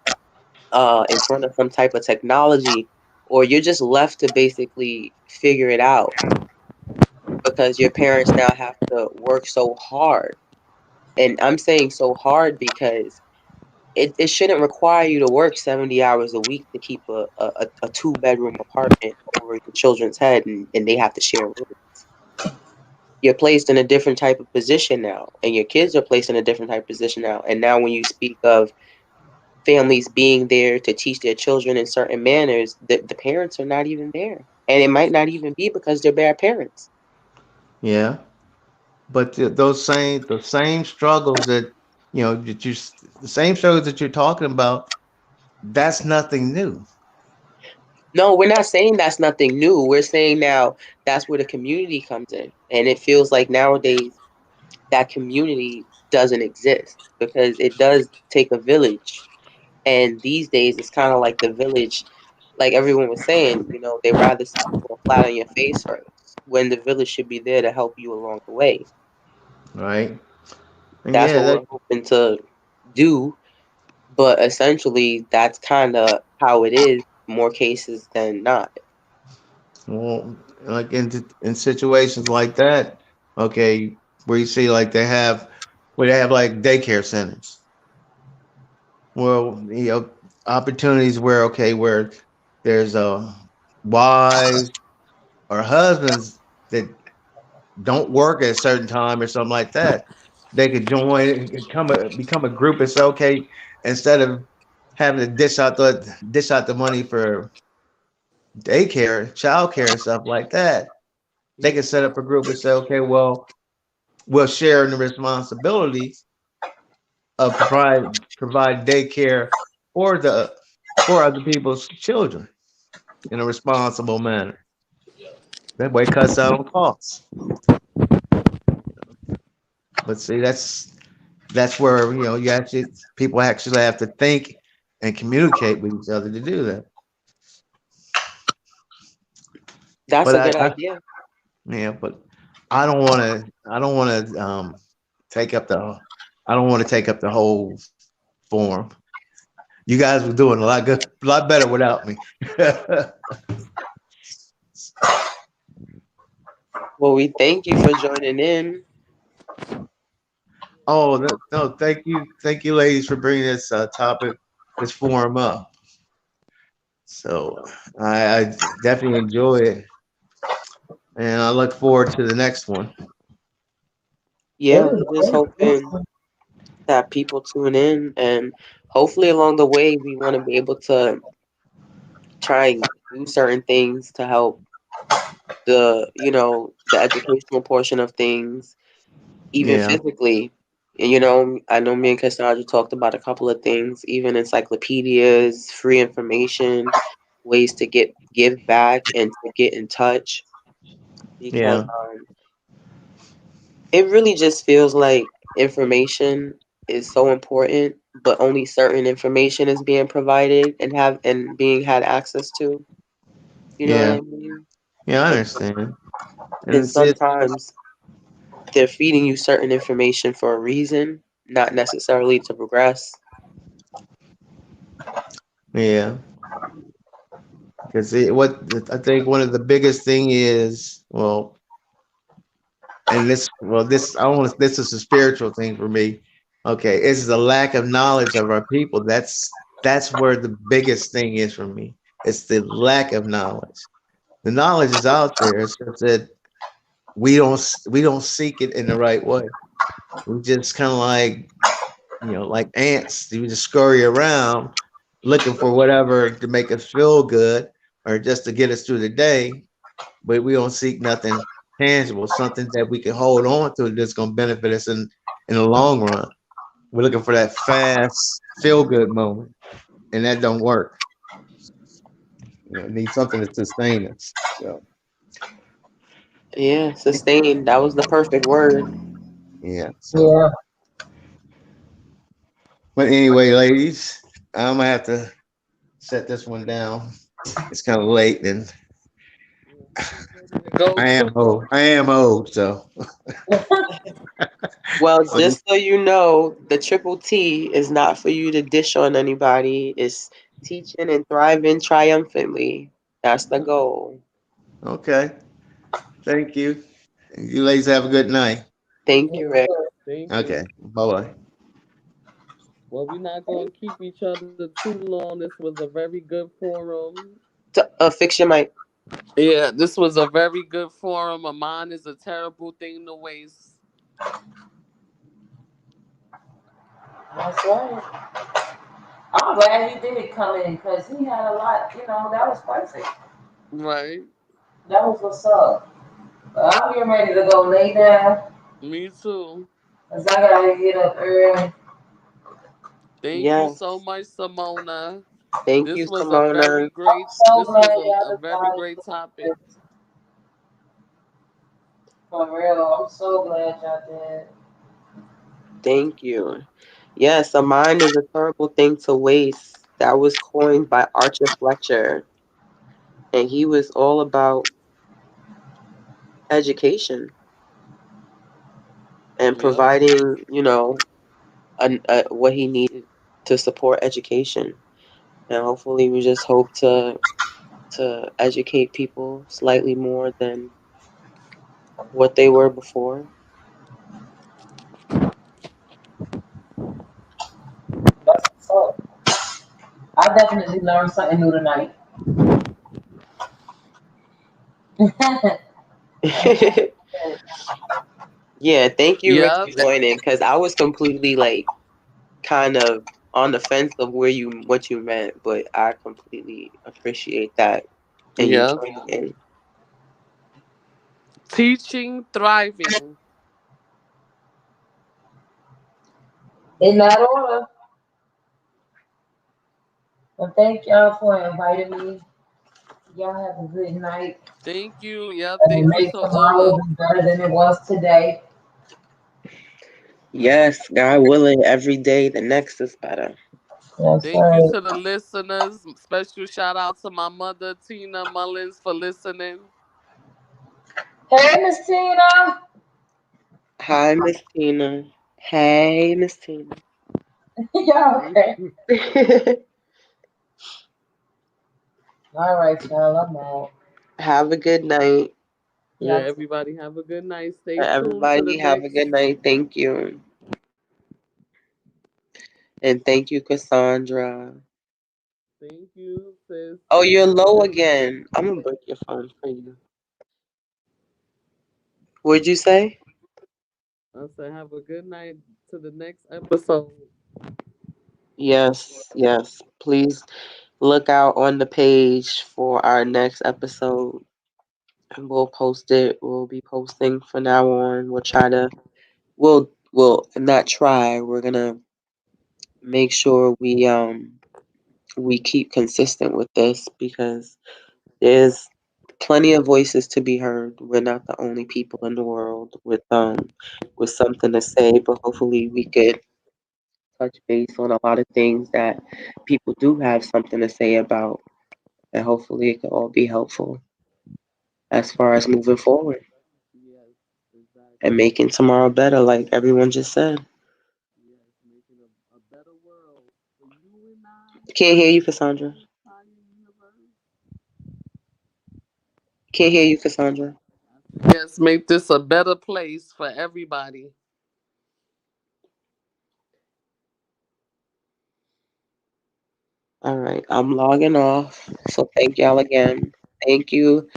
in front of some type of technology or you're just left to basically figure it out because your parents now have to work so hard. And I'm saying so hard because it shouldn't require you to work 70 hours a week to keep a two-bedroom apartment over your children's head and they have to share rooms. You're placed in a different type of position now, and your kids are placed in a different type of position now. And now, when you speak of families being there to teach their children in certain manners, the parents are not even there. And it might not even be because they're bad parents. Yeah, but the same struggles that you know that you the same struggles that you're talking about. That's nothing new. No, we're not saying that's nothing new. We're saying now that's where the community comes in. And it feels like nowadays that community doesn't exist because it does take a village. And these days, it's kind of like the village, like everyone was saying, they rather see you fall flat on your face first when the village should be there to help you along the way. Right? And That's yeah, what that we're hoping to do. But essentially, that's kind of how it is, more cases than not. well, like in situations like that, okay, where you see like where they have like daycare centers. Well, you know, opportunities where okay, where there's wives or husbands that don't work at a certain time or something like that. They could join and become a group and say, okay, instead of having to dish out the money for daycare, childcare, and stuff like that, they could set up a group and say, okay, well, we'll share in the responsibility of provide daycare for the for other people's children in a responsible manner. That way, it cuts down on costs. But see, that's where you actually people actually have to think and communicate with each other to do that. That's But a good I idea. yeah, but I don't want to take up the I don't want to take up the whole forum. You guys were doing a lot better without me. Well, we thank you for joining in. Oh no, thank you, ladies, for bringing this topic, this forum up. So I definitely enjoy it, and I look forward to the next one. Yeah, we're just hoping that people tune in, and hopefully along the way we want to be able to try and do certain things to help the educational portion of things, even Yeah, physically. And I know me and Cassandra talked about a couple of things, even encyclopedias, free information, ways to give back and to get in touch, because yeah, it really just feels like information is so important, but only certain information is being provided and being had access to. You know what yeah, I mean? yeah. I And, understand, and and it's sometimes they're feeding you certain information for a reason, not necessarily to progress. yeah. Because what I think one of the biggest thing is, well, and this I don't want to, this is a spiritual thing for me. Okay, it's the lack of knowledge of our people. That's where the biggest thing is for me. It's the lack of knowledge. The knowledge is out there. It's just that we don't seek it in the right way. We just kind of like like ants. We just scurry around looking for whatever to make us feel good or just to get us through the day, but we don't seek nothing tangible, something that we can hold on to that's going to benefit us in the long run. We're looking for that fast feel good moment, and that don't work. Need something to sustain us. So Yeah, sustain. That was the perfect word. yeah. So, Yeah. but anyway, ladies, I'm gonna have to set this one down. It's kind of late, and Go too. I am old. So, Well, so just so you know, the triple T is not for you to dish on anybody. It's teaching and thriving triumphantly. That's the goal. okay. Thank you. You ladies have a good night. Thank you, Rick. Thank Okay. you. Bye bye. Well, we're not going to keep each other too long. This was a very good forum. Fix your mic. Yeah, this was a very good forum. A mind is a terrible thing to waste. That's right. I'm glad he did come in because he had a lot, that was perfect. Right? That was what's up. But I'm getting ready to go lay down Me too. because I got to get up early. Thank you so Yes. much, Simona. Thank This you, was a Simona. very I'm great. so This was glad a y'all very decided great to do topic. this. For real. I'm so glad y'all did. Thank you. Yes, a mind is a terrible thing to waste. That was coined by Archer Fletcher, and he was all about education and Yep. providing, what he needed to support education. And hopefully, we just hope to educate people slightly more than what they were before. That's what's up. I definitely learned something new tonight. Yeah, thank you, Rick, Yep. for joining because I was completely like kind of on the fence of where you what you meant, but I completely appreciate that and you Yep. joining in. Teaching, thriving. In that order. And thank y'all for inviting me. Y'all have a good night. Thank you. Yep. And Thank you make to all tomorrow of. be better than it was today. Yes, God willing, every day the next is better. Yes, Thank you sir. to the listeners. Special shout out to my mother, Tina Mullins, for listening. Hey, Miss Tina. Hi, Miss Tina. Hey, Miss Tina. Yeah, okay. All right, y'all. I'm out. Have a good night. Yeah, Y'all everybody have a good night. Stay tuned to the Everybody have a next. good night. Thank you. And thank you, Cassandra. Thank you, sis. Oh, you're low again. I'm gonna break your phone for you. What'd you say? I said have a good night to the next episode. Yes, yes. Please look out on the page for our next episode. And we'll post it. We'll be posting from now on. We'll not try. We're gonna make sure we keep consistent with this because there's plenty of voices to be heard. We're not the only people in the world with something to say, but hopefully we could touch base on a lot of things that people do have something to say about, and hopefully it could all be helpful as far as moving forward Yes, and exactly. making tomorrow better, like everyone just said. Yes, making a better world for you and I Can't hear you, and the Cassandra. entire universe. Can't hear you, Cassandra. Yes, make this a better place for everybody. All right, I'm logging off. So thank y'all again. Thank you,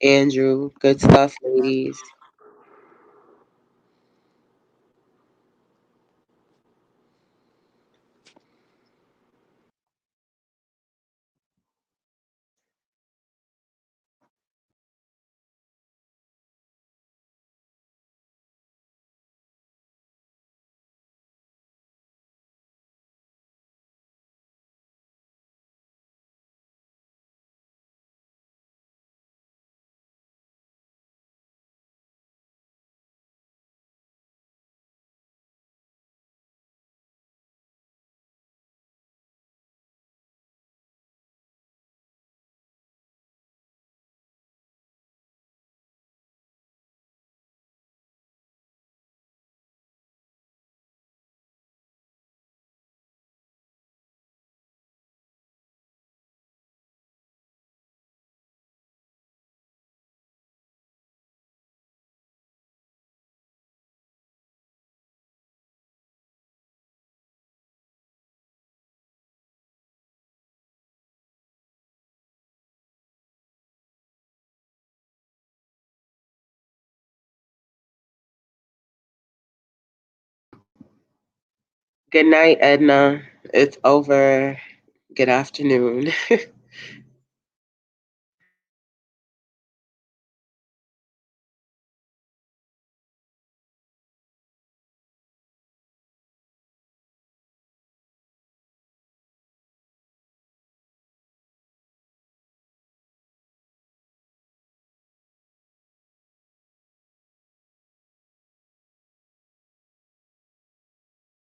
Andrew. Good stuff, ladies. Good night, Edna. It's over. Good afternoon.